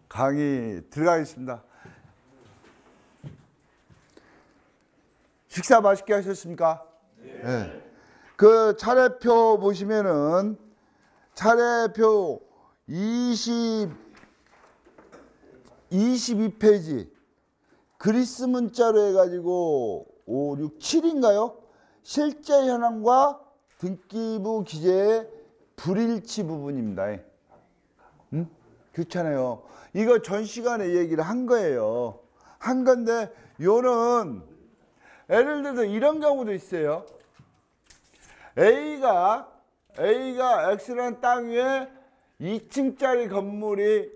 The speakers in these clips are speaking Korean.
강의 들어가겠습니다. 식사 맛있게 하셨습니까? 네. 그 차례표 보시면은 차례표 22페이지 그리스 문자로 해가지고 5, 6, 7인가요? 실제 현황과 등기부 기재의 불일치 부분입니다. 응? 그렇잖아요. 이거 전 시간에 얘기를 한 거예요. 한 건데 요는 예를 들어서 이런 경우도 있어요. A가 X라는 땅 위에 2층짜리 건물이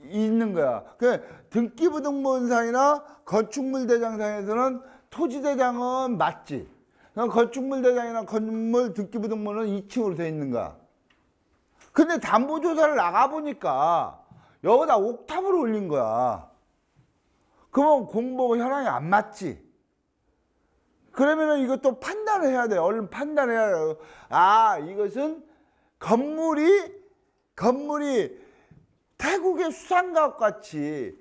있는 거야. 그 등기부 등본상이나 건축물 대장상에서는 토지 대장은 맞지. 건축물 대장이나 건물 등기부 등본은 2층으로 돼 있는 거야. 근데 담보조사를 나가보니까 여기다 옥탑을 올린 거야. 그러면 공보 현황이 안 맞지. 그러면은 이것도 판단을 해야 돼. 얼른 판단해야 돼. 아, 이것은 건물이 태국의 수상가옥 같이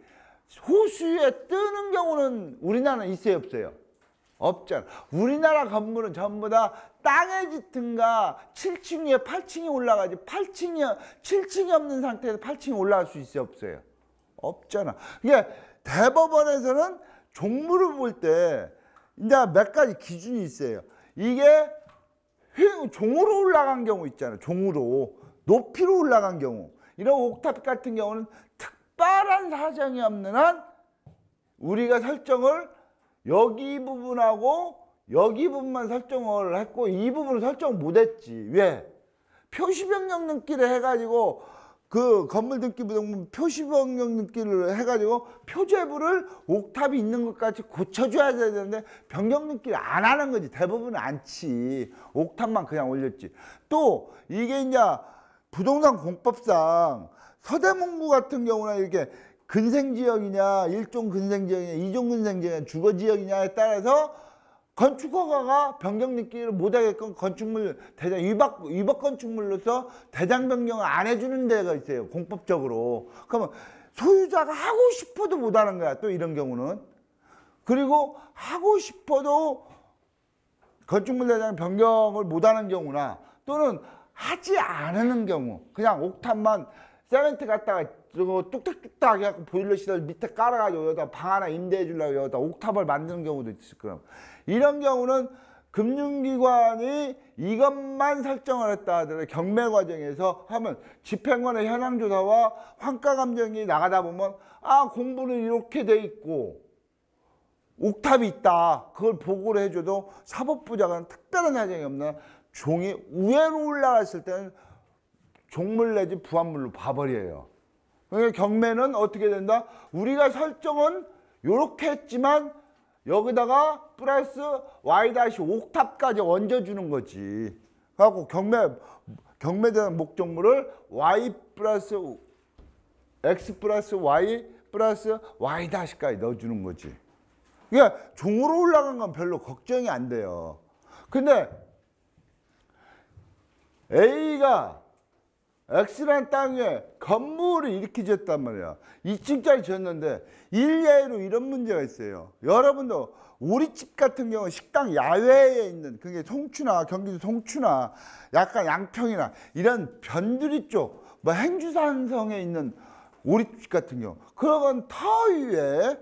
호수에 뜨는 경우는 우리나라는 있어요, 없어요? 없잖아. 우리나라 건물은 전부 다 땅에 짙은가 7층에 8층이 올라가지 7층이 없는 상태에서 8층이 올라갈 수 있어요, 없어요? 없잖아. 이게 대법원에서는 종물을 볼 때 이제 몇 가지 기준이 있어요. 이게 종으로 올라간 경우 있잖아요. 종으로 높이로 올라간 경우. 이런 옥탑 같은 경우는 특별한 사정이 없는 한 우리가 설정을 여기 부분하고 여기 부분만 설정을 했고 이 부분은 설정을 못했지. 왜? 표시변경 등기를 해가지고 그 건물 등기부 등본 표시변경 등기를 해가지고 표제부를 옥탑이 있는 것 같이 고쳐줘야 되는데 변경 등기를 안 하는 거지. 대부분은 않지. 옥탑만 그냥 올렸지. 또 이게 이제 부동산 공법상 서대문구 같은 경우는 이렇게 근생지역이냐, 1종 근생지역이냐, 2종 근생지역이냐, 주거지역이냐에 따라서 건축허가가 변경 등기를 못하게끔 건축물 대장 위법 건축물로서 대장 변경을 안 해주는 데가 있어요. 공법적으로. 그러면 소유자가 하고 싶어도 못하는 거야. 또 이런 경우는. 그리고 하고 싶어도 건축물 대장 변경을 못하는 경우나 또는 하지 않는 경우, 그냥 옥탑만 세멘트 갖다가 뚝딱뚝딱 해갖고 보일러 시설 밑에 깔아가지고 여기다 방 하나 임대해 주려고 여기다 옥탑을 만드는 경우도 있을 거예요. 이런 경우는 금융기관이 이것만 설정을 했다 하더라도 경매 과정에서 하면 집행관의 현황조사와 환가감정이 나가다 보면 아, 공부는 이렇게 돼 있고 옥탑이 있다. 그걸 보고를 해줘도 사법부장은 특별한 사정이 없나 종이 위로 올라갔을 때는 종물 내지 부합물로 봐버려요. 그러니까 경매는 어떻게 된다? 우리가 설정은 이렇게 했지만 여기다가 플러스 Y-옥탑까지 얹어주는 거지. 그래갖고 경매되는 목적물을 Y 플러스 X 플러스 Y 플러스 Y-까지 넣어주는 거지. 그러니까 종으로 올라간 건 별로 걱정이 안 돼요. 근데 A가 X라는 땅 위에 건물을 이렇게 지었단 말이야. 2층짜리 지었는데 일례로 이런 문제가 있어요. 여러분도 오리집 같은 경우 식당 야외에 있는 그게 송추나 경기도 송추나 약간 양평이나 이런 변두리 쪽 뭐 행주산성에 있는 오리집 같은 경우 그런 터 위에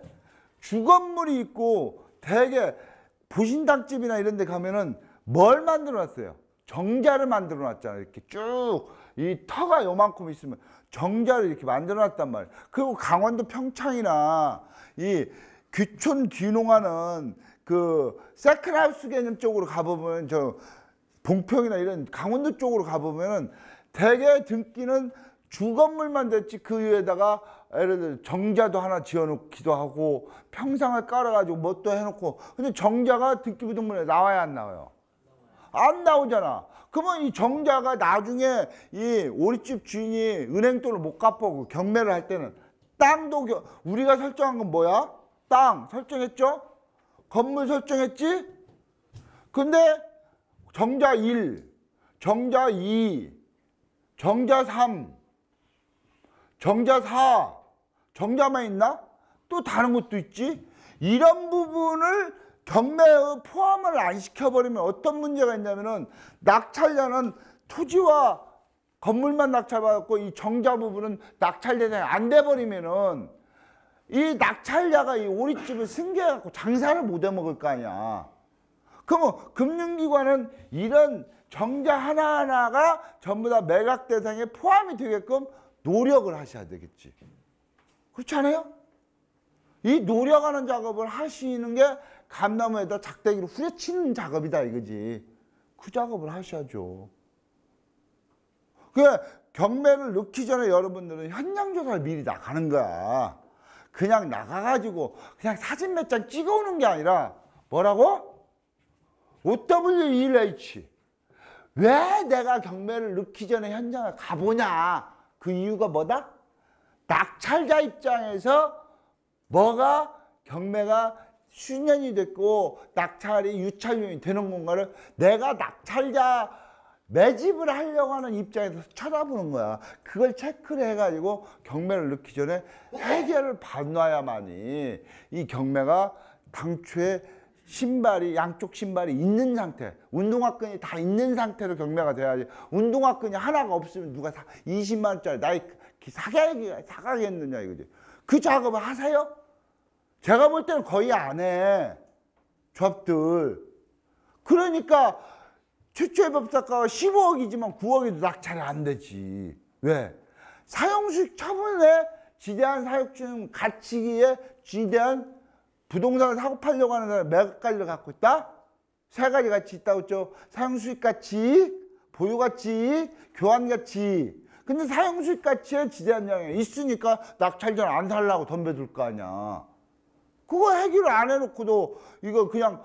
주건물이 있고 대개 보신탕집이나 이런 데 가면은 뭘 만들어 놨어요? 정자를 만들어 놨잖아요. 이렇게 쭉 이 터가 요만큼 있으면 정자를 이렇게 만들어 놨단 말이에요. 그리고 강원도 평창이나 이 귀촌 귀농하는 그 세컨하우스 개념 쪽으로 가보면 저 봉평이나 이런 강원도 쪽으로 가보면은 대개 등기는 주건물만 됐지 그 위에다가 예를 들어 정자도 하나 지어놓기도 하고 평상을 깔아가지고 뭐 또 해놓고 근데 정자가 등기부 등본에 나와야 안 나와요? 안 나오잖아. 그러면 이 정자가 나중에 이 오리집 주인이 은행 돈을 못 갚고 경매를 할 때는 땅도 우리가 설정한 건 뭐야? 땅 설정했죠? 건물 설정했지? 근데 정자 1, 정자 2, 정자 3, 정자 4 정자만 있나? 또 다른 것도 있지. 이런 부분을 경매에 포함을 안 시켜버리면 어떤 문제가 있냐면은 낙찰자는 토지와 건물만 낙찰받았고 이 정자 부분은 낙찰 대상이 안 돼버리면은 이 낙찰자가 이 오리집을 승계해갖고 장사를 못 해먹을 거 아니야. 그러면 금융기관은 이런 정자 하나하나가 전부 다 매각 대상에 포함이 되게끔 노력을 하셔야 되겠지. 그렇지 않아요? 이 노력하는 작업을 하시는 게 감나무에다 작대기로 후려치는 작업이다 이거지. 그 작업을 하셔야죠. 그 경매를 넣기 전에 여러분들은 현장 조사를 미리 나가는 거야. 그냥 나가가지고 그냥 사진 몇 장 찍어오는 게 아니라 뭐라고? OWELH. 왜 내가 경매를 넣기 전에 현장을 가보냐? 그 이유가 뭐다? 낙찰자 입장에서 뭐가 경매가 수년이 됐고 낙찰이 유찰용이 되는 건가를 내가 낙찰자 매집을 하려고 하는 입장에서 쳐다보는 거야. 그걸 체크를 해가지고 경매를 넣기 전에 해결을 받놔야만이 이 경매가 당초에 신발이 양쪽 신발이 있는 상태, 운동화끈이 다 있는 상태로 경매가 돼야지. 운동화끈이 하나가 없으면 누가 20만 원짜리 나이키 사가겠느냐 이거지. 그 작업을 하세요? 제가 볼 때는 거의 안 해. 조합들. 그러니까 최초의 법사가가 15억이지만 9억에도 낙찰이 안 되지. 왜? 사용수익 처분에 지대한 사육중 가치기에 지대한 부동산을 사고 팔려고 하는 사람이 몇 가지를 갖고 있다? 세 가지 가치 있다고 했죠. 사용수익 가치, 보유 가치, 교환 가치. 근데 사용수익 가치에 지대한 영향이 있으니까 낙찰전 안 살라고 덤벼들 거 아니야. 그거 해결을 안 해놓고도 이거 그냥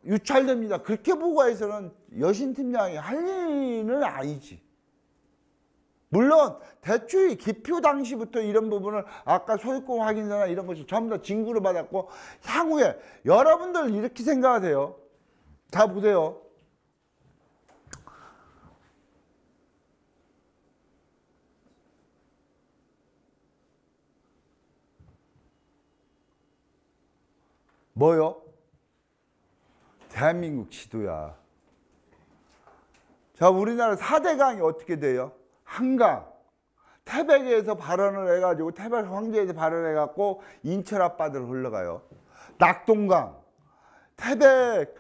유찰됩니다. 그렇게 보고해서는 여신팀장이 할 일은 아니지. 물론 대출이 기표 당시부터 이런 부분을 아까 소유권 확인서나 이런 것을 전부 다 징구를 받았고 향후에 여러분들 이렇게 생각하세요. 자 보세요. 뭐요? 대한민국 지도야. 자, 우리나라 4대강이 어떻게 돼요? 한강, 태백에서 발원을 해가지고 태백 황제에서 발원해갖고 인천 앞바다로 흘러가요. 낙동강, 태백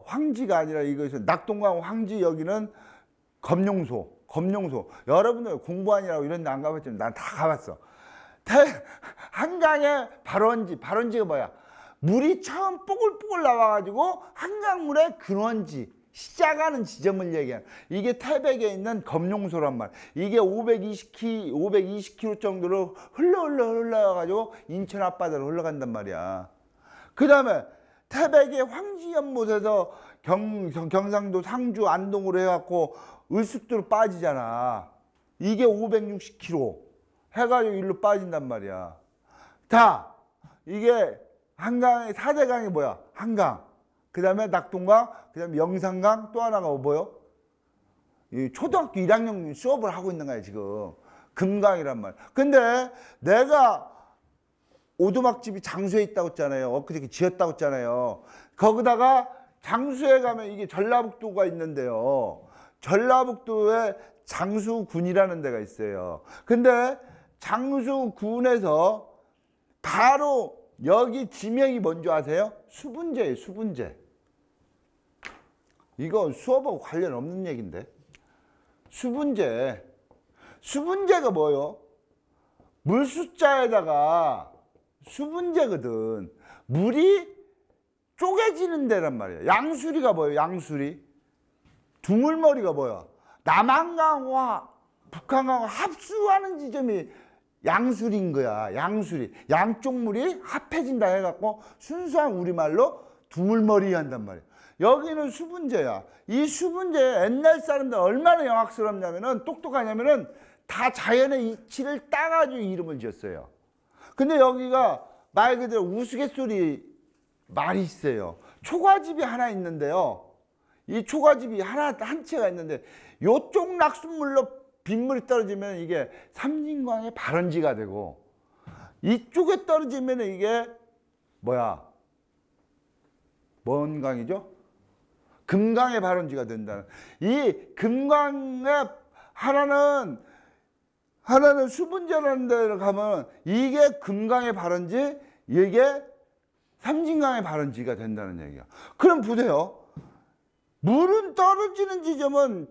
황지가 아니라 이것이 낙동강 황지 여기는 검룡소. 여러분들 공부하느라고 이런 데 안 가봤지만 난 다 가봤어. 한강의 발원지가 뭐야? 물이 처음 뽀글뽀글 나와가지고 한강물의 근원지 시작하는 지점을 얘기하는 이게 태백에 있는 검룡소란 말. 이게 520km 정도로 흘러가지고 인천 앞바다로 흘러간단 말이야. 그 다음에 태백의 황지연못에서 경상도 상주 안동으로 해갖고 을숙도로 빠지잖아. 이게 560km 해가지고 일로 빠진단 말이야. 자, 이게 한강의 4대강이 뭐야? 한강, 그 다음에 낙동강, 그 다음에 영산강, 또 하나가 뭐요? 이 초등학교 1학년 수업을 하고 있는 거야 지금. 금강이란 말. 근데 내가 오두막집이 장수에 있다고 했잖아요. 엊그저께 지었다고 했잖아요. 거기다가 장수에 가면 이게 전라북도가 있는데요. 전라북도에 장수군이라는 데가 있어요. 근데 장수군에서 바로 여기 지명이 뭔지 아세요? 수분제예요. 수분제. 이거 수업하고 관련 없는 얘기인데. 수분제. 수분제가 뭐요? 물숫자에다가 수분제거든. 물이 쪼개지는 데란 말이에요. 양수리가 뭐예요? 양수리. 두물머리가 뭐야? 남한강과 북한강과 합수하는 지점이 양수리인 거야. 양수리. 양쪽 물이 합해진다 해갖고 순수한 우리말로 두물머리 한단 말이야. 여기는 수분제야. 이 수분제 옛날 사람들 얼마나 영악스럽냐면은 똑똑하냐면은 다 자연의 이치를 따가지고 이름을 지었어요. 근데 여기가 말 그대로 우스갯소리 말이 있어요. 초가집이 하나 있는데요. 이 초가집이 한 채가 있는데 요쪽 낙숫물로 빗물이 떨어지면 이게 삼진강의 발원지가 되고, 이쪽에 떨어지면 이게 뭐야? 뭔 강이죠? 금강의 발원지가 된다는. 이 금강의 하나는 수분재라는 데를 가면 이게 금강의 발원지, 이게 삼진강의 발원지가 된다는 얘기야. 그럼 보세요. 물은 떨어지는 지점은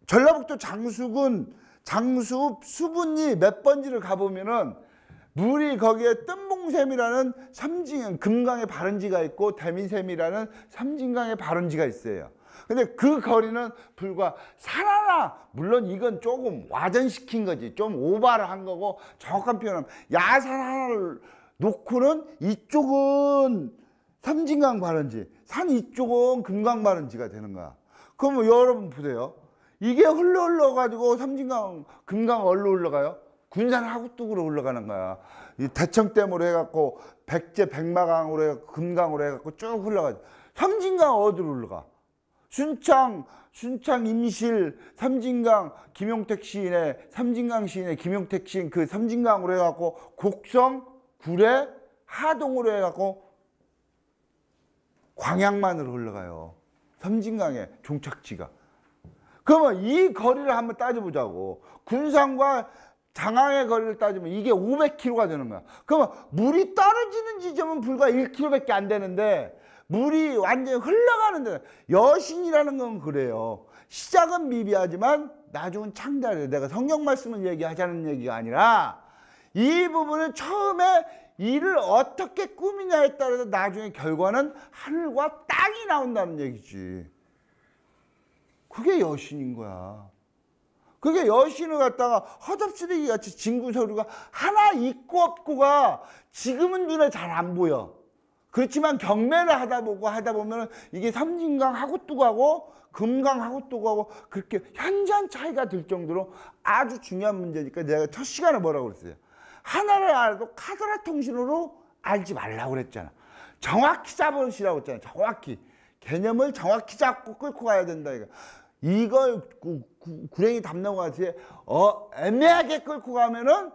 전라북도 장수군 장수읍 수분리 몇 번지를 가보면은 물이 거기에 뜸봉샘이라는 금강의 발원지가 있고 대미샘이라는 삼진강의 발원지가 있어요. 근데 그 거리는 불과 산 하나, 물론 이건 조금 와전시킨 거지, 좀 오바를 한 거고, 정확한 표현하면 야산 하나를 놓고는 이쪽은 삼진강 발원지, 산 이쪽은 금강 발원지가 되는 거야. 그러면 여러분 보세요. 이게 흘러가지고 삼진강, 금강 어디로 흘러가요? 군산 하구뚝으로 흘러가는 거야. 이 대청댐으로 해갖고 백마강으로 해갖고 금강으로 해갖고 쭉 흘러가죠. 삼진강 어디로 흘러가? 순창 임실 삼진강 김용택 시인의 삼진강 시인의 김용택 시인 그 삼진강으로 해갖고 곡성 구례 하동으로 해갖고 광양만으로 흘러가요. 삼진강의 종착지가. 그러면 이 거리를 한번 따져보자고. 군산과 장항의 거리를 따지면 이게 500km가 되는 거야. 그러면 물이 떨어지는 지점은 불과 1km밖에 안 되는데 물이 완전히 흘러가는데, 여신이라는 건 그래요. 시작은 미비하지만 나중은 창대하래요. 내가 성경 말씀을 얘기하자는 얘기가 아니라 이 부분은 처음에 이를 어떻게 꾸미냐에 따라서 나중에 결과는 하늘과 땅이 나온다는 얘기지. 그게 여신인 거야. 그게 여신을 갖다가 허접쓰레기 같이 진구서류가 하나 있고 없고가 지금은 눈에 잘 안 보여. 그렇지만 경매를 하다 보면 이게 삼진강 하구뚝하고 금강 하구뚝하고 그렇게 현저한 차이가 들 정도로 아주 중요한 문제니까 내가 첫 시간에 뭐라고 그랬어요? 하나를 알아도 카더라 통신으로 알지 말라고 그랬잖아. 정확히 잡으시라고 했잖아. 정확히. 개념을 정확히 잡고 끌고 가야 된다. 이걸 구랭이 담나무 같이 애매하게 끌고 가면은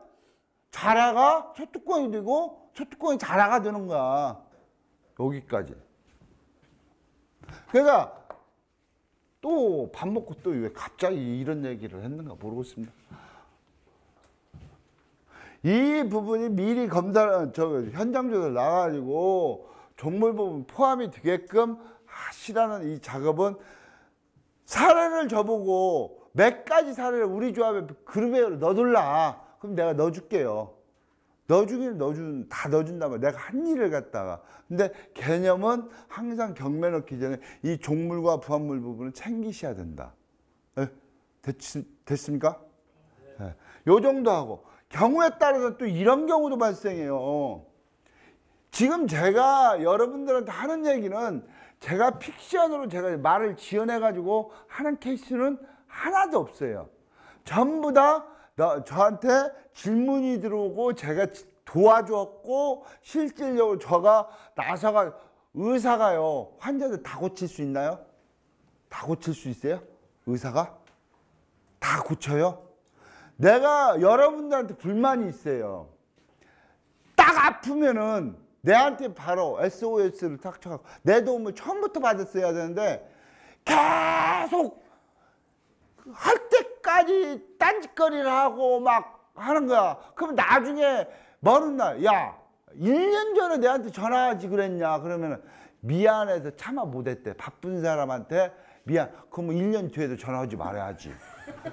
자라가 소뚜껑이 되고 소뚜껑이 자라가 되는 거야. 여기까지. 그러니까 또 밥 먹고 또 왜 갑자기 이런 얘기를 했는가 모르겠습니다. 이 부분이 미리 현장 조사를 나가지고 종물 부분 포함이 되게끔 하시라는 이 작업은, 사례를 줘보고 몇 가지 사례를 우리 조합에 그룹에 넣어둘라. 그럼 내가 넣어줄게요. 넣어주긴 다 넣어준다면 내가 한 일을 갖다가. 근데 개념은 항상 경매 넣기 전에 이 종물과 부합물 부분을 챙기셔야 된다. 네? 됐습니까? 네. 요 정도 하고, 경우에 따라서 또 이런 경우도 발생해요. 지금 제가 여러분들한테 하는 얘기는 제가 픽션으로 제가 말을 지어내가지고 하는 케이스는 하나도 없어요. 전부 다 저한테 질문이 들어오고 제가 도와줬고, 실질적으로 저가 나서가, 의사가요, 환자들 다 고칠 수 있나요? 다 고칠 수 있어요? 의사가? 다 고쳐요? 내가 여러분들한테 불만이 있어요. 딱 아프면은 내한테 바로 SOS를 탁 쳐갖고 내 도움을 처음부터 받았어야 되는데 계속 할 때까지 딴짓거리를 하고 막 하는 거야. 그럼 나중에 먼 날, 야 1년 전에 내한테 전화하지 그랬냐 그러면 미안해서 참아 못했대. 바쁜 사람한테 미안. 그럼 1년 뒤에도 전화하지 말아야지.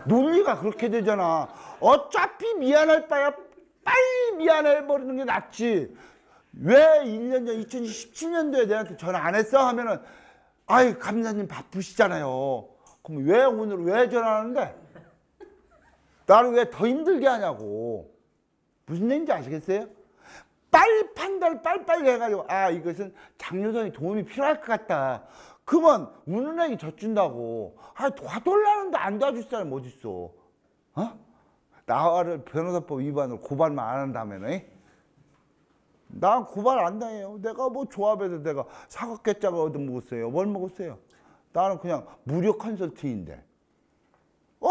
논리가 그렇게 되잖아. 어차피 미안할 바야 빨리 미안해버리는 게 낫지. 왜 1년 전 2017년도에 내한테 전화 안 했어? 하면은 아이 감사님 바쁘시잖아요. 그럼 왜 오늘 왜 전화하는데? 나를 왜 더 힘들게 하냐고. 무슨 얘기인지 아시겠어요? 빨리 판단을 빨리빨리 해가지고 아 이것은 장유선이 도움이 필요할 것 같다. 그러면 운은행이 져준다고. 아 도와달라는데 안 도와줄 사람이 어딨어. 어? 나를 변호사법 위반으로 고발만 안 한다면 난 고발 안 당해요. 내가 뭐 조합에서 내가 사과깨짝을 얻어먹었어요. 뭘 먹었어요? 나는 그냥 무료 컨설팅인데.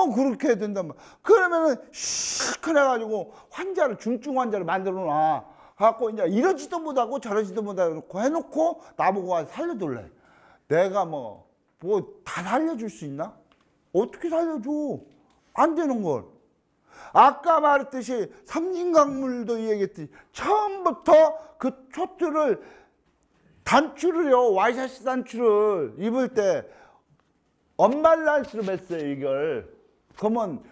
그렇게 해야 된단 말이야. 그러면은 시큰해가지고 환자를 중증 환자를 만들어 놔. 갖고 이제 이러지도 못하고 저러지도 못하고 해놓고 나보고 와 살려둘래. 내가 뭐 다 살려줄 수 있나? 어떻게 살려줘? 안 되는 걸. 아까 말했듯이 삼진강물도 얘기했듯이 처음부터 그 초트를 단추를요, 와이셔츠 단추를 입을 때 언밸런스로 맸어요, 이걸. 그러면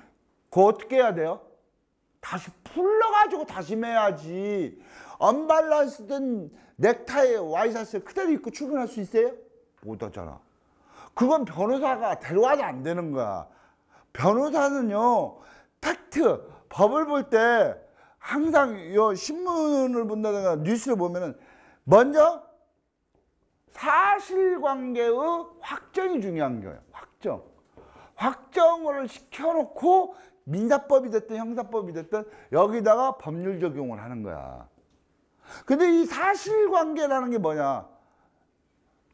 그거 어떻게 해야 돼요? 다시 풀러가지고 다시 매야지. 언밸런스든 넥타이에 와이셔츠 그대로 입고 출근할 수 있어요? 못하잖아. 그건 변호사가 데려와도 안 되는 거야. 변호사는요, 팩트, 법을 볼 때 항상 신문을 본다든가 뉴스를 보면은 먼저 사실관계의 확정이 중요한 거예요. 확정을 시켜놓고 민사법이 됐든 형사법이 됐든 여기다가 법률 적용을 하는 거야. 근데 이 사실관계라는 게 뭐냐?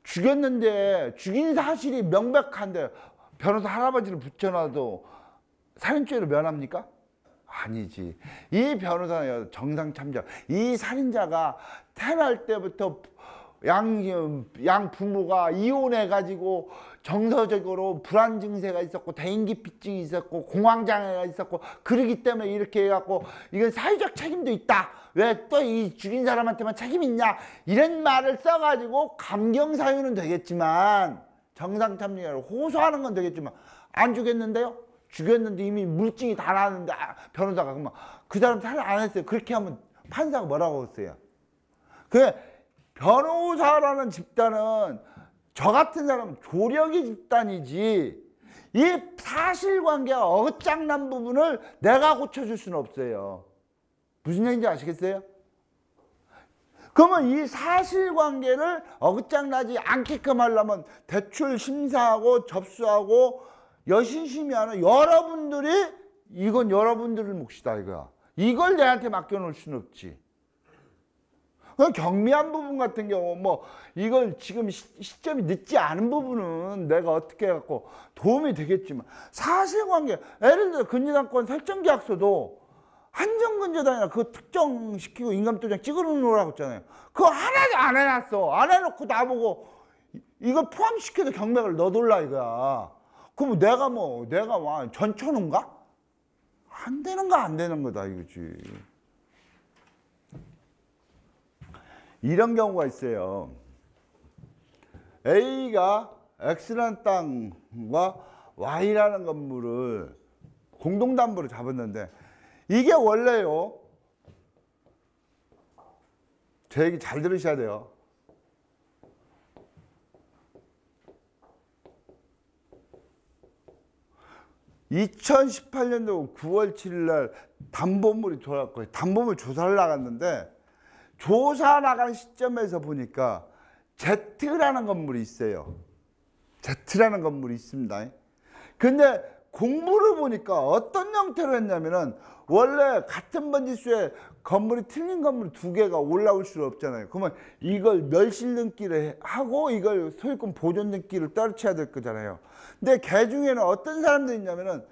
죽였는데 죽인 사실이 명백한데 변호사 할아버지를 붙여놔도 살인죄로 면합니까? 아니지. 이 변호사는 정상참작. 이 살인자가 태어날 때부터 양 부모가 이혼해가지고 정서적으로 불안 증세가 있었고 대인기피증이 있었고 공황장애가 있었고 그러기 때문에 이렇게 해갖고 이건 사회적 책임도 있다. 왜 또 이 죽인 사람한테만 책임 있냐? 이런 말을 써가지고 감경사유는 되겠지만 정상참작으로 호소하는 건 되겠지만 안 죽였는데요? 죽였는데 이미 물증이 다 나왔는데 변호사가 그러면 그 사람 살인 안 했어요. 그렇게 하면 판사가 뭐라고 했어요? 변호사라는 집단은 저 같은 사람은 조력의 집단이지 이 사실관계가 어긋장난 부분을 내가 고쳐줄 수는 없어요. 무슨 얘기인지 아시겠어요? 그러면 이 사실관계를 어긋장나지 않게끔 하려면 대출 심사하고 접수하고 여신심이 하는 여러분들이 이건 여러분들의 몫이다 이거야. 이걸 내한테 맡겨놓을 수는 없지. 경미한 부분 같은 경우 뭐 이걸 지금 시점이 늦지 않은 부분은 내가 어떻게 해갖고 도움이 되겠지만 사실관계 예를 들어 근저당권 설정계약서도 한정근저당이나 그거 특정시키고 인감도장 찍어놓으라고 했잖아요. 그거 하나도 안 해놨어. 안 해놓고 나보고 이걸 포함시켜서 경매를 넣어둘라 이거야. 그럼 내가 전천후인가? 안 되는 거 안 되는 거다 이거지. 이런 경우가 있어요. A가 X라는 땅과 Y라는 건물을 공동담보로 잡았는데 이게 원래요. 제 얘기 잘 들으셔야 돼요. 2018년도 9월 7일 날 담보물이 돌아왔고요. 담보물 조사를 나갔는데 조사 나간 시점에서 보니까 Z라는 건물이 있어요. Z라는 건물이 있습니다. 근데 공부를 보니까 어떤 형태로 했냐면은 원래 같은 번지수에 건물이 틀린 건물이 두 개가 올라올 수 없잖아요. 그러면 이걸 멸실 등기를 하고 이걸 소유권 보존 등기를 떨쳐야 될 거잖아요. 근데 개 중에는 어떤 사람들이 있냐면은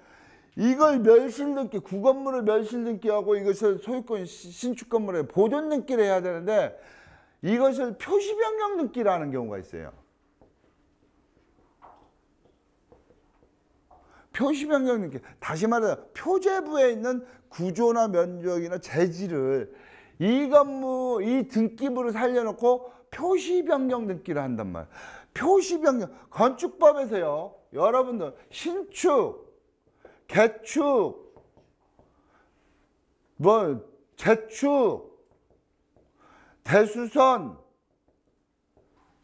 이걸 멸실 등기, 구건물을 멸실 등기하고 이것을 소유권 신축 건물에 보존 등기를 해야 되는데 이것을 표시 변경 등기를 하는 경우가 있어요. 표시 변경 등기, 다시 말해서 표제부에 있는 구조나 면적이나 재질을 이 건물, 이 등기부를 살려놓고 표시 변경 등기를 한단 말이에요. 표시 변경, 건축법에서요, 여러분들 신축, 개축, 재축, 대수선,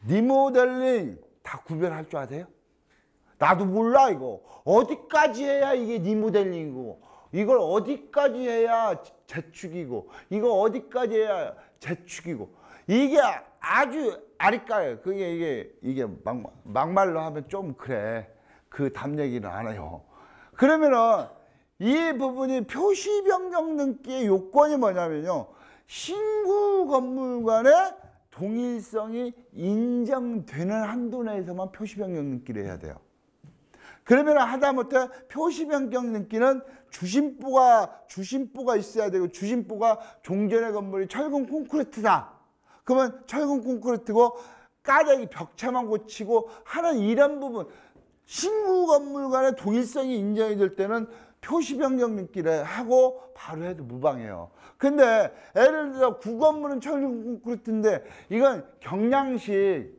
리모델링 다 구별할 줄 아세요? 나도 몰라 이거. 어디까지 해야 이게 리모델링이고 이걸 어디까지 해야 재축이고 이거 어디까지 해야 재축이고 이게 아주 아리까요. 그게 이게 막말로 하면 좀 그래. 그 답 얘기는 안 해요. 그러면은 이 부분이 표시 변경 등기의 요건이 뭐냐면요. 신구 건물간의 동일성이 인정되는 한도 내에서만 표시 변경 등기를 해야 돼요. 그러면 하다못해 표시 변경 등기는 주심부가 있어야 되고, 주심부가 종전의 건물이 철근 콘크리트다. 그러면 철근 콘크리트고 까대기 벽체만 고치고 하는 이런 부분, 신구 건물 간의 동일성이 인정이 될 때는 표시 변경 등기를 하고 바로 해도 무방해요. 근데 예를 들어 구건물은 철근 콘크리트인데 이건 경량식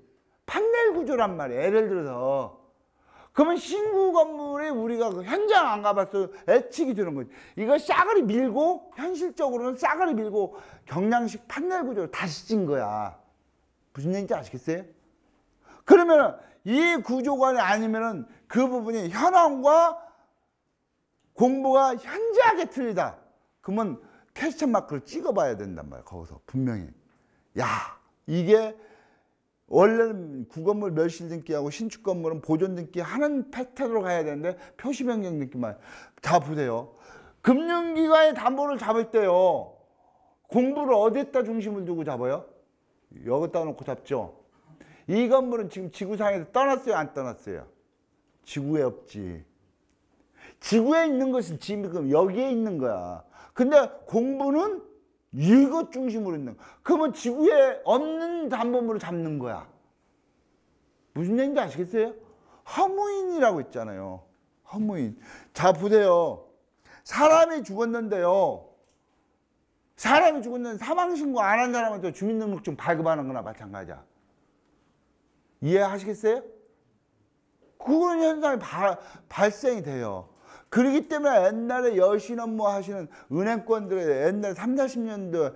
판넬 구조란 말이에요. 예를 들어서. 그러면 신구 건물에 우리가 그 현장 안 가봤어요. 애측이 드는 거지. 이거 싸그리 밀고, 현실적으로는 싸그리 밀고 경량식 판넬 구조를 다시 찐 거야. 무슨 얘기인지 아시겠어요? 그러면 이 구조관이 아니면은 그 부분이 현황과 공부가 현저하게 틀리다. 그러면 퀘스천 마크를 찍어봐야 된단 말이야. 거기서 분명히. 야, 이게 원래는 구건물 멸실 등기하고 신축 건물은 보존 등기 하는 패턴으로 가야 되는데 표시 변경 등기만. 자, 보세요. 금융기관의 담보를 잡을 때요. 공부를 어디에다 중심을 두고 잡아요? 여기다 놓고 잡죠. 이 건물은 지금 지구상에서 떠났어요? 안 떠났어요? 지구에 없지. 지구에 있는 것은 지금 여기에 있는 거야. 근데 공부는 이것 중심으로 있는 거야. 그러면 지구에 없는 담보물을 잡는 거야. 무슨 얘기인지 아시겠어요? 허무인이라고 있잖아요. 허무인. 자, 보세요. 사람이 죽었는데요. 사람이 죽었는데 사망신고 안 한 사람한테 주민등록증 발급하는 거나 마찬가지야. 이해하시겠어요? 그런 현상이 발생이 돼요. 그렇기 때문에 옛날에 여신 업무 하시는 은행권들의 옛날 3, 40년도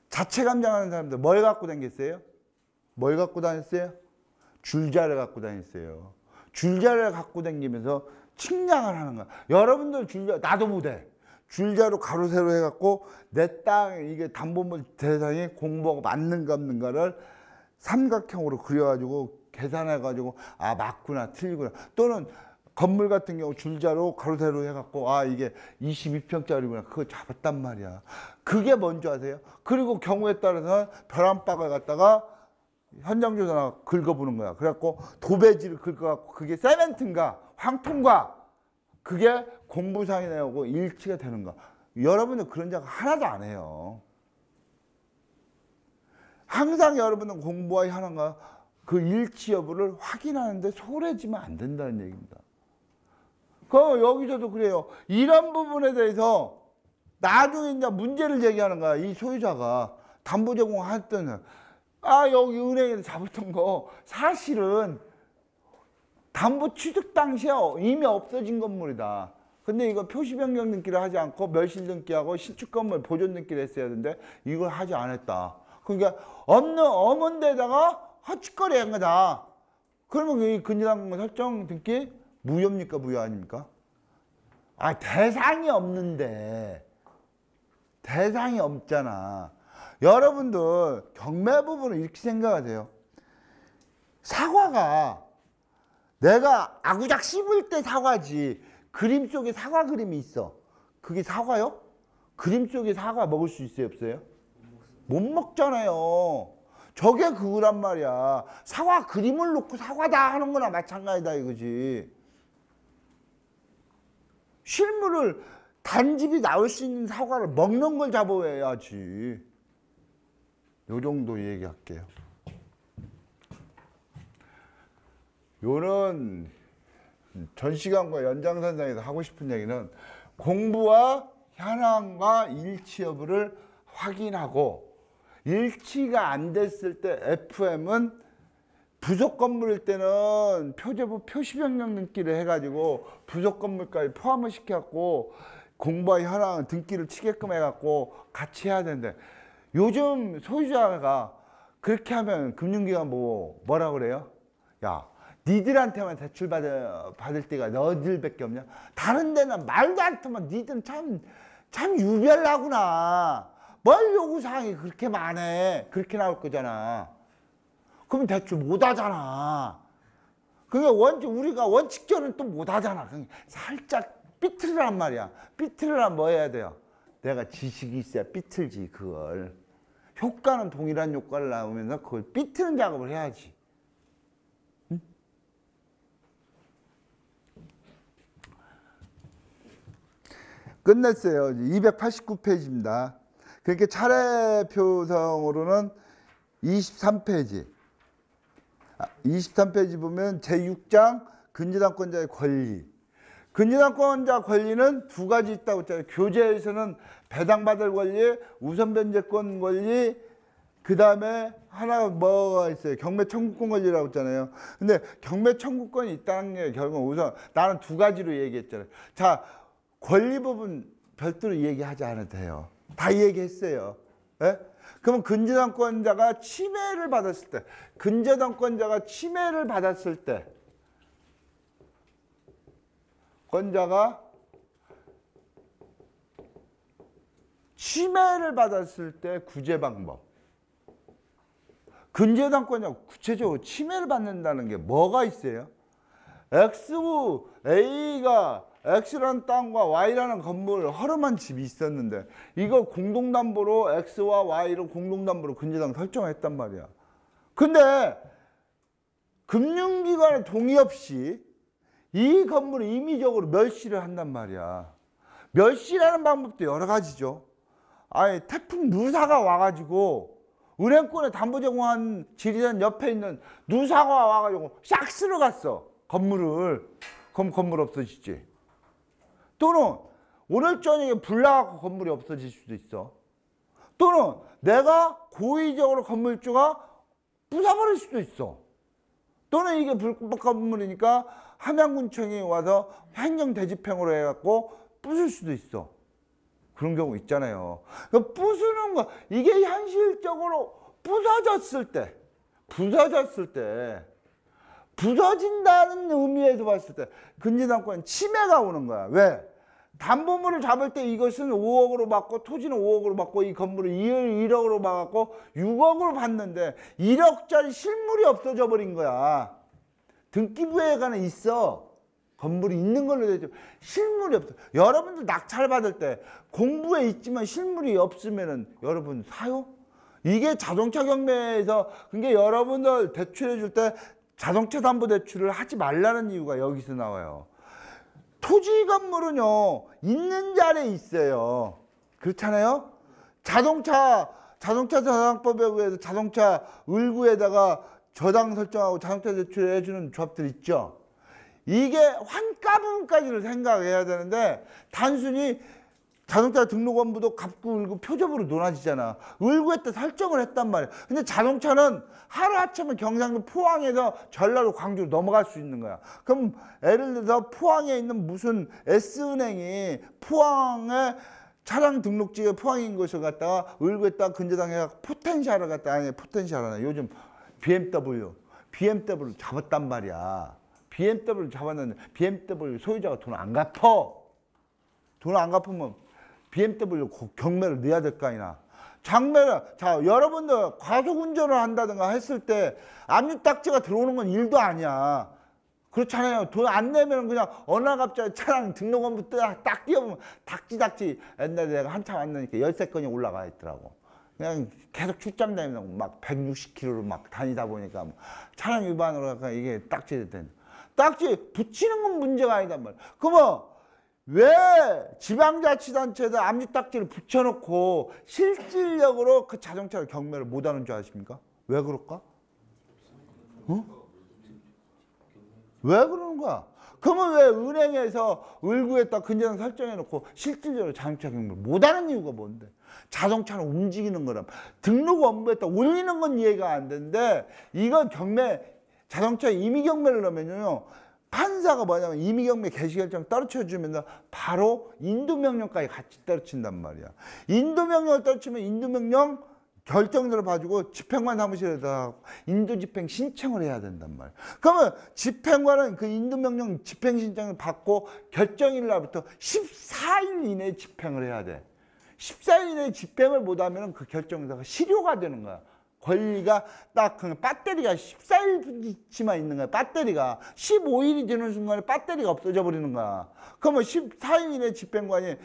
자체 감장하는 사람들 뭘 갖고 다녔어요? 뭘 갖고 다녔어요? 줄자를 갖고 다녔어요. 줄자를 갖고 다니면서 측량을 하는 거야. 여러분들 줄자, 나도 못해. 줄자로 가로 세로 해갖고 내 땅 이게 담보물 대상이 공부하고 맞는가 없는가를 삼각형으로 그려가지고 계산해가지고 아 맞구나 틀리구나. 또는 건물 같은 경우 줄자로 가로 세로 해갖고 아 이게 22평짜리구나 그거 잡았단 말이야. 그게 뭔지 아세요? 그리고 경우에 따라서 벼란박을 갖다가 현장 조사나 긁어보는 거야. 그래갖고 도배지를 긁어갖고 그게 세멘트인가 황토인가 그게 공부상이 나오고 일치가 되는 거. 여러분들 그런 작업 하나도 안 해요. 항상 여러분은 공부와 현황과 그 일치 여부를 확인하는데 소홀해지면 안 된다는 얘기입니다. 그 여기서도 그래요. 이런 부분에 대해서 나중에 이제 문제를 제기하는 거야. 이 소유자가 담보 제공할 때는 아 여기 은행에서 잡았던 거 사실은 담보 취득 당시에 이미 없어진 건물이다. 근데 이거 표시 변경 등기를 하지 않고 멸실 등기하고 신축 건물 보존 등기를 했어야 되는데 이걸 하지 않았다. 그러니까 없는 데다가 헛짓거리 한 거다. 그러면 이 근저당권 설정 등기 무효입니까? 무효 아닙니까? 아 대상이 없는데 대상이 없잖아. 여러분들 경매 부분을 이렇게 생각하세요. 사과가 내가 아구작 씹을 때 사과지 그림 속에 사과 그림이 있어. 그게 사과요? 그림 속에 사과 먹을 수 있어요? 없어요? 못 먹잖아요. 저게 그거란 말이야. 사과 그림을 놓고 사과다 하는 거나 마찬가지다 이거지. 실물을 단집이 나올 수 있는 사과를 먹는 걸 잡아야지. 요 정도 얘기할게요. 요런 전 시간과 연장선상에서 하고 싶은 얘기는 공부와 현황과 일치 여부를 확인하고 일치가 안 됐을 때 FM은 부속 건물일 때는 표제부 표시 변경 등기를 해가지고 부속 건물까지 포함을 시켜갖고 공부와 현황 등기를 치게끔 해갖고 같이 해야 되는데 요즘 소유자가 그렇게 하면 금융기관 뭐라 그래요? 야 니들한테만 대출 받을 때가 너희들밖에 없냐? 다른 데는 말도 안 통하면 니들은 참 유별나구나. 뭘 요구사항이 그렇게 많아. 그렇게 나올 거잖아. 그러면 대출 못 하잖아. 그러니까 우리가 원칙적으로는 또 못 하잖아. 살짝 삐뚤란 말이야. 삐뚤으란 뭐 해야 돼요? 내가 지식이 있어야 삐뚤지 그걸. 효과는 동일한 효과를 나오면서 그걸 삐트는 작업을 해야지. 응? 끝냈어요. 289페이지입니다. 그렇게 차례표성으로는 23페이지. 23페이지 보면 제6장 근저당권자의 권리. 근저당권자 권리는 두 가지 있다고 했잖아요. 교재에서는 배당받을 권리, 우선변제권 권리, 그 다음에 하나 뭐가 있어요? 경매 청구권 권리라고 했잖아요. 근데 경매 청구권이 있다는 게 결국 우선 나는 두 가지로 얘기했잖아요. 자, 권리 부분 별도로 얘기하지 않아도 돼요. 다 얘기했어요. 예? 그러면 근저당권자가 침해를 받았을 때, 근저당권자가 침해를 받았을 때, 권자가 침해를 받았을 때 구제 방법. 근저당권자가 구체적으로 침해를 받는다는 게 뭐가 있어요? X부 A가 X라는 땅과 Y라는 건물을 허름한 집이 있었는데 이거 공동담보로 X와 Y를 공동담보로 근저당 설정했단 말이야. 근데 금융기관의 동의 없이 이 건물을 임의적으로 멸시를 한단 말이야. 멸시라는 방법도 여러 가지죠. 아니 태풍 누사가 와가지고 은행권에 담보 제공한 지리산 옆에 있는 누사가 와가지고 싹 쓸어갔어. 건물을. 그럼 건물 없어지지. 또는 오늘 저녁에 불 나가고 건물이 없어질 수도 있어. 또는 내가 고의적으로 건물주가 부숴버릴 수도 있어. 또는 이게 불법 건물이니까 함양군청이 와서 행정대집행으로 해갖고 부술 수도 있어. 그런 경우 있잖아요. 그러니까 부수는 거, 이게 현실적으로 부서졌을 때, 부서진다는 의미에서 봤을 때 근저당권 침해가 오는 거야. 왜? 담보물을 잡을 때 이것은 5억으로 받고 토지는 5억으로 받고 이 건물을 1억으로 받고 6억으로 받는데 1억짜리 실물이 없어져 버린 거야. 등기부에 관해 있어. 건물이 있는 걸로 되죠. 실물이 없어. 여러분들 낙찰 받을 때 공부에 있지만 실물이 없으면은 여러분 사요? 이게 자동차 경매에서 그게 여러분들 대출해 줄 때 자동차 담보 대출을 하지 말라는 이유가 여기서 나와요. 토지 건물은요 있는 자리에 있어요. 그렇잖아요. 자동차 저당법에 의해서 자동차 을구에다가 저당 설정하고 자동차 대출을 해주는 조합들 있죠. 이게 환가 부분까지를 생각해야 되는데 단순히 자동차 등록원부도 갑구, 을구, 표접으로 논하지잖아. 을구에 설정을 했단 말이야. 근데 자동차는 하루아침에 경상도 포항에서 전라도 광주로 넘어갈 수 있는 거야. 그럼 예를 들어서 포항에 있는 무슨 S은행이 포항에 차량 등록지가 포항인 곳을 갖다가 을구에다가 근저당 해갖고 포텐셜을 갖다가 아니 포텐셜하나 요즘 BMW를 잡았단 말이야. BMW를 잡았는데 BMW 소유자가 돈 안 갚어. 돈 안 갚으면 BMW 경매를 내야 될 거 아니나. 장매를, 자, 여러분들 과속운전을 한다든가 했을 때 압류딱지가 들어오는 건 일도 아니야. 그렇잖아요. 돈 안 내면 그냥 어느 날 갑자기 차량 등록원부터 딱 뛰어보면 닥지 옛날에 내가 한참 왔으니까 13건이 올라가 있더라고. 그냥 계속 출장 다니면서 막 160km로 막 다니다 보니까 뭐 차량 위반으로 이게 딱지 된. 딱지 붙이는 건 문제가 아니단 말이야. 그러면 왜 지방자치단체에다 압류딱지를 붙여놓고 실질적으로 그 자동차를 경매를 못하는 줄 아십니까? 왜 그럴까? 어? 왜 그러는 거야? 그러면 왜 은행에서 을구에다 근저당 설정해놓고 실질적으로 자동차 경매를 못하는 이유가 뭔데? 자동차는 움직이는 거람. 등록 원부에다 올리는 건 이해가 안 되는데 이건 경매, 자동차 임의경매를 하면요. 판사가 뭐냐면 임의경매 개시결정 떨어뜨려주면 바로 인도명령까지 같이 떨어진단 말이야. 인도명령을 떨어뜨리면 인도명령 결정들을 봐주고 집행관 사무실에다 인도집행 신청을 해야 된단 말이야. 그러면 집행관은 그 인도명령 집행 신청을 받고 결정일 날부터 14일 이내에 집행을 해야 돼. 14일 이내에 집행을 못하면 그 결정서가 실효가 되는 거야. 권리가 딱 그냥 배터리가 14일치만 있는 거야. 배터리가 15일이 되는 순간에 배터리가 없어져 버리는 거야. 그러면 14일 이내 집행관이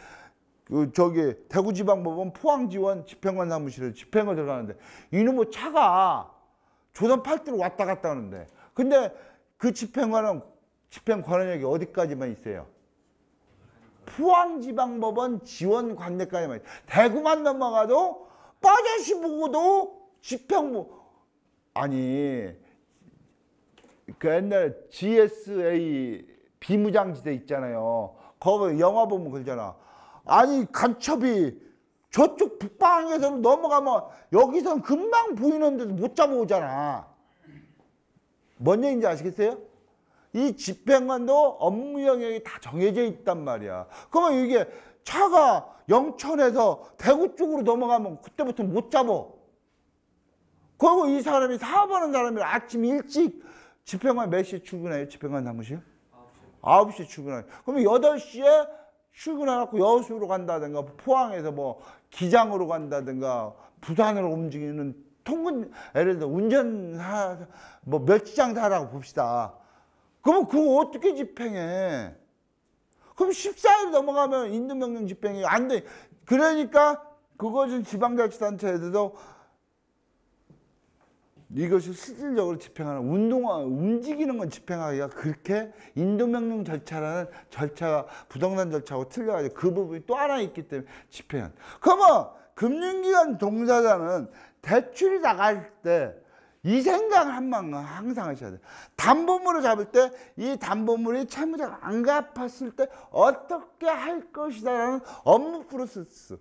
그 저기 대구지방법원 포항지원 집행관 사무실에 집행을 들어가는데 이놈의 차가 조선 팔도로 왔다 갔다 하는데 근데 그 집행관은 집행 권한력이 어디까지만 있어요? 포항지방법원 지원관내까지만 대구만 넘어가도 빠져시 보고도 집행부 아니 그 옛날 GSA 비무장지대 있잖아요. 거기 영화 보면 그러잖아. 아니 간첩이 저쪽 북방에서 넘어가면 여기선 금방 보이는데도 못 잡아오잖아. 뭔 얘기인지 아시겠어요? 이 집행관도 업무 영역이 다 정해져 있단 말이야. 그러면 이게 차가 영천에서 대구 쪽으로 넘어가면 그때부터 못 잡아. 그리고 이 사람이 사업하는 사람이 아침 일찍 집행관 몇 시에 출근해요? 집행관 사무실? 9시에 출근해요. 그러면 8시에 출근해갖고 여수로 간다든가 포항에서 뭐 기장으로 간다든가 부산으로 움직이는 통근 예를 들어 운전사 뭐 멸치장사라고 봅시다. 그러면 그거 어떻게 집행해? 그럼 14일 넘어가면 인도명령 집행이 안 돼. 그러니까 그것은 지방자치단체에서도 이것을 실질적으로 집행하는 움직이는 건 집행하기가 그렇게 인도명령 절차라는 절차가 부동산 절차하고 틀려가지고 그 부분이 또 하나 있기 때문에 집행한. 그러면 금융기관 종사자는 대출이 나갈 때 이 생각을 항상 하셔야 돼요. 담보물을 잡을 때 이 담보물이 채무자가 안 갚았을 때 어떻게 할 것이다라는 업무 프로세스.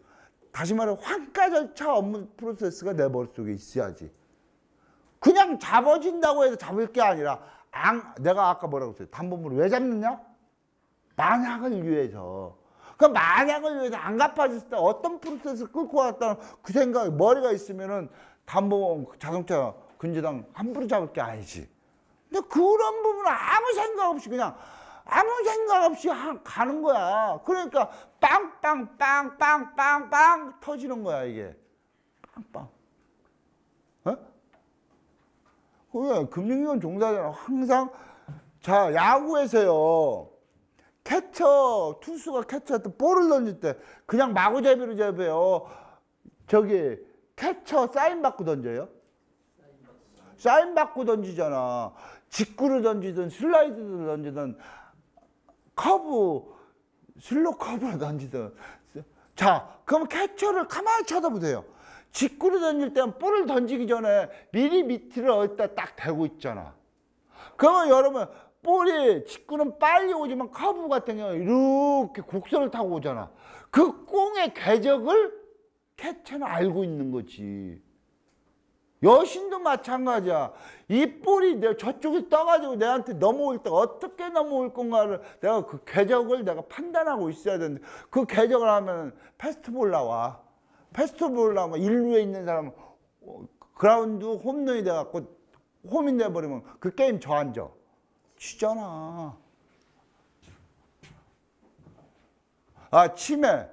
다시 말해 환가 절차 업무 프로세스가 내 머릿속에 있어야지. 그냥 잡아진다고 해서 잡을 게 아니라 내가 아까 뭐라고 했어요? 담보물을 왜 잡느냐? 만약을 위해서. 그 만약을 위해서 안 갚아줬을 때 어떤 프로세스를 끌고 왔다는 그 생각이 머리가 있으면은 담보 자동차 근저당 함부로 잡을 게 아니지. 근데 그런 부분은 아무 생각 없이 그냥 아무 생각 없이 가는 거야. 그러니까 빵빵빵빵빵빵 터지는 거야 이게. 빵빵. 어? 그게 금융기관 종사자는 항상 자 야구에서요. 캐쳐 투수가 캐쳐할 때 볼을 던질 때 그냥 마구잡이로 잡아요. 저기 캐쳐 사인 받고 던져요. 사인 받고 던지잖아. 직구를 던지든 슬라이드를 던지든 커브 슬로 커브를 던지든. 자 그럼 캐쳐를 가만히 쳐다보세요. 직구를 던질 때는 볼을 던지기 전에 미리 밑을 어디다 딱 대고 있잖아. 그러면 여러분 볼이 직구는 빨리 오지만 커브 같은 경우 이렇게 곡선을 타고 오잖아. 그 공의 궤적을 캐쳐는 알고 있는 거지. 여신도 마찬가지야. 이 볼이 저쪽에 떠가지고 내한테 넘어올 때 어떻게 넘어올 건가를 내가 그 궤적을 내가 판단하고 있어야 되는데 그 궤적을 하면 패스트볼 나와. 패스트볼 나오면 1루에 있는 사람은 그라운드 홈런이 돼갖고 홈이 돼버리면 그 게임 저앉아. 치잖아. 아 치매.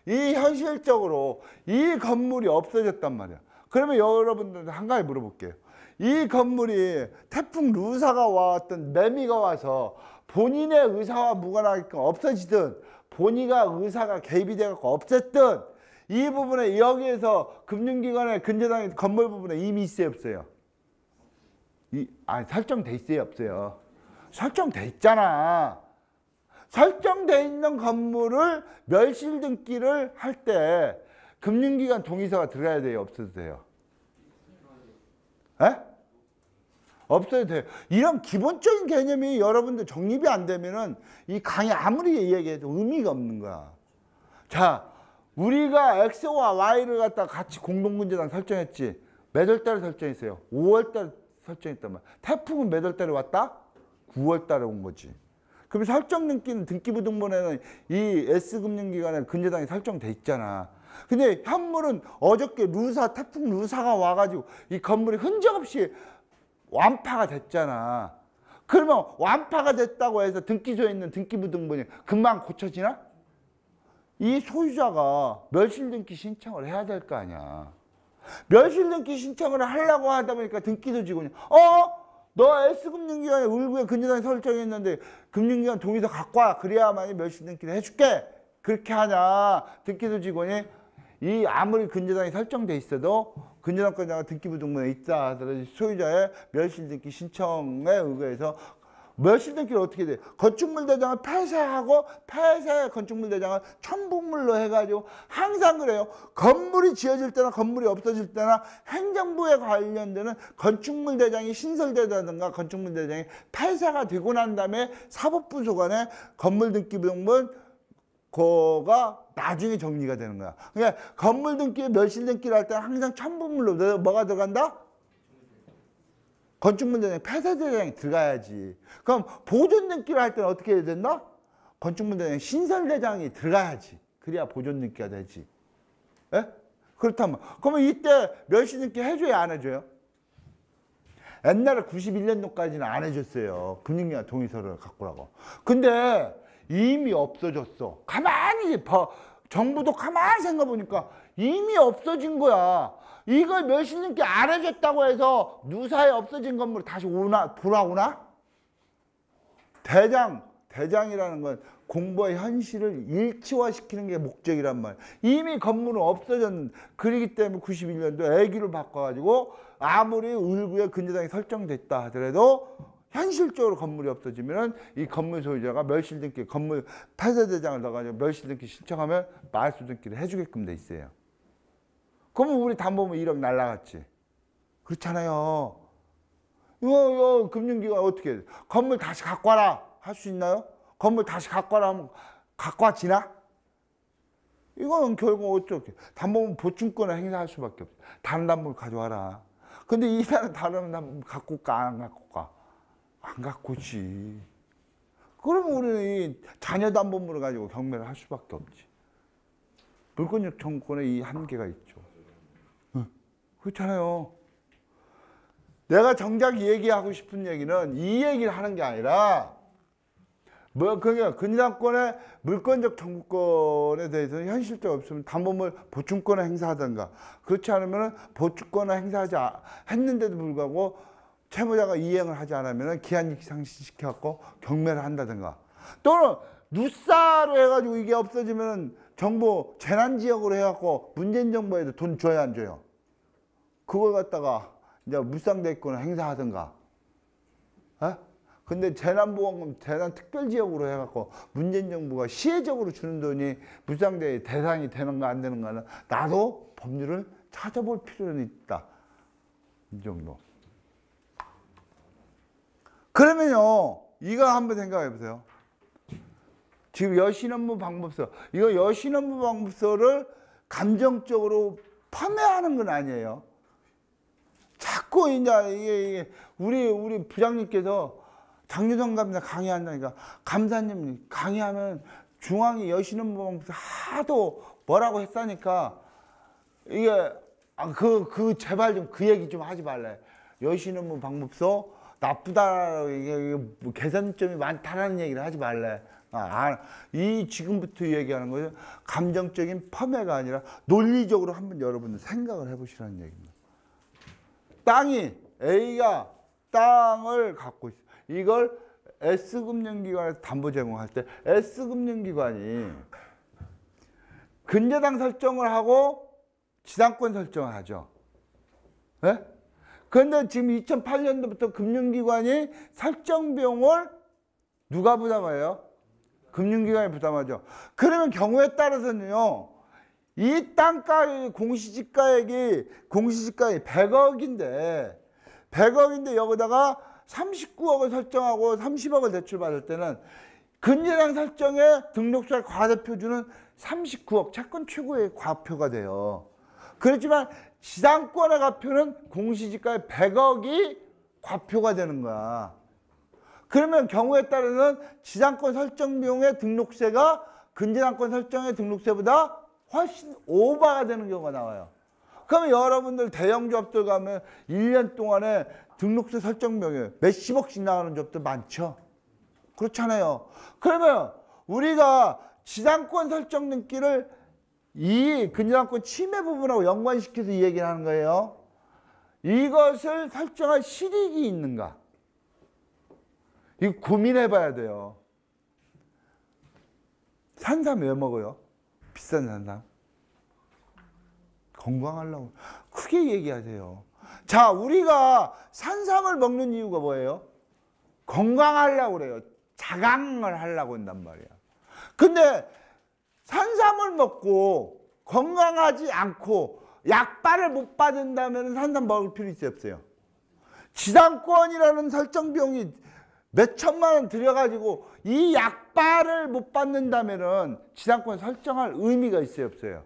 이 현실적으로 이 건물이 없어졌단 말이야. 그러면 여러분들 한 가지 물어볼게요. 이 건물이 태풍 루사가 왔던 매미가 와서 본인의 의사와 무관하게끔 없어지든 본인가 의사가 개입이 돼갖고 없앴든 이 부분에 여기에서 금융기관의 근저당의 건물 부분에 이미 있어요 없어요? 설정돼 있어요 없어요? 설정돼 있잖아. 설정돼 있는 건물을 멸실 등기를 할 때 금융기관 동의서가 들어가야 돼요 없어도 돼요? 에? 없어도 돼요. 이런 기본적인 개념이 여러분들 정립이 안 되면은 이 강의 아무리 이야기해도 의미가 없는 거야. 자, 우리가 X와 Y를 갖다 같이 공동근저당 설정했지. 몇 월 달에 설정했어요? 5월 달에 설정했단 말이야. 태풍은 몇 월 달에 왔다? 9월 달에 온 거지. 그럼 설정 등기는 등기부등본에는 이 S금융기관의 근저당이 설정돼 있잖아. 근데 현물은 어저께 태풍 루사가 와가지고 이 건물이 흔적 없이 완파가 됐잖아. 그러면 완파가 됐다고 해서 등기소에 있는 등기부등본이 금방 고쳐지나? 이 소유자가 멸실등기 신청을 해야 될 거 아니야. 멸실등기 신청을 하려고 하다 보니까 등기소 직원이 너 S금융기관에 울구에 근저당이 설정했는데 금융기관 동의서 갖고 와. 그래야만이 멸실등기를 해줄게. 그렇게 하냐. 등기소 직원이 이 아무리 근저당이 설정돼 있어도 근저당권자가 등기부등본에 있다 하더라도 소유자의 멸실등기 신청에 의거해서 멸실등기를 어떻게 돼? 건축물 대장을 폐쇄하고 폐쇄 건축물 대장을 첨부물로 해가지고 항상 그래요. 건물이 지어질 때나 건물이 없어질 때나 행정부에 관련되는 건축물 대장이 신설되다든가 건축물 대장이 폐쇄가 되고 난 다음에 사법부 소관에 건물 등기 부등본 그거가 나중에 정리가 되는 거야. 그러니까 건물 등기, 멸실 등기를 할 때는 항상 첨부물로 뭐가 들어간다? 건축물 대장, 폐쇄 대장이 들어가야지. 그럼 보존 등기를 할 때는 어떻게 해야 된다? 건축물 대장, 신설 대장이 들어가야지. 그래야 보존 등기가 되지. 예? 그렇다면 그러면 이때 멸실 등기 해줘야 안 해줘요? 옛날에 91년도까지는 안 해줬어요. 금융기관 동의서를 갖고 오라고. 근데 이미 없어졌어. 가만히 정부도 가만히 생각해보니까 이미 없어진 거야. 이걸 멸실등기 안 해줬다고 해서 누사에 없어진 건물 다시 돌아오나? 대장이라는 건 공부의 현실을 일치화시키는 게 목적이란 말이야. 이미 건물은 없어졌는데, 그러기 때문에 91년도 애기를 바꿔가지고 아무리 을구에 근저당이 설정됐다 하더라도 현실적으로 건물이 없어지면 이 건물 소유자가 멸실등기, 건물 폐쇄대장을 넣어가지고 멸실등기 신청하면 말소등기를 해주게끔 돼 있어요. 그러면 우리 담보면 1억 날라갔지. 그렇잖아요. 이거 금융기관 어떻게 해? 건물 다시 갖고 와라 할 수 있나요? 건물 다시 갖고 와라 하면 갖고 와지나? 이건 결국 어떻게? 담보면 보증권을 행사할 수밖에 없어. 다른 담보를 가져와라. 근데 이 사람 다른 담보 갖고 올까 안 갖고 올까? 안 갖고 오지. 그러면 우리는 이 자녀 담보물을 가지고 경매를 할 수밖에 없지. 물권적 청구권에 이 한계가 있죠. 그렇잖아요. 내가 정작 얘기하고 싶은 얘기는 이 얘기를 하는 게 아니라 그게 근저당권의 물권적 청구권에 대해서는 현실적으로 없으면 담보물 보증권을 행사하든가, 그렇지 않으면 보증권을 행사하지 했는데도 불구하고 채무자가 이행을 하지 않으면 기한 상실시켜갖고 경매를 한다든가, 또는 누사로 해가지고 이게 없어지면 정부 재난지역으로 해갖고 문재인 정부에도 돈 줘야 안 줘요? 그걸 갖다가 이제 물상대권을 행사하든가. 에? 근데 재난보험금 재난특별지역으로 해갖고 문재인 정부가 시혜적으로 주는 돈이 물상대 대상이 되는가 안 되는가는 나도 법률을 찾아볼 필요는 있다. 이 정도. 그러면요, 이거 한번 생각해 보세요. 지금 여신업무 방법서, 이거 여신업무 방법서를 감정적으로 폄훼하는 건 아니에요. 자꾸 이제 이게 우리 부장님께서 장유성 감사 강의한다니까, 감사님 강의하면 중앙이 여신업무 방법서 하도 뭐라고 했다니까, 이게 제발 좀 그 얘기 좀 하지 말래. 여신업무 방법서 나쁘다, 이게 개선점이 많다라는 얘기를 하지 말래. 지금부터 얘기하는 거죠. 감정적인 폄훼가 아니라 논리적으로 한번 여러분들 생각을 해보시라는 얘기입니다. A가 땅을 갖고 있어. 이걸 S금융기관에서 담보 제공할 때 S금융기관이 근저당 설정을 하고 지당권 설정을 하죠. 네? 그런데 지금 2008년도부터 금융기관이 설정 비용을 누가 부담해요? 금융기관이 부담하죠. 그러면 경우에 따라서는요, 이 땅가 공시지가액이 100억인데 여기다가 39억을 설정하고 30억을 대출받을 때는 근저당 설정에 등록세 과대표주는 39억, 채권 최고의 과표가 돼요. 그렇지만 지당권의 과표는 공시지가의 100억이 과표가 되는 거야. 그러면 경우에 따라서는 지당권 설정 비용의 등록세가 근저당권 설정의 등록세보다 훨씬 오버가 되는 경우가 나와요. 그러면 여러분들 대형 조합들 가면 1년 동안에 등록세 설정 비용이 몇십억씩 나가는 조합들 많죠. 그렇잖아요. 그러면 우리가 지당권 설정 등기를 이 근저당권 침해 부분하고 연관시켜서 이 얘기를 하는 거예요. 이것을 설정할 실익이 있는가? 이거 고민해 봐야 돼요. 산삼 왜 먹어요? 비싼 산삼. 건강하려고. 크게 얘기하세요. 자, 우리가 산삼을 먹는 이유가 뭐예요? 건강하려고 그래요. 자강을 하려고 한단 말이야. 근데 산삼을 먹고 건강하지 않고 약발을 못 받는다면 산삼 먹을 필요 있어요, 없어요? 지상권이라는 설정 비용이 몇 천만 원 들여가지고 이 약발을 못 받는다면은 지상권 설정할 의미가 있어요, 없어요?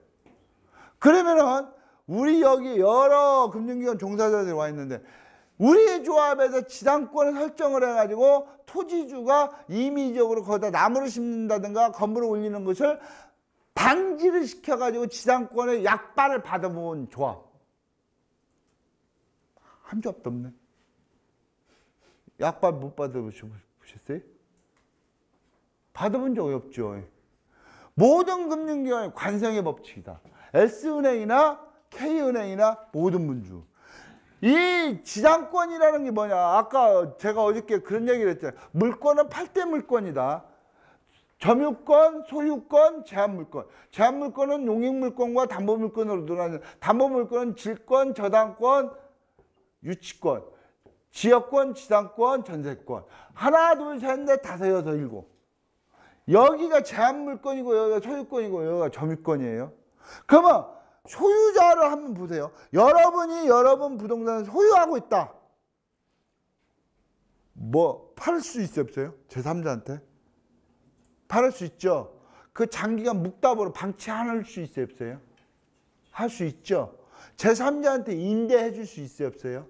그러면은 우리 여기 여러 금융기관 종사자들이 와 있는데 우리 조합에서 지상권을 설정을 해가지고 토지주가 임의적으로 거기다 나무를 심는다든가 건물을 올리는 것을 방지를 시켜가지고 지상권의 약발을 받아본 조합 한 조합도 없네. 약발 못 받아보셨어요? 받아본 적이 없죠. 모든 금융기관의 관성의 법칙이다. S은행이나 K은행이나 모든 분주. 이 지상권이라는 게 뭐냐. 아까 제가 어저께 그런 얘기를 했잖아요. 물권은 8대 물권이다. 점유권, 소유권, 제한물권. 제한물권은 용익물권과 담보물권으로 나뉘는. 담보물권은 질권, 저당권, 유치권. 지역권, 지상권, 전세권. 하나, 둘, 셋, 넷, 다섯, 여섯, 일곱. 여기가 제한물권이고 여기가 소유권이고 여기가 점유권이에요. 그러면 소유자를 한번 보세요. 여러분이 여러분 부동산을 소유하고 있다. 뭐 팔을 수 있어요, 없어요? 제3자한테? 팔을 수 있죠. 그 장기간 묵답으로 방치 안 할 수 있어요, 없어요? 할 수 있죠. 제3자한테 임대해 줄 수 있어요, 없어요?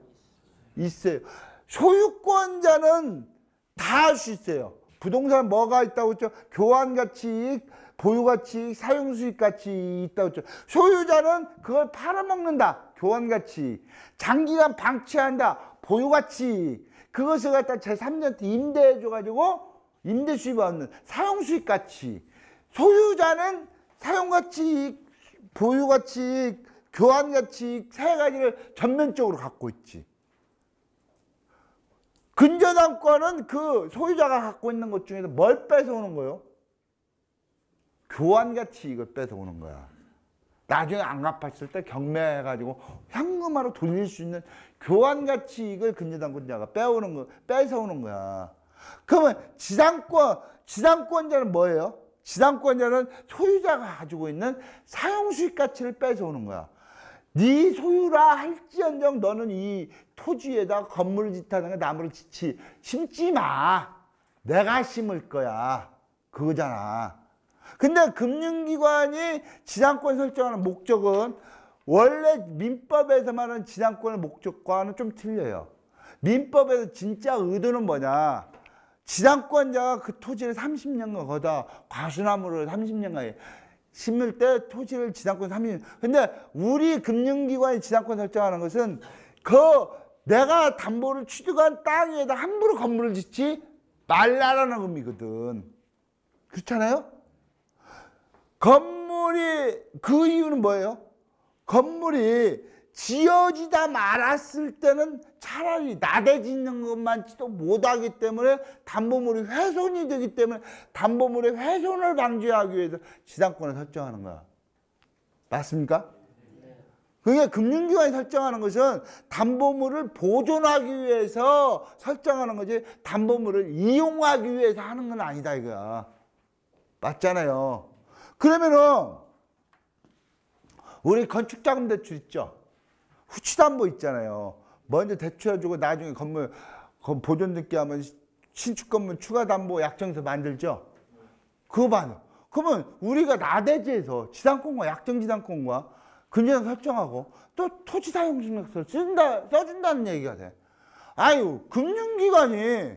있어요. 소유권자는 다 할 수 있어요. 부동산 뭐가 있다고 했죠? 교환가치이익, 보유가치이익, 사용수익가치 있다고 했죠. 소유자는 그걸 팔아먹는다. 교환가치. 장기간 방치한다. 보유가치. 그것을 갖다 제3자한테 임대해줘가지고 임대수입 얻는 사용수익가치. 소유자는 사용가치이익, 보유가치이익, 교환가치이익 세 가지를 전면적으로 갖고 있지. 근저당권은 그 소유자가 갖고 있는 것 중에서 뭘 뺏어오는 거예요? 교환가치이익을 뺏어오는 거야. 나중에 안 갚았을 때 경매해가지고 현금화로 돌릴 수 있는 교환가치이익을 근저당권자가 뺏어오는 거야. 그러면 지상권자는 뭐예요? 지상권자는 소유자가 가지고 있는 사용수익 가치를 뺏어오는 거야. 네 소유라 할지언정 너는 이 토지에다 건물을 짓다든가 나무를 심지 마. 내가 심을 거야. 그거잖아. 근데 금융기관이 지상권 설정하는 목적은 원래 민법에서 말하는 지상권의 목적과는 좀 틀려요. 민법에서 진짜 의도는 뭐냐. 지상권자가 그 토지를 30년간 거다 과수나무를 30년간 심을 때 토지를 지상권 30년. 근데 우리 금융기관이 지상권 설정하는 것은 그 내가 담보를 취득한 땅 위에다 함부로 건물을 짓지 말라라는 의미거든. 그렇잖아요? 건물이 그 이유는 뭐예요? 건물이 지어지다 말았을 때는 차라리 나대짓는 것만치도 못하기 때문에 담보물이 훼손이 되기 때문에 담보물의 훼손을 방지하기 위해서 지상권을 설정하는 거야. 맞습니까? 그게 금융기관이 설정하는 것은 담보물을 보존하기 위해서 설정하는 거지 담보물을 이용하기 위해서 하는 건 아니다 이거야. 맞잖아요. 그러면은 우리 건축자금 대출 있죠? 후치담보 있잖아요. 먼저 대출해주고 나중에 건물 보존등기 하면 신축 건물 추가 담보 약정서 만들죠? 그거 봐요. 그러면 우리가 나대지에서 지상권과 약정지상권과 근저당 설정하고 또 토지사용신청서를 써준다는 얘기가 돼. 아유, 금융기관이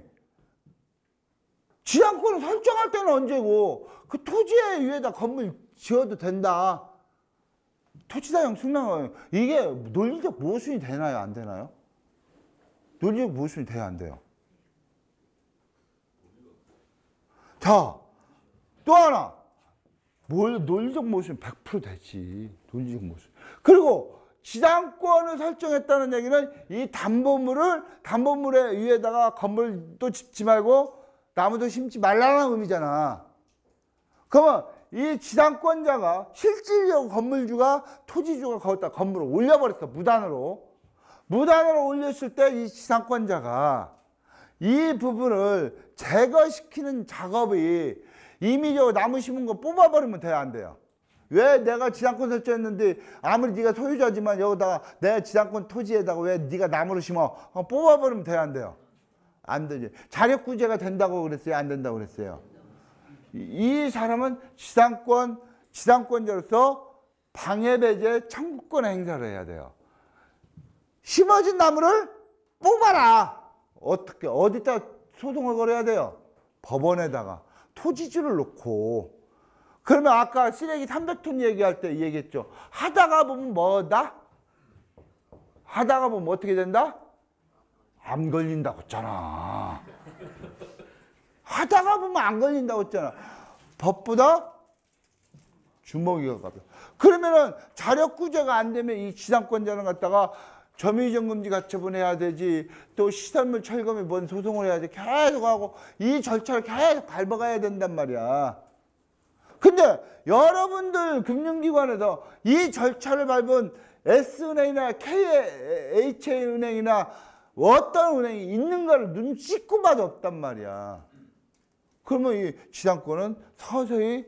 지상권을 설정할 때는 언제고 그 토지에 위에다 건물 지어도 된다. 토지사용 승낙은 이게 논리적 모순이 되나요? 안 되나요? 논리적 모순이 돼야 안 돼요. 자, 또 하나. 논리적 모순 100% 되지. 논리적 모순. 그리고 지상권을 설정했다는 얘기는 이 담보물의 위에다가 건물도 짓지 말고 나무도 심지 말라는 의미잖아. 그러면 이 지상권자가 실질적으로 건물주가 토지주가 거기다 건물을 올려버렸어. 무단으로 올렸을 때 이 지상권자가 이 부분을 제거시키는 작업이 이미 저 나무 심은 거 뽑아버리면 돼야 안 돼요. 왜 내가 지상권 설정했는데 아무리 네가 소유자지만 여기다가 내 지상권 토지에다가 왜 네가 나무를 심어? 뽑아버리면 돼야 안 돼요. 안 되지. 자력구제가 된다고 그랬어요? 안 된다고 그랬어요? 이 사람은 지상권자로서 방해배제 청구권 행사를 해야 돼요. 심어진 나무를 뽑아라. 어떻게 어디다 소송을 걸어야 돼요? 법원에다가 토지주를 놓고. 그러면 아까 쓰레기 300톤 얘기할 때 얘기했죠. 하다가 보면 뭐다? 하다가 보면 어떻게 된다? 안 걸린다고 했잖아. 하다가 보면 안 걸린다고 했잖아. 법보다 주먹이가 가벼워. 그러면은 자력구제가 안 되면 이 지상권자는 갖다가 점유이전금지 가처분 해야 되지, 또 시설물 철거에 뭔 소송을 해야 돼. 계속 하고 이 절차를 계속 밟아가야 된단 말이야. 근데 여러분들 금융기관에서 이 절차를 밟은 S은행이나 KH은행이나 어떤 은행이 있는 걸 눈 씻고 봐도 없단 말이야. 그러면 이 지상권은 서서히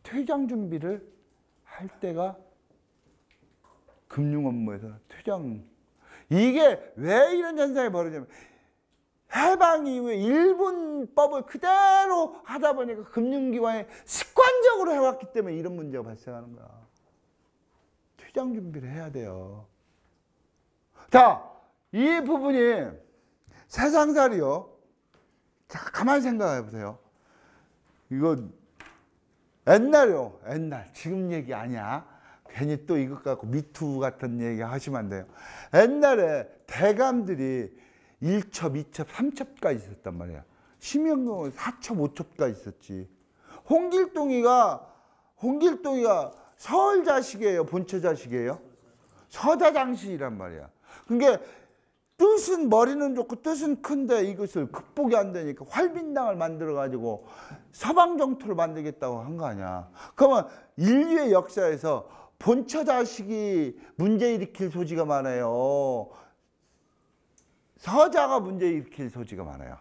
퇴장 준비를 할 때가 금융 업무에서 퇴장. 이게 왜 이런 현상이 벌어지냐면 해방 이후에 일본법을 그대로 하다 보니까 금융기관이 습관적으로 해왔기 때문에 이런 문제가 발생하는 거야. 퇴장 준비를 해야 돼요. 자, 이 부분이 세상살이요. 자, 가만히 생각해 보세요. 이거 옛날이요. 옛날. 지금 얘기 아니야. 괜히 또 이것 갖고 미투 같은 얘기 하시면 안 돼요. 옛날에 대감들이 1첩, 2첩, 3첩까지 있었단 말이야. 심형경은 4첩, 5첩까지 있었지. 홍길동이가 서울 자식이에요? 본처 자식이에요? 서자장시란 말이야. 그러니까 뜻은 머리는 좋고 뜻은 큰데 이것을 극복이 안 되니까 활빈당을 만들어가지고 서방정토를 만들겠다고 한 거 아니야. 그러면 인류의 역사에서 본처 자식이 문제 일으킬 소지가 많아요? 서자가 문제 일으킬 소지가 많아요?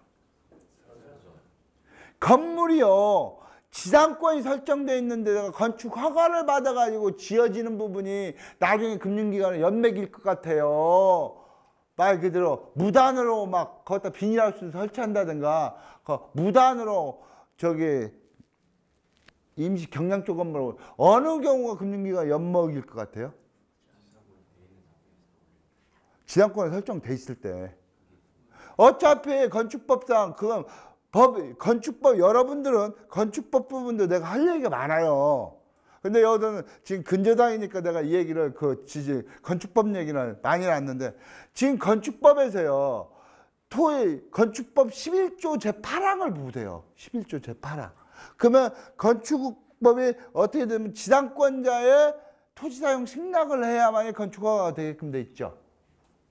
건물이요. 지상권이 설정되어 있는 데다가 건축 허가를 받아가지고 지어지는 부분이 나중에 금융기관에 연맥일 것 같아요. 말 그대로 무단으로 막 거기다 비닐하우스 설치한다든가 무단으로 저기 임시 경량조 건물 어느 경우가 금융기관 연먹일 것 같아요? 지상권에 설정돼 있을 때. 어차피 건축법상 그건 건축법 여러분들은 건축법 부분도 내가 할 얘기가 많아요. 근데 여기서는 지금 근저당이니까 내가 이 얘기를 건축법 얘기는 많이 났는데 지금 건축법에서요. 건축법 11조 제8항을 보세요. 11조 제8항. 그러면 건축법이 어떻게 되면 지상권자의 토지사용 승낙을 해야만이 건축허가가 되게끔 돼 있죠.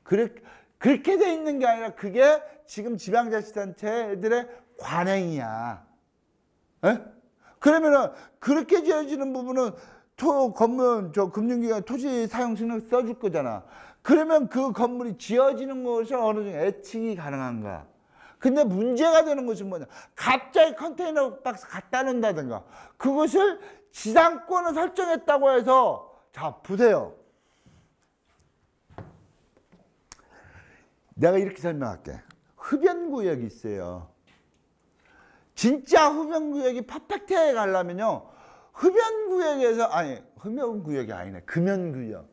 그렇게 돼 있는 게 아니라 그게 지금 지방자치단체들의 관행이야. 에? 그러면은 그렇게 지어지는 부분은 금융기관 토지 사용 승낙 써줄 거잖아. 그러면 그 건물이 지어지는 것을 어느 정도 예측이 가능한가? 근데 문제가 되는 것은 뭐냐? 갑자기 컨테이너 박스 갖다 놓는다든가 그것을 지상권을 설정했다고 해서 자 보세요. 내가 이렇게 설명할게. 흡연구역이 있어요. 진짜 흡연구역이 퍼펙트하게 가려면요. 흡연구역이 아니네. 금연구역.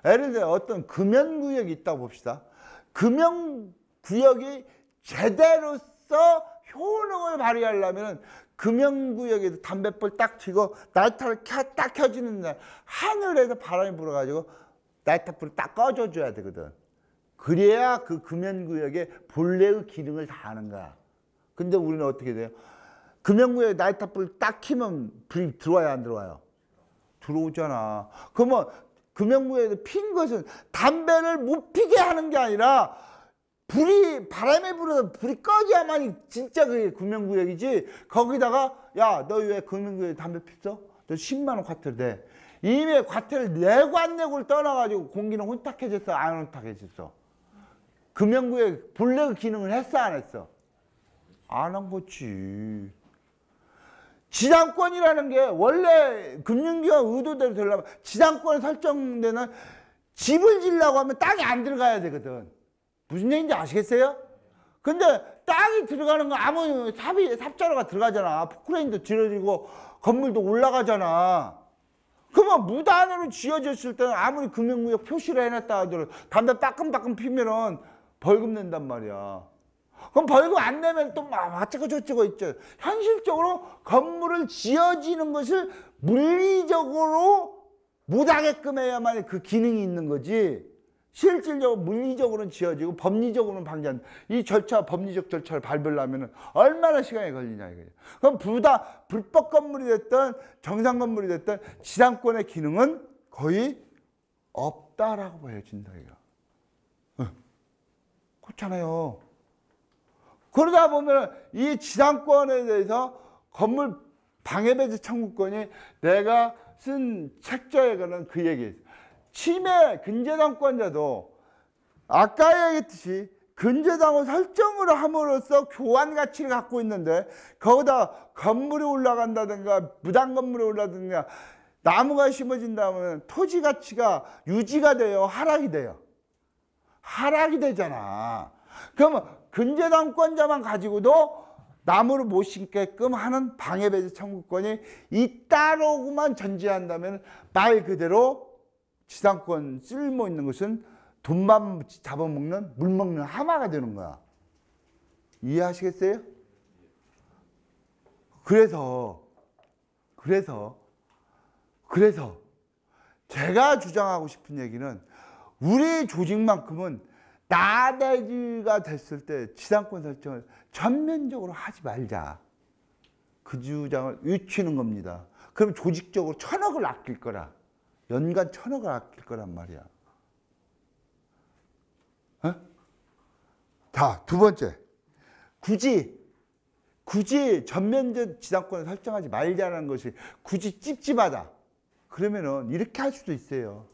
예를 들어 어떤 금연구역이 있다고 봅시다. 금연구역이 제대로서 효능을 발휘하려면 금연구역에서 담뱃불 딱 튀고 라이터를 딱 켜지는 날 하늘에서 바람이 불어가지고 라이터불을 딱 꺼줘줘야 되거든. 그래야 그 금연구역의 본래의 기능을 다 하는 거야. 근데 우리는 어떻게 돼요? 금연구역에 라이터불 딱 켜면 불이 들어와요, 안 들어와요? 들어오잖아. 그러면 금연구역에서 핀 것은 담배를 못 피게 하는 게 아니라 바람에 불어서 불이 꺼져야만이 진짜 그게 금연구역이지. 거기다가 야, 너 왜 금연구역에 담배 피웠어? 너 10만 원 과태료 내. 이미 과태료를 내고 안 내고를 떠나가지고 공기는 혼탁해졌어, 안 혼탁해졌어? 금연구역 본래의 기능을 했어, 안 했어? 안 한 거지. 지상권이라는 게 원래 금융기관 의도대로 되려면 지상권에 설정되는 집을 지으려고 하면 땅이 안 들어가야 되거든. 무슨 얘기인지 아시겠어요? 근데 땅이 들어가는 거 아무 삽자루가 들어가잖아. 포크레인도 지어지고 건물도 올라가잖아. 그러면 무단으로 지어졌을 때는 아무리 금융구역 표시를 해놨다 하더라도 담배 빠끔빠끔 피면은 벌금 낸단 말이야. 그럼 벌금 안 내면 또 막 어쩌고 저쩌고 있죠. 현실적으로 건물을 지어지는 것을 물리적으로 못하게끔 해야만 그 기능이 있는 거지. 실질적으로 물리적으로는 지어지고 법리적으로는 방지한다. 이 절차, 법리적 절차를 밟으려면 얼마나 시간이 걸리냐 이거예요. 그럼 불법 건물이 됐든 정상 건물이 됐든 지상권의 기능은 거의 없다라고 보여진다 이거. 그렇잖아요. 그러다 보면 이 지상권에 대해서 건물 방해배제 청구권이 내가 쓴 책자에 관한 그 얘기예요. 침해 근저당권자도 아까 얘기했듯이 근저당을 설정으로 함으로써 교환 가치를 갖고 있는데 거기다 건물이 올라간다든가 무당 건물이 올라든가 나무가 심어진다면 토지 가치가 유지가 돼요? 하락이 돼요? 하락이 되잖아. 그러면 근저당권자만 가지고도 나무를 못 심게끔 하는 방해배제 청구권이 있다로만 전제한다면 말 그대로 지상권 쓸모 있는 것은 돈만 잡아먹는 물 먹는 하마가 되는 거야. 이해하시겠어요? 그래서 제가 주장하고 싶은 얘기는 우리 조직만큼은 나대지가 됐을 때 지상권 설정을 전면적으로 하지 말자. 그 주장을 외치는 겁니다. 그럼 조직적으로 1,000억을 아낄 거라. 연간 1,000억을 아낄 거란 말이야. 어? 자, 두 번째. 굳이 전면적 지상권을 설정하지 말자는 것이 굳이 찝찝하다. 그러면은 이렇게 할 수도 있어요.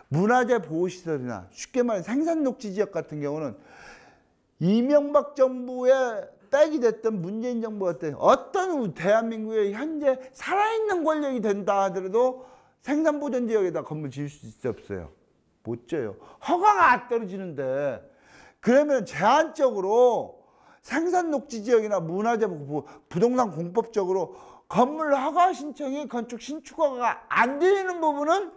문화재 보호시설이나 쉽게 말해 생산녹지지역 같은 경우는 이명박 정부의 백이 됐든 문재인 정부가 됐든 어떤 대한민국의 현재 살아있는 권력이 된다 하더라도 생산보전지역에다 건물 지을 수 있어 없어요? 못 지어요. 허가가 안 떨어지는데. 그러면 제한적으로 생산녹지지역이나 문화재 부동산 공법적으로 건물 허가 신청이 건축 신축 허가가 안 되는 부분은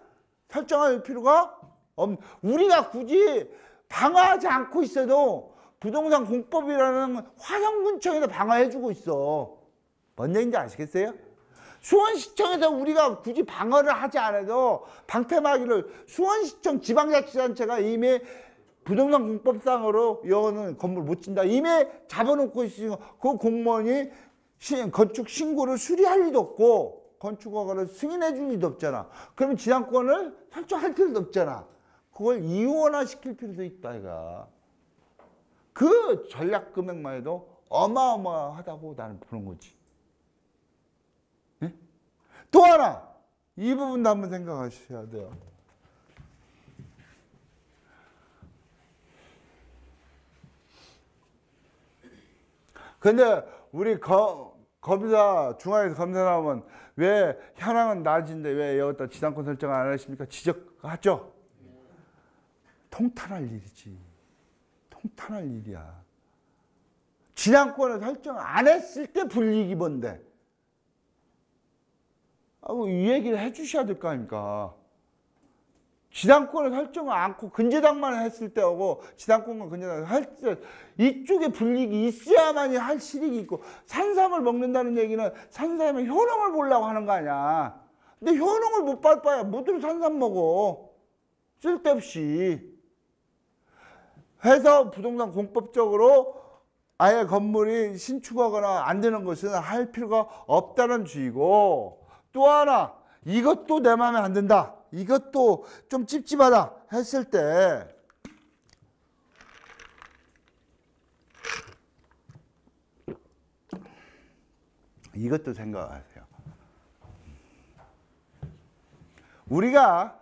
설정할 필요가 없는. 우리가 굳이 방어하지 않고 있어도 부동산 공법이라는 화성군청에서 방어해주고 있어. 뭔 얘기인지 아시겠어요? 수원시청에서 우리가 굳이 방어를 하지 않아도 방패막이를 수원시청 지방자치단체가 이미 부동산 공법상으로 여는 건물 못 짓는다 이미 잡아놓고 있으니까 그 공무원이 건축 신고를 수리할 리도 없고 건축허가를 승인해 줄 리도 없잖아. 그러면 지상권을 설정할 필요도 없잖아. 그걸 이원화시킬 필요도 있다 이가. 그 전략 금액만 해도 어마어마하다고 나는 보는 거지. 네? 또 하나 이 부분도 한번 생각하셔야 돼요. 근데 우리 검사 중앙에서 검사 나오면 왜 현황은 낮은데 왜 여기다 지상권 설정 안 하십니까? 지적하죠? 통탄할 일이지. 통탄할 일이야. 지상권을 설정 안 했을 때 불이익이 뭔데? 이 얘기를 해 주셔야 될 거 아닙니까? 지상권을 설정을 않고 근저당만 했을 때하고 지상권과 근저당을 할 때 이쪽에 불이익이 있어야만이 할 실익이 있고 산삼을 먹는다는 얘기는 산삼의 효능을 보려고 하는 거 아니야. 근데 효능을 못 봐야 뭐들 산삼 먹어. 쓸데없이. 해서 부동산 공법적으로 아예 건물이 신축하거나 안 되는 것은 할 필요가 없다는 주의고 또 하나 이것도 내 마음에 안 든다. 이것도 좀 찝찝하다 했을 때 이것도 생각하세요. 우리가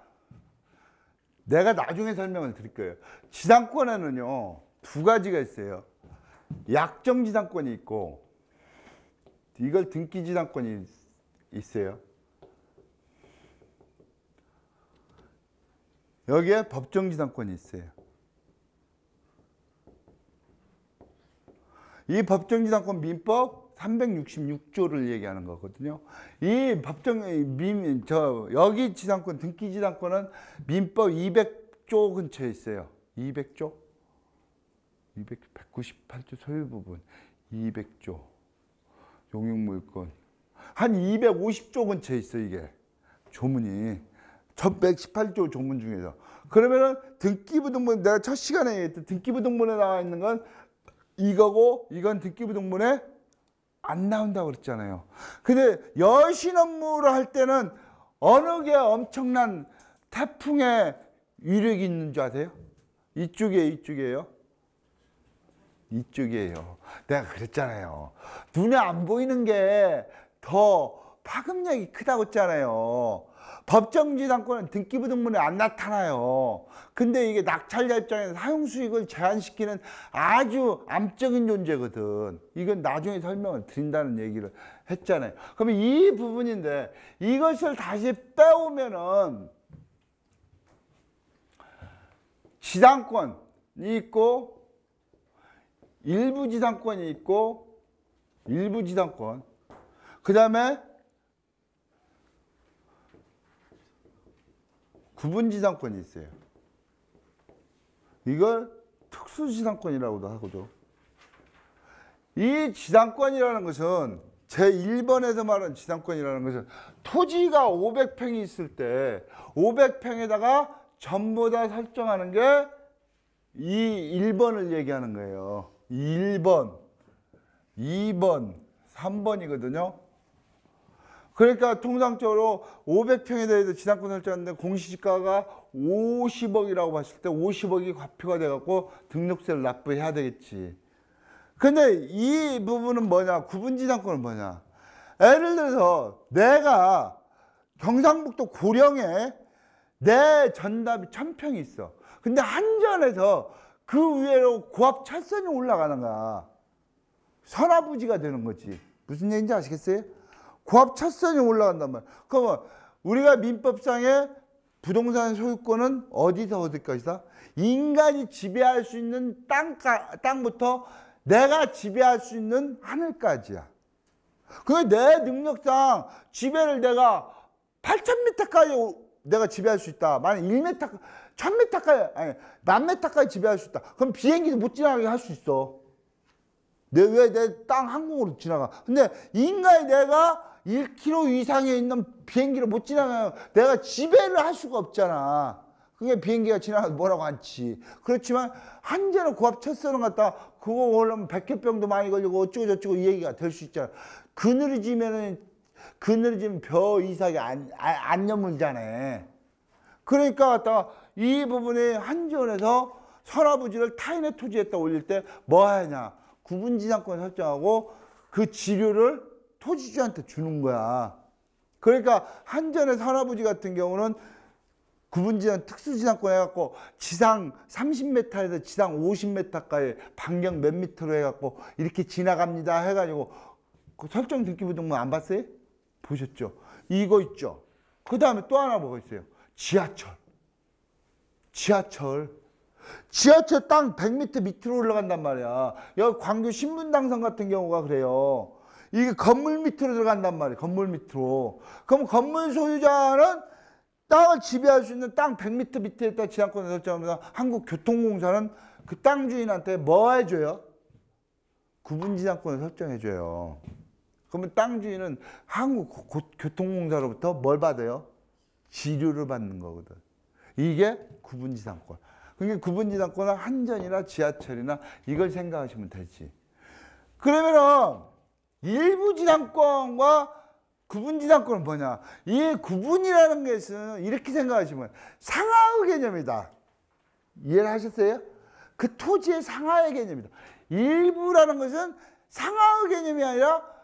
내가 나중에 설명을 드릴 거예요. 지상권에는요 2가지가 있어요. 약정지상권이 있고 이걸 등기지상권이 있어요. 여기에 법정지상권이 있어요. 이 법정지상권 민법 366조를 얘기하는 거거든요. 이 여기 지상권, 등기지상권은 민법 200조 근처에 있어요. 200조? 198조 소유부분, 200조, 용익물권. 한 250조 근처에 있어, 이게. 조문이. 1118조 조문 중에서. 그러면은 등기부등본, 내가 첫 시간에 얘기했던 등기부등본에 나와 있는 건 이거고, 이건 등기부등본에 안 나온다고 그랬잖아요. 근데 여신 업무를 할 때는 어느 게 엄청난 태풍의 위력이 있는 줄 아세요? 이쪽이에요? 이쪽이에요. 내가 그랬잖아요. 눈에 안 보이는 게 더 파급력이 크다고 했잖아요. 법정지상권은 등기부등본에 안 나타나요. 근데 이게 낙찰자 입장에서 사용수익을 제한시키는 아주 암적인 존재거든. 이건 나중에 설명을 드린다는 얘기를 했잖아요. 그러면 이 부분인데 이것을 다시 빼오면은 지상권이 있고 일부 지상권이 있고 일부 지상권, 그 다음에 구분지상권이 있어요. 이걸 특수지상권이라고도 하거든. 이 지상권이라는 것은 제1번에서 말하는 지상권이라는 것은 토지가 500평이 있을 때 500평에다가 전부 다 설정하는 게 이 1번을 얘기하는 거예요. 1번, 2번, 3번이거든요. 그러니까 통상적으로 500평에 대해서 지상권 설정하는데 공시지가가 50억이라고 봤을 때 50억이 과표가 돼갖고 등록세를 납부해야 되겠지. 근데 이 부분은 뭐냐? 구분지상권은 뭐냐? 예를 들어서 내가 경상북도 고령에 내 전답이 1000평이 있어. 근데 한전에서 그 위로 고압 철선이 올라가는 거야. 선화부지가 되는 거지. 무슨 얘기인지 아시겠어요? 고압 철선이 올라간단 말이야. 그러면 우리가 민법상의 부동산 소유권은 어디서 어디까지다? 인간이 지배할 수 있는 땅부터 내가 지배할 수 있는 하늘까지야. 그게 내 능력상 지배를 내가 8,000m까지 내가 지배할 수 있다. 만약 1m, 1000m까지, 아니, 10,000m까지 지배할 수 있다. 그럼 비행기도 못 지나가게 할 수 있어. 왜 내 땅 항공으로 지나가? 근데 인간이 내가 1km 이상에 있는 비행기를 못 지나가요. 내가 지배를 할 수가 없잖아. 그게 비행기가 지나가서 뭐라고 않지. 그렇지만 한전에 고압 철선을 갖다 그거 오려면 백혈병도 많이 걸리고 어쩌고 저쩌고 이 얘기가 될 수 있잖아. 그늘이지면 벼 이삭이 안 여물잖아. 그러니까 갖다가 이 부분에 한전에서 선화부지를 타인의 토지에다 올릴 때 뭐 하냐? 구분지상권 설정하고 그 지료를 토지주한테 주는 거야. 그러니까 한전의 선화부지 같은 경우는 구분지상 특수지상권 해갖고 지상 30m에서 지상 50m까지 반경 몇 미터로 해갖고 이렇게 지나갑니다 해가지고 그 설정 등기부등본 안 봤어요? 보셨죠? 이거 있죠. 그 다음에 또 하나 뭐가 있어요? 지하철 땅 100m 밑으로 올라간단 말이야. 여기 광교 신분당선 같은 경우가 그래요. 이게 건물 밑으로 들어간단 말이에요. 건물 밑으로. 그럼 건물 소유자는 땅을 지배할 수 있는 땅 100m 밑에다 지상권을 설정하면서 한국교통공사는 그 땅 주인한테 뭐 해줘요? 구분지상권을 설정해줘요. 그러면 땅 주인은 한국교통공사로부터 뭘 받아요? 지료를 받는 거거든. 이게 구분지상권. 그러니까 구분지상권은 한전이나 지하철이나 이걸 생각하시면 되지. 그러면은 일부지상권과 구분지상권은 뭐냐? 이 구분이라는 것은 이렇게 생각하시면 상하의 개념이다. 이해를 하셨어요? 그 토지의 상하의 개념이다. 일부라는 것은 상하의 개념이 아니라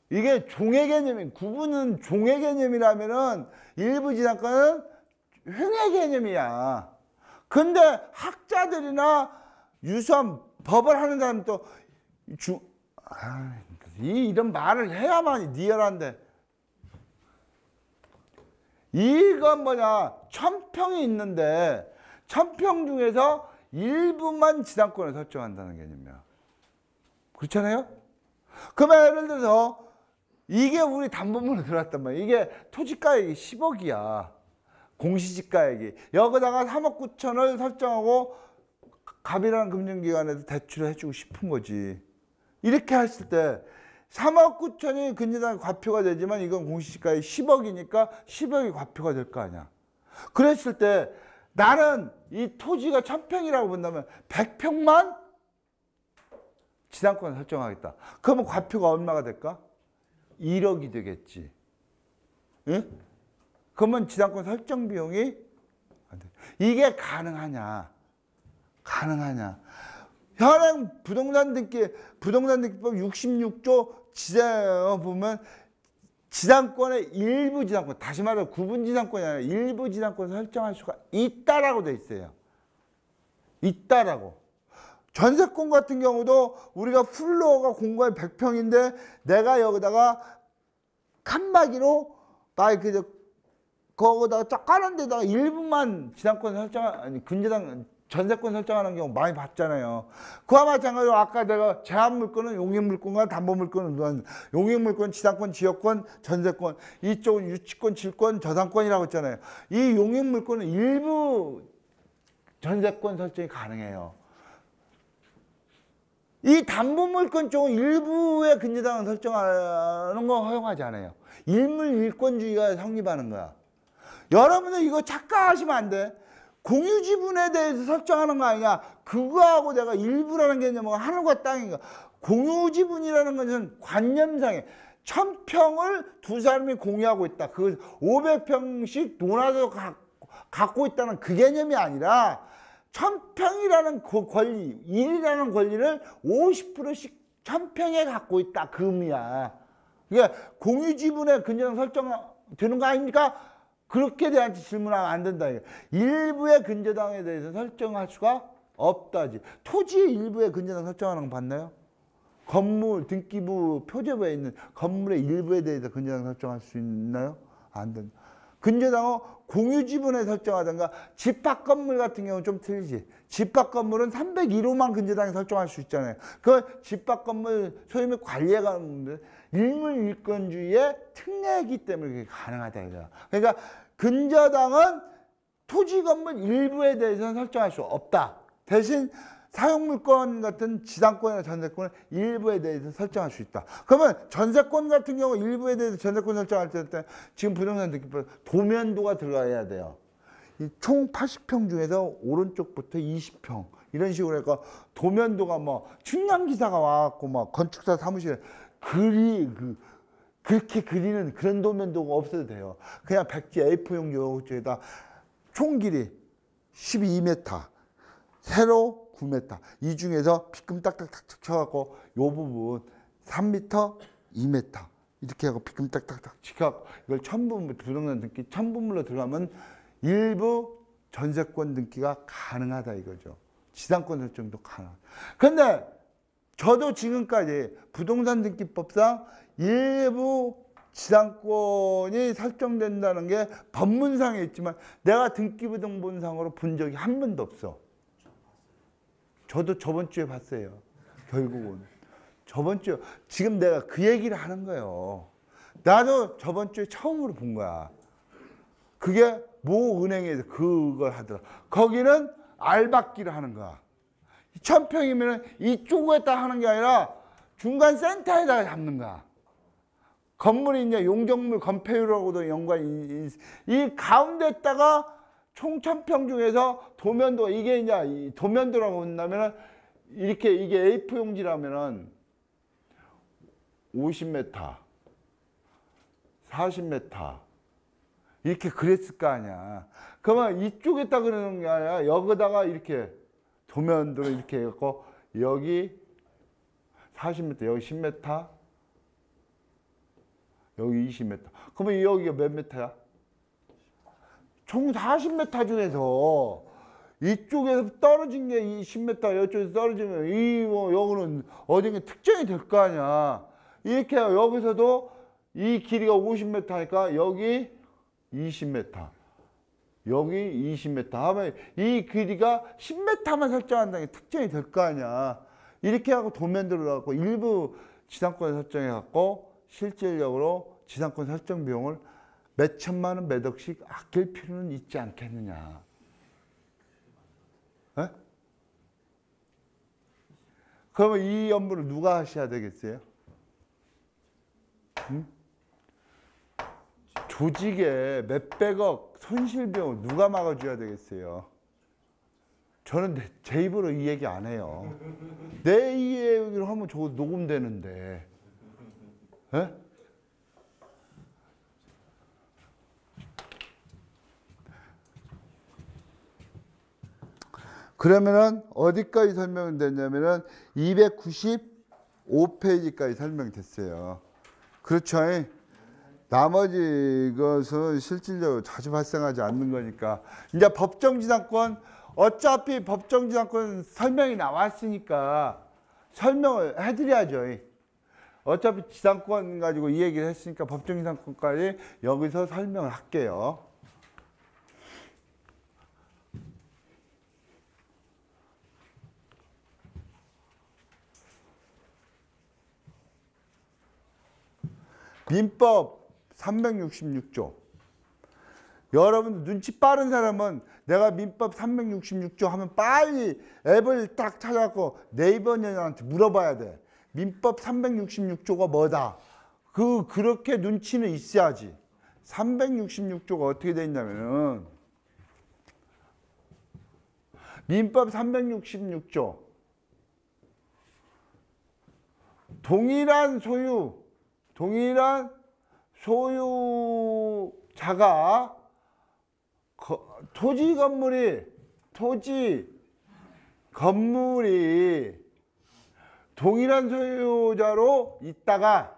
이게 종의 개념이, 구분은 종의 개념이라면은 일부지상권은 횡의 개념이야. 근데 학자들이나 유수한 법을 하는 사람 또 이런 말을 해야만 리얼한데. 이건 뭐냐, 1000평이 있는데 1000평 중에서 일부만 지상권을 설정한다는 개념이야. 그렇잖아요? 그러면 예를 들어서 이게 우리 담보물로 들어왔단 말이야. 이게 토지가액이 10억이야. 공시지가액이. 여기다가 3억 9천을 설정하고 갑이라는 금융기관에서 대출을 해주고 싶은 거지. 이렇게 했을 때 3억 9천이 근저당 과표가 되지만 이건 공시지가액이 10억이니까 10억이 과표가 될 거 아니야. 그랬을 때 나는 이 토지가 1000평이라고 본다면 100평만 지상권을 설정하겠다. 그러면 과표가 얼마가 될까? 1억이 되겠지. 예? 그러면 지상권 설정 비용이 안 돼. 이게 가능하냐? 가능하냐? 현행 부동산 등기법 66조 지자에 보면 지상권의 일부 지상권, 다시 말해 구분 지상권이 아니라 일부 지상권을 설정할 수가 있다라고 돼 있어요. 있다라고. 전세권 같은 경우도 우리가 플로어가 공간이 100평인데 내가 여기다가 칸막이로 거기다가 쫙 까는 데다가 일부만 지상권 아니 전세권 설정하는 경우 많이 봤잖아요. 그와 마찬가지로 아까 내가 제한물권은 용익물권과 담보물권은 용익물권, 지상권, 지역권, 전세권, 이쪽은 유치권, 질권, 저당권이라고 했잖아요. 이 용익물권은 일부 전세권 설정이 가능해요. 이 담보물권 쪽은 일부의 근저당을 설정하는 거 허용하지 않아요. 일물일권주의가 성립하는 거야. 여러분들 이거 착각하시면 안 돼. 공유지분에 대해서 설정하는 거 아니냐. 그거하고 내가 일부라는 개념은 하늘과 땅인가. 공유지분이라는 것은 관념상에 1000평을 두 사람이 공유하고 있다. 그 500평씩 논아서 갖고 있다는 그 개념이 아니라 1000평이라는 그 권리, 1이라는 권리를 50%씩 1000평에 갖고 있다. 그 의미야. 그러니까 공유지분에 근저당 설정되는 거 아닙니까? 그렇게 대한 질문하면 안 된다. 일부의 근저당에 대해서 설정할 수가 없다지. 토지의 일부의 근저당 설정하는 거 봤나요? 건물 등기부 표제부에 있는 건물의 일부에 대해서 근저당 설정할 수 있나요? 안 된다. 근저당은 공유지분에 설정하든가 집합 건물 같은 경우는 좀 틀리지. 집합 건물은 301호만 근저당에 설정할 수 있잖아요. 그 집합 건물 소위 말해 관리가 일물일권주의의 특례이기 때문에 그게 가능하다 이거야. 그러니까 근저당은 토지 건물 일부에 대해서는 설정할 수 없다. 대신 사용물권 같은 지상권이나 전세권은 일부에 대해서 설정할 수 있다. 그러면 전세권 같은 경우 일부에 대해서 전세권 설정할 때 지금 부동산 등기법 도면도가 들어가야 돼요. 총 80평 중에서 오른쪽부터 20평 이런 식으로 해서 도면도가 뭐 측량기사가 와갖고 막 건축사 사무실에 그렇게 그리는 그런 도면도가 없어도 돼요. 그냥 백지 A4용 요쪽에다 총 길이 12m, 세로 9m. 이 중에서 피끔 딱딱딱 쳐갖고 요 부분 3m, 2m 이렇게 하고 피끔 딱딱딱 치갖고 이걸 첨부물 부동산 등기 첨부물로 들어가면 일부 전세권 등기가 가능하다 이거죠. 지상권 설정도 가능. 근데 저도 지금까지 부동산 등기법상 일부 지상권이 설정된다는 게 법문상에 있지만 내가 등기부등본상으로 본 적이 한 번도 없어. 저도 저번 주에 봤어요. 결국은 저번 주에 지금 내가 그 얘기를 하는 거예요. 나도 저번 주에 처음으로 본 거야. 그게 모 은행에서 그걸 하더라. 거기는 알박기를 하는 거야. 1000평이면 이쪽에다 하는 게 아니라 중간 센터에다가 잡는 거야. 건물이 이제 용적물 건폐율하고도 연관이 이 가운데다가 총 1000평 중에서 도면도 이게 이제 도면도라고 한다면은 이렇게 이게 A4 용지라면은 50m, 40m 이렇게 그랬을 거 아니야. 그러면 이쪽에다 그러는 게 아니라 여기다가 이렇게 도면도로 이렇게 해갖고 여기 40m, 여기 10m, 여기 20m. 그러면 여기가 몇 m야? 총 40m 중에서 이쪽에서 떨어진 게 10m, 이쪽에서 떨어지면 이 뭐 여기는 어딘가 특정이 될 거 아니야. 이렇게 여기서도 이 길이가 50m 하니까 여기 20m, 여기 20m 하면 이 길이가 10m만 설정한다는 게 특정이 될 거 아니야. 이렇게 하고 도면 들어가고 일부 지상권 설정해 갖고 실질적으로 지상권 설정 비용을 몇 천만 원, 몇 억씩 아낄 필요는 있지 않겠느냐. 에? 그러면 이 업무를 누가 하셔야 되겠어요? 응? 조직의 몇백억 손실비용을 누가 막아줘야 되겠어요? 저는 제 입으로 이 얘기 안 해요. 내 얘기를 하면 저거 녹음되는데. 에? 그러면은 어디까지 설명이 됐냐면은 295페이지까지 설명됐어요. 그렇죠? 나머지 것은 실질적으로 자주 발생하지 않는 거니까. 이제 법정지상권, 어차피 법정지상권 설명이 나왔으니까 설명을 해드려야죠. 어차피 지상권 가지고 이 얘기를 했으니까 법정지상권까지 여기서 설명을 할게요. 민법 366조. 여러분 눈치 빠른 사람은 내가 민법 366조 하면 빨리 앱을 딱 찾아갖고 네이버 년한테 물어봐야 돼. 민법 366조가 뭐다. 그렇게 눈치는 있어야지. 366조가 어떻게 돼 있냐면은 민법 366조 동일한 소유자가 토지 건물이 동일한 소유자로 있다가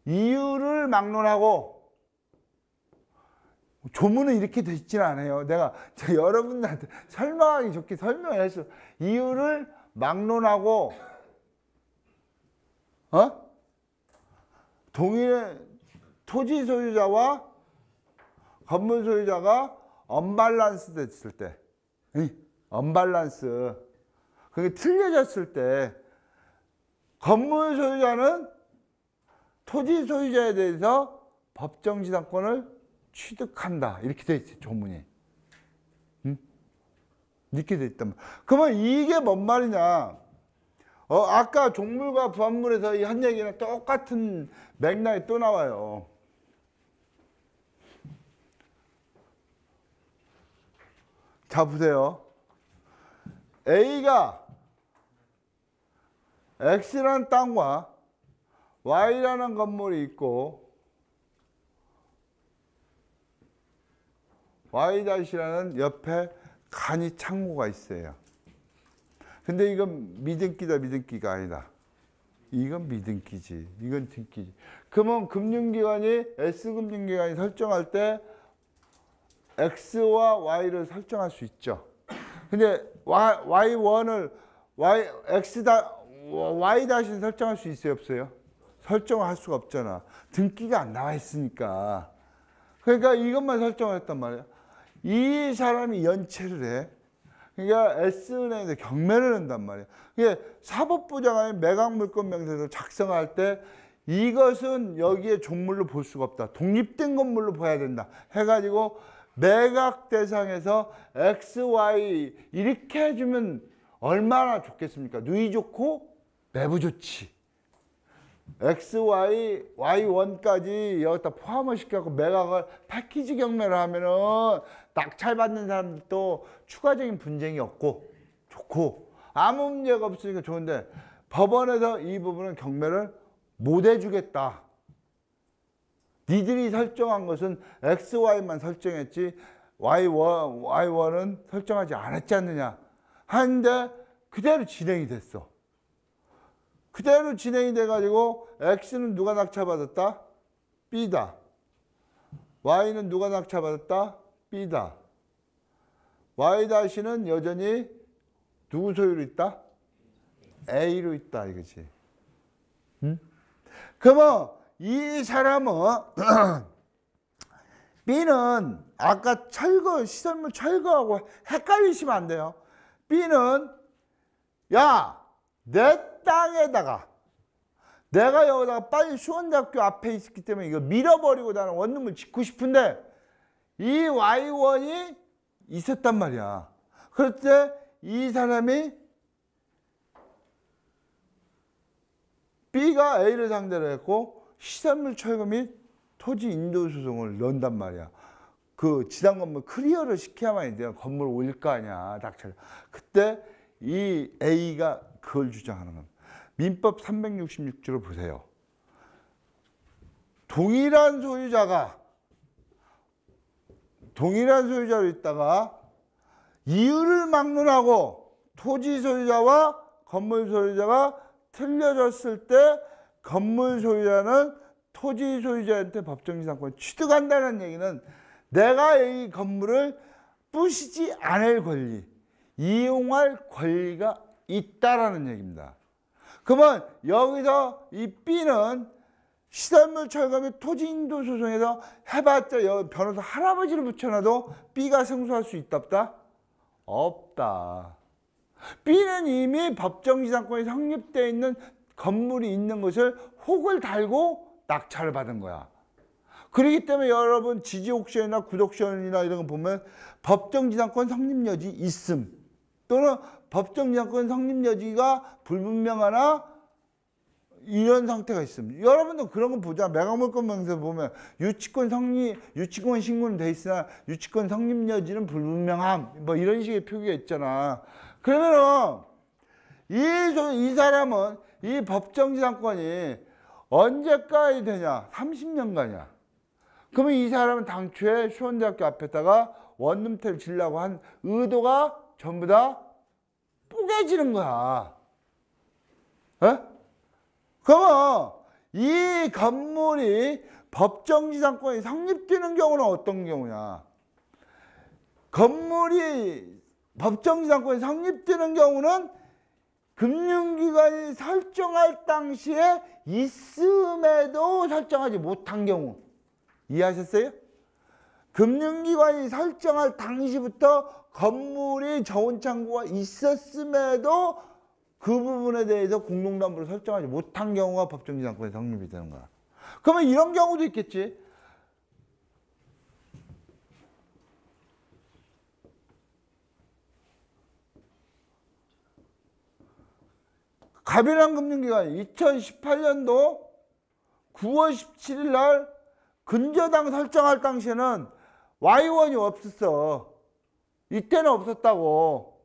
이유를 막론하고 조문은 이렇게 돼 있지는 않아요. 내가 여러분들한테 설명하기 좋게 설명을 했어. 이유를 막론하고 동일한 토지 소유자와 건물 소유자가 언밸런스 됐을 때, 언밸런스, 그게 틀려졌을 때 건물 소유자는 토지 소유자에 대해서 법정지상권을 취득한다. 이렇게 돼 있어요, 조문이. 이렇게 돼 있단 말이야. 그러면 이게 뭔 말이냐? 아까 종물과 부합물에서 이 한 얘기는 똑같은 맥락이 또 나와요. 자, 보세요. A가 X라는 땅과 Y라는 건물이 있고 Y-라는 옆에 간이 창고가 있어요. 근데 이건 믿음기다, 믿음기가 아니다. 이건 믿음기지. 이건 등기지. 그러면 금융기관이, S금융기관이 설정할 때 X와 Y를 설정할 수 있죠. 근데 Y1을 Y-는 설정할 수 있어요, 없어요? 설정을 할 수가 없잖아. 등기가 안 나와 있으니까. 그러니까 이것만 설정을 했단 말이야. 이 사람이 연체를 해. 그러니까 S은행에서 경매를 한단 말이야. 이게 사법부 장관이 매각물권명세서를 작성할 때 이것은 여기에 종물로 볼 수가 없다. 독립된 건물로 봐야 된다. 해가지고 매각 대상에서 X, Y 이렇게 해주면 얼마나 좋겠습니까? 누이 좋고 매부 좋지. X, Y, Y1까지 여기다 포함을 시켜서 매각을 패키지 경매를 하면은 낙찰받는 사람들도 추가적인 분쟁이 없고 좋고 아무 문제가 없으니까 좋은데 법원에서 이 부분은 경매를 못 해주겠다. 니들이 설정한 것은 X, Y만 설정했지 Y1은 설정하지 않았지 않느냐 하는데 그대로 진행이 됐어. 그대로 진행이 돼가지고 X는 누가 낙찰받았다? B다. Y는 누가 낙찰받았다? B다. Y-는 여전히 누구 소유로 있다? A로 있다 이거지. 응? 그러면 이 사람은 B는 아까 철거, 시설물 철거하고 헷갈리시면 안 돼요. B는 야, 내 땅에다가 내가 여기다가 빨리 수원대학교 앞에 있기 때문에 이거 밀어버리고 나는 원룸을 짓고 싶은데 이 Y1이 있었단 말이야. 그럴 때 이 사람이 B가 A를 상대로 했고 시설물 철거 및 토지 인도 소송을 넣는단 말이야. 그 지상 건물 클리어를 시켜야만 이제 건물을 올릴 거 아니야. 낙찰. 그때 이 A가 그걸 주장하는 겁니다. 민법 366조를 보세요. 동일한 소유자로 있다가 이유를 막론하고 토지 소유자와 건물 소유자가 틀려졌을 때 건물 소유자는 토지 소유자한테 법정지상권을 취득한다는 얘기는 내가 이 건물을 부시지 않을 권리, 이용할 권리가 있다라는 얘기입니다. 그러면 여기서 이 B는 시설물 철거 및 토지 인도 소송에서 해봤자 변호사 할아버지를 붙여놔도 B가 승소할 수 있다 없다? 없다. B는 이미 법정지상권이 성립되어 있는 건물이 있는 것을 혹을 달고 낙찰을 받은 거야. 그렇기 때문에 여러분 지지옥션이나 구독션이나 이런 거 보면 법정지상권 성립여지 있음 또는 법정지상권 성립여지가 불분명하나 이런 상태가 있습니다. 여러분도 그런 거 보자. 매각물권명세 보면 유치권 신고는 돼 있으나 유치권 성립 여지는 불분명함. 뭐 이런 식의 표기가 있잖아. 그러면은 이 사람은 이 법정지상권이 언제까지 되냐? 30년간이야. 그러면 이 사람은 당초에 수원대학교 앞에다가 원룸텔 지려고 한 의도가 전부 다 뿌개지는 거야. 에? 그러면 이 건물이 법정지상권이 성립되는 경우는 어떤 경우냐? 건물이 법정지상권이 성립되는 경우는 금융기관이 설정할 당시에 있음에도 설정하지 못한 경우. 이해하셨어요? 금융기관이 설정할 당시부터 건물이 저온창고가 있었음에도 그 부분에 대해서 공동담보를 설정하지 못한 경우가 법정지상권이 성립이 되는 거야. 그러면 이런 경우도 있겠지. 갑이란 금융기관이 2018년도 9월 17일 날 근저당 설정할 당시에는 Y1이 없었어. 이때는 없었다고.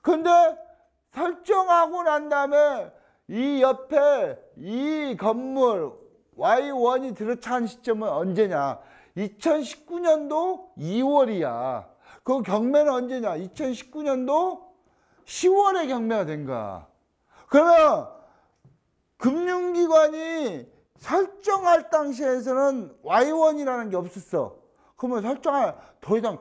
근데 설정하고 난 다음에 이 옆에 이 건물 Y1이 들어찬 시점은 언제냐? 2019년도 2월이야. 그 경매는 언제냐? 2019년도 10월에 경매가 된 거야. 그러면 금융기관이 설정할 당시에서는 Y1이라는 게 없었어. 그러면 더 이상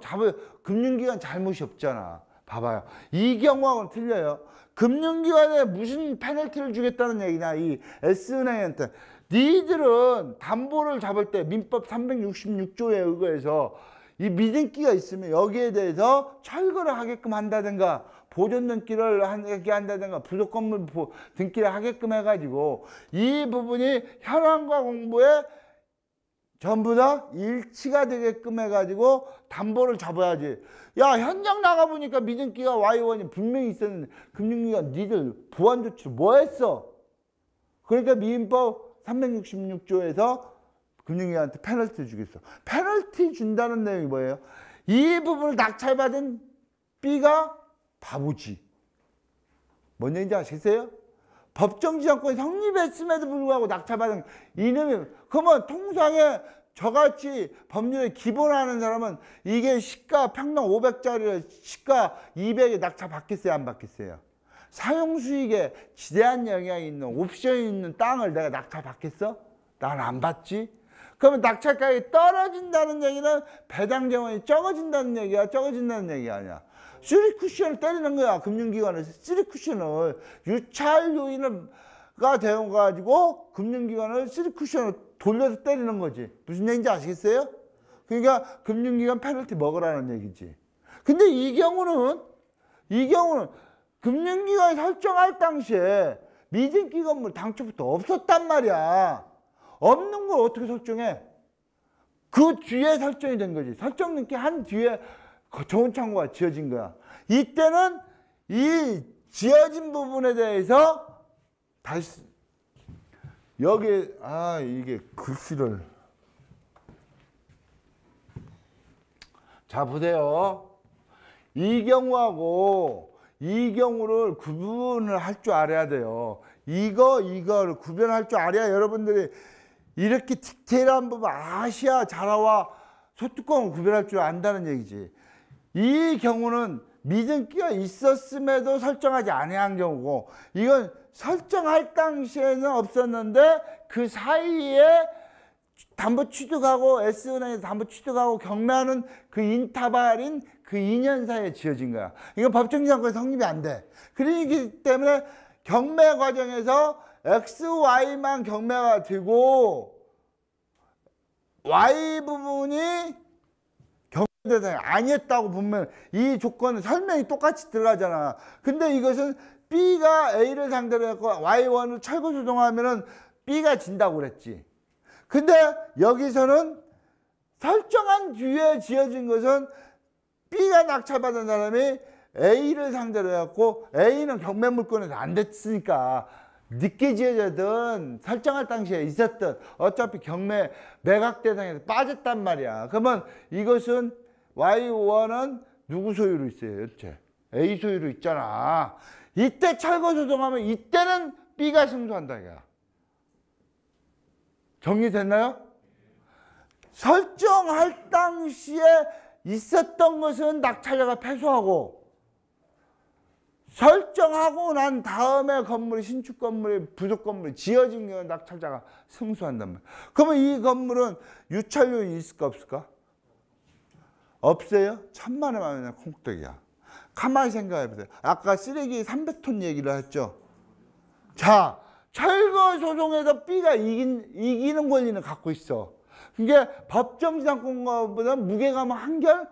금융기관 잘못이 없잖아. 봐봐요. 이 경우하고는 틀려요. 금융기관에 무슨 페널티를 주겠다는 얘기냐. 이 S은행한테. 니들은 담보를 잡을 때 민법 366조에 의거해서 이 미등기가 있으면 여기에 대해서 철거를 하게끔 한다든가 보존 등기를 하게 한다든가 부속 건물 등기를 하게끔 해가지고 이 부분이 현황과 공부에 전부 다 일치가 되게끔 해가지고 담보를 잡아야지. 야, 현장 나가보니까 미등기가 Y1이 분명히 있었는데 금융기관 니들 보완 조치 뭐 했어? 그러니까 민법 366조에서 금융기관한테 페널티 주겠어. 페널티 준다는 내용이 뭐예요? 이 부분을 낙찰받은 B가 바보지. 뭔 얘기인지 아시겠어요? 법정지상권이 성립했음에도 불구하고 낙찰받은 이놈이, 그러면 통상에 저같이 법률에 기본하는 사람은 이게 시가 평당 500짜리 시가 200에 낙찰 받겠어요, 안 받겠어요? 사용수익에 지대한 영향이 있는 옵션이 있는 땅을 내가 낙찰 받겠어? 난 안 받지. 그러면 낙찰가격이 떨어진다는 얘기는 배당 재원이 적어진다는 얘기야, 적어진다는 얘기 아니야. 쓰리 쿠션을 때리는 거야. 금융기관에서 쓰리 쿠션을 유찰 요인가 되어가지고 금융기관을 쓰리 쿠션을 돌려서 때리는 거지. 무슨 얘기인지 아시겠어요? 그러니까 금융기관 페널티 먹으라는 얘기지. 근데 이 경우는 금융기관이 설정할 당시에 미등기 건물 당초부터 없었단 말이야. 없는 걸 어떻게 설정해? 그 뒤에 설정이 된 거지. 설정 한 뒤에 좋은 창고가 지어진 거야. 이때는 이 지어진 부분에 대해서 다시 여기 이게 글씨를 자 보세요. 이 경우하고 이 경우를 구분을 할 줄 알아야 돼요. 이거를 구별할 줄 알아야 여러분들이 이렇게 디테일한 부분 아시아 자라와 소뚜껑을 구별할 줄 안다는 얘기지. 이 경우는 미등기가 있었음에도 설정하지 아니한 경우고, 이건 설정할 당시에는 없었는데 그 사이에 담보 취득하고 S은행에서 담보 취득하고 경매하는 그 인터벌인 그 2년 사이에 지어진 거야. 이건 법정지상권이 성립이 안 돼. 그렇기 때문에 경매 과정에서 X, Y만 경매가 되고 Y 부분이 경매 대상이 아니었다고 보면 이 조건은 설명이 똑같이 들어가잖아. 근데 이것은 B가 A를 상대로 했고 Y1을 철거 조정하면은 B가 진다고 그랬지. 근데 여기서는 설정한 뒤에 지어진 것은 B가 낙찰받은 사람이 A를 상대로 해갖고 A는 경매 물건에서 안 됐으니까 늦게 지어졌든 설정할 당시에 있었든 어차피 경매 매각 대상에서 빠졌단 말이야. 그러면 이것은 Y1은 누구 소유로 있어요? 도대체 A 소유로 있잖아. 이때 철거 조정하면 이때는 B가 승소한다 이거야. 정리됐나요? 설정할 당시에 있었던 것은 낙찰자가 패소하고 설정하고 난 다음에 건물이 신축 건물이 부속 건물이 지어진 경우는 낙찰자가 승소한단 말이야. 그러면 이 건물은 유찰 요인이 있을까 없을까? 없어요? 천만에 만원의 콩떡이야. 가만히 생각해 보세요. 아까 쓰레기 300톤 얘기를 했죠. 자, 철거 소송에서 B가 이기는 권리는 갖고 있어. 이게 법정지상권보다 무게감은 한결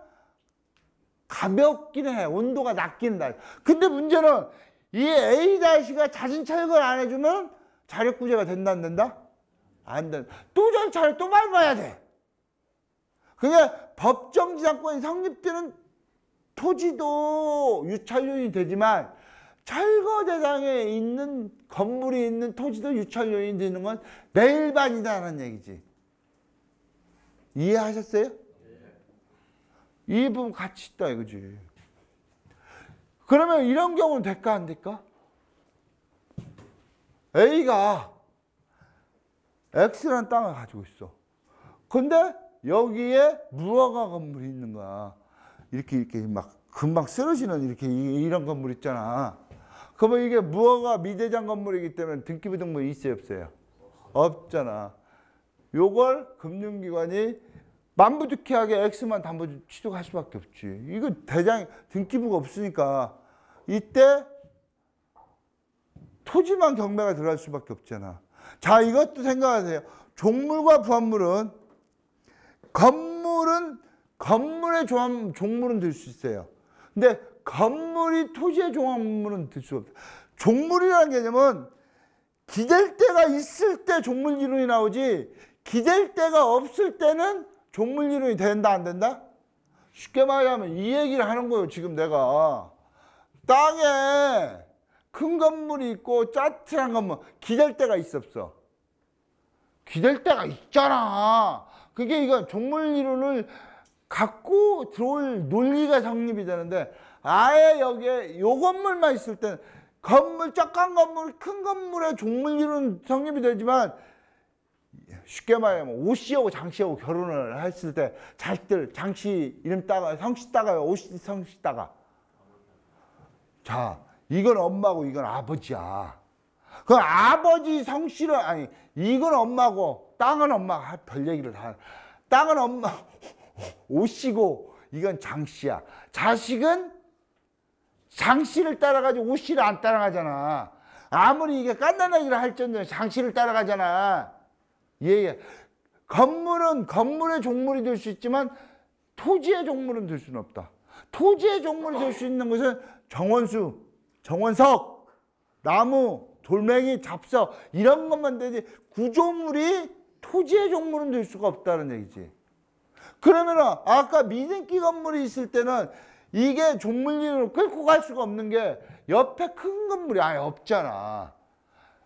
가볍긴 해. 온도가 낮기는 낮아. 근데 문제는 이 A-가 자진 철거를 안 해주면 자력구제가 된다 안 된다? 안 된다. 또 절차를 또 밟아야 돼. 그러니까 법정지상권이 성립되는 토지도 유찰요인이 되지만 철거 대상에 있는 건물이 있는 토지도 유찰요인이 되는 건 매일반이다라는 얘기지. 이해하셨어요? 이 부분 같이 있다 이거지. 그러면 이런 경우는 될까 안 될까? A가 X라는 땅을 가지고 있어. 근데 여기에 무허가 건물이 있는 거야. 이렇게 막 금방 쓰러지는 이런 건물 있잖아. 그러면 이게 무허가 미대장 건물이기 때문에 등기부등본이 있어요 없어요? 없잖아. 요걸 금융기관이 만부득이하게 X만 담보 취득할 수밖에 없지. 이거 대장 등기부가 없으니까 이때 토지만 경매가 들어갈 수밖에 없잖아. 자, 이것도 생각하세요. 종물과 부합물은 건물의 종물은 될 수 있어요. 근데 건물이 토지의 종합물은 될 수 없어. 종물이라는 개념은 기댈 데가 있을 때 종물 이론이 나오지 기댈 데가 없을 때는 종물 이론이 된다 안 된다? 쉽게 말하면 이 얘기를 하는 거예요. 지금 내가 땅에 큰 건물이 있고 짜트한 건물 기댈 데가 있어 없어? 기댈 데가 있잖아. 그게 이건 종물 이론을 갖고 들어올 논리가 성립이 되는데 아예 여기에 요 건물만 있을 때는 건물, 작은 건물, 큰 건물에 종물 이론 성립이 되지만 쉽게 말하면 오씨하고 장씨하고 결혼을 했을 때 자식들 장씨 이름 따가 성씨 따가요 오씨 성씨 따가. 자, 이건 엄마고 이건 아버지야. 그 아버지 성씨를 아니 이건 엄마고 땅은 엄마가 별 얘기를 다. 땅은 엄마 오씨고 이건 장씨야. 자식은 장씨를 따라가지 오씨를 안 따라가잖아. 아무리 이게 깐난하기를 할지언정 장씨를 따라가잖아. 예. 건물은 건물의 종물이 될 수 있지만 토지의 종물은 될 수는 없다. 토지의 종물이 될 수 있는 것은 정원수, 정원석, 나무, 돌멩이, 잡석 이런 것만 되지 구조물이 토지의 종물은 될 수가 없다는 얘기지. 그러면은 아까 미등기 건물이 있을 때는 이게 종물리로 끌고 갈 수가 없는 게 옆에 큰 건물이 아예 없잖아.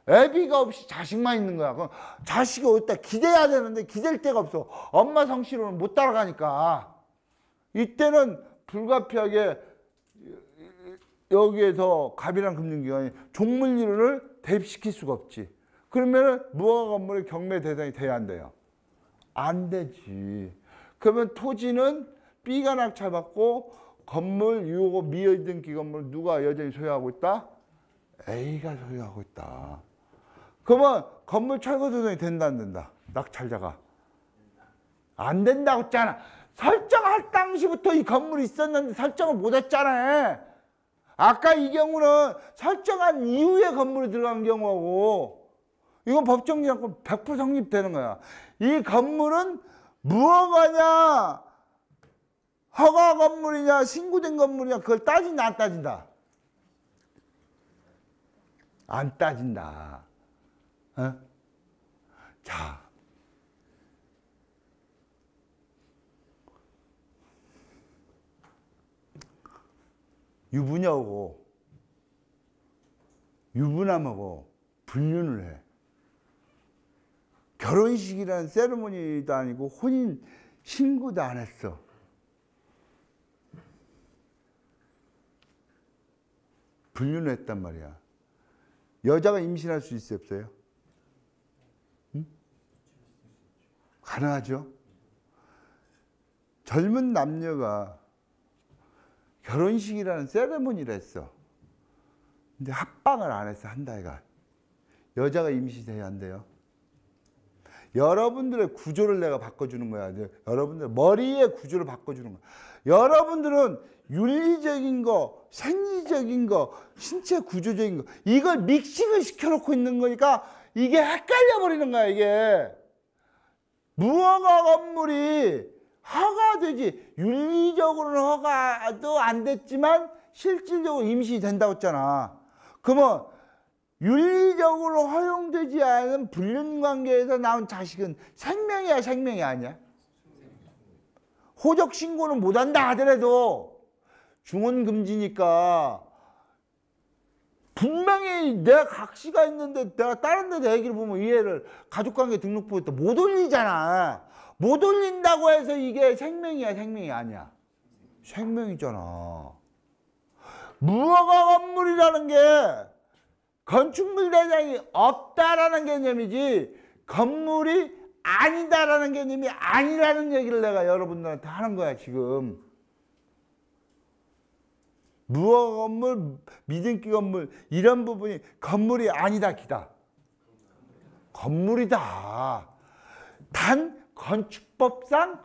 애비가 없이 자식만 있는 거야. 그럼 자식이 어디다 기대야 되는데 기댈 데가 없어. 엄마 성씨로는 못 따라가니까. 이때는 불가피하게 여기에서 갑이랑 금융기관이 종물리를 대입시킬 수가 없지. 그러면 무허가 건물의 경매 대상이 돼야 안 돼요? 안 되지. 그러면 토지는 B가 낙찰받고 건물 유효고 미등기 건물 누가 여전히 소유하고 있다? A가 소유하고 있다. 그러면 건물 철거 소송이 된다 안 된다? 낙찰자가 안 된다고 했잖아. 설정할 당시부터 이 건물이 있었는데 설정을 못 했잖아. 아까 이 경우는 설정한 이후에 건물이 들어간 경우하고 이건 법정지상권 100% 성립되는 거야. 이 건물은 무허가냐 허가 건물이냐 신고된 건물이냐 그걸 따진다 안 따진다? 안 따진다. 어? 자, 유부녀하고 유부남하고 불륜을 해. 결혼식이라는 세리머니도 아니고 혼인 신고도 안 했어. 불륜을 했단 말이야. 여자가 임신할 수 있어요, 없어요? 응? 가능하죠? 젊은 남녀가 결혼식이라는 세레모니를 했어. 근데 합방을 안 했어, 한 달간. 여자가 임신해야 안 돼요. 여러분들의 구조를 내가 바꿔주는 거야. 여러분들 머리의 구조를 바꿔주는 거야. 여러분들은 윤리적인 거, 생리적인 거, 신체 구조적인 거 이걸 믹싱을 시켜놓고 있는 거니까 이게 헷갈려 버리는 거야. 이게 무허가 건물이 허가되지 윤리적으로는 허가도 안 됐지만 실질적으로 임신이 된다고 했잖아. 그러면 윤리적으로 허용되지 않은 불륜관계에서 나온 자식은 생명이야 생명이 아니야? 호적 신고는 못한다 하더라도 중혼금지니까 분명히 내가 각시가 있는데 내가 다른 데서 애기를 보면 이 애를 가족관계 등록부에 또 못 올리잖아. 못 올린다고 해서 이게 생명이야 생명이 아니야? 생명이잖아. 무허가 건물이라는 게 건축물 대장이 없다라는 개념이지 건물이 아니다라는 개념이 아니라는 얘기를 내가 여러분들한테 하는 거야 지금. 무허가 건물, 미등기 건물 이런 부분이 건물이 아니다 기다. 건물이다. 단 건축법상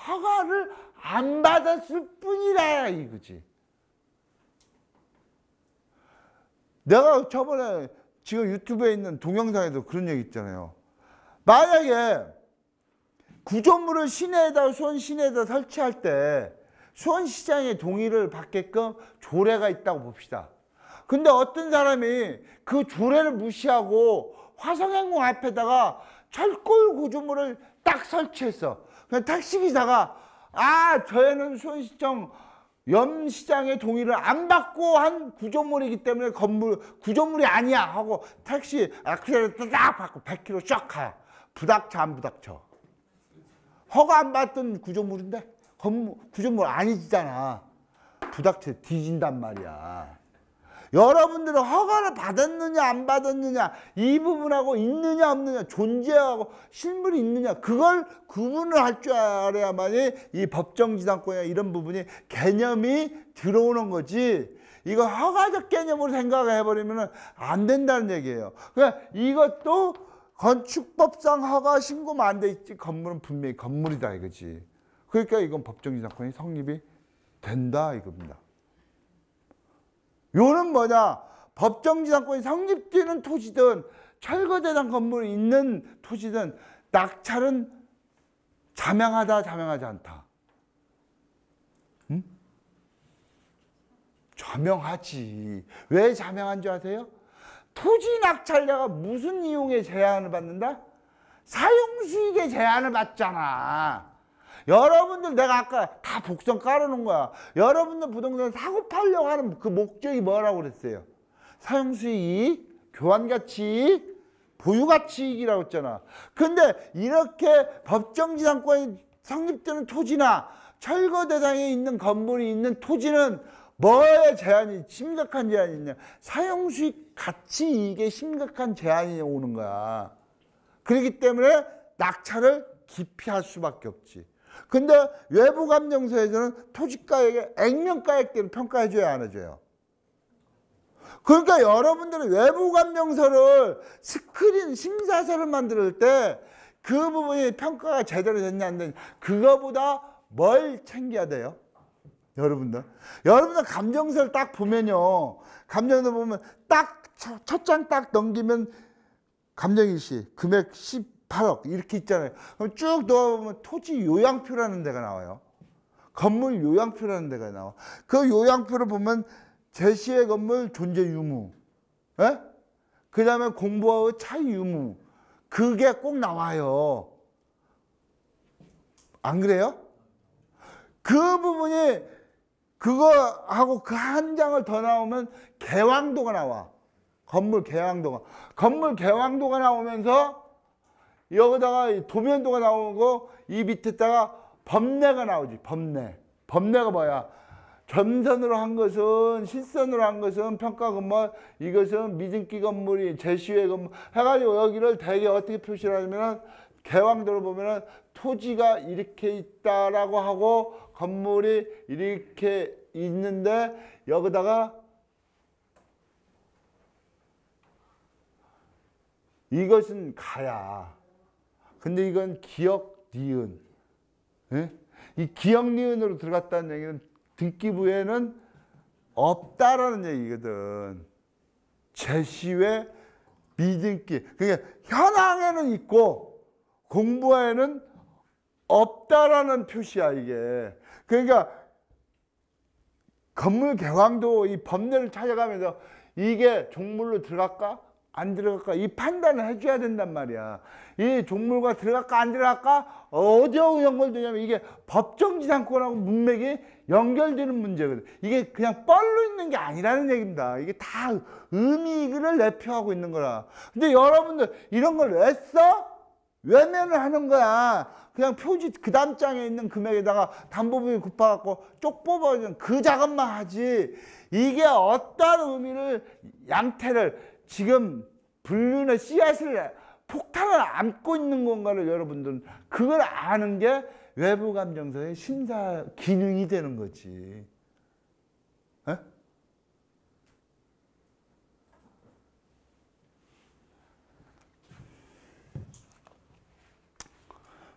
허가를 안 받았을 뿐이라 이거지. 내가 저번에 지금 유튜브에 있는 동영상에도 그런 얘기 있잖아요. 만약에 구조물을 시내에다 수원 시내에다 설치할 때 수원시장의 동의를 받게끔 조례가 있다고 봅시다. 근데 어떤 사람이 그 조례를 무시하고 화성행궁 앞에다가 철골 구조물을 딱 설치했어. 그냥 택시기사가 저 애는 수원시청 염시장의 동의를 안 받고 한 구조물이기 때문에 구조물이 아니야 하고 택시 액셀을 딱 받고 100km 쫙 가. 부닥쳐 안 부닥쳐? 허가 안 받던 구조물인데 구조물 아니잖아. 부닥쳐 뒤진단 말이야. 여러분들은 허가를 받았느냐 안 받았느냐 이 부분하고 있느냐 없느냐 존재하고 실물이 있느냐 그걸 구분을 할 줄 알아야만이 이 법정지상권이나 이런 부분이 개념이 들어오는 거지. 이거 허가적 개념으로 생각을 해버리면 안 된다는 얘기예요. 그러니까 이것도 건축법상 허가 신고만 안 돼 있지 건물은 분명히 건물이다 이거지. 그러니까 이건 법정지상권이 성립이 된다 이겁니다. 요는 뭐냐? 법정지상권이 성립되는 토지든 철거대상 건물이 있는 토지든 낙찰은 자명하다, 자명하지 않다. 응? 자명하지. 왜 자명한 줄 아세요? 토지 낙찰자가 무슨 이용에 제한을 받는다? 사용수익에 제한을 받잖아. 여러분들 내가 아까 다 복선 깔아놓은 거야. 여러분들 부동산 사고 팔려고 하는 그 목적이 뭐라고 그랬어요? 사용수익, 교환가치익, 보유가치익이라고 했잖아. 근데 이렇게 법정지상권이 성립되는 토지나 철거 대상에 있는 건물이 있는 토지는 뭐에 제한이, 심각한 제한이 있냐? 사용수익 가치이익에 심각한 제한이 오는 거야. 그렇기 때문에 낙찰을 기피할 수밖에 없지. 근데 외부감정서에서는 토지가액의 액면가액대로 평가해줘야 안 해줘요. 그러니까 여러분들은 외부감정서를 스크린 심사서를 만들 때 그 부분이 평가가 제대로 됐냐 안 됐냐, 그거보다 뭘 챙겨야 돼요? 여러분들 감정서를 딱 보면요, 감정서 보면 딱 첫 장 딱 넘기면 감정일시 금액 18억 이렇게 있잖아요. 그럼 쭉 넣어보면 토지 요양표라는 데가 나와요. 건물 요양표라는 데가 나와. 그 요양표를 보면 제시의 건물 존재 유무, 그 다음에 공부하고 차이 유무, 그게 꼭 나와요. 안 그래요? 그 부분이 그거하고 그 한 장을 더 나오면 개왕도가 나와. 건물 개왕도가 나오면서 여기다가 도면도가 나오고 이 밑에다가 법례가 나오지. 법례가 뭐야? 점선으로 한 것은, 실선으로 한 것은 평가 건물, 이것은 미증기 건물이 제시의 건물 해가지고 여기를 대개 어떻게 표시를 하냐면 개왕도를 보면은 토지가 이렇게 있다라고 하고 건물이 이렇게 있는데 여기다가 이것은 가야. 근데 이건 기역, 니은. 이 기역, 니은으로 들어갔다는 얘기는 등기부에는 없다라는 얘기거든. 제시외 미등기. 그러니까 현황에는 있고 공부에는 없다라는 표시야, 이게. 그러니까 건물 개왕도 이 법례를 찾아가면서 이게 종물로 들어갈까? 안 들어갈까? 이 판단을 해줘야 된단 말이야. 이 종물과 들어갈까 안 들어갈까? 어디하고 연결되냐면 이게 법정지상권하고 문맥이 연결되는 문제거든. 이게 그냥 뻘로 있는 게 아니라는 얘기입니다. 이게 다 의미를 내표하고 있는 거라. 근데 여러분들 이런 걸 왜 써? 외면을 하는 거야. 그냥 표지 그 다음 장에 있는 금액에다가 담보비를 곱해갖고 쪽 뽑아주는 그 작업만 하지. 이게 어떤 의미를, 양태를, 지금 불륜의 씨앗을, 폭탄을 안고 있는 건가를 여러분들은 그걸 아는 게 외부감정서의 심사 기능이 되는 거지. 에?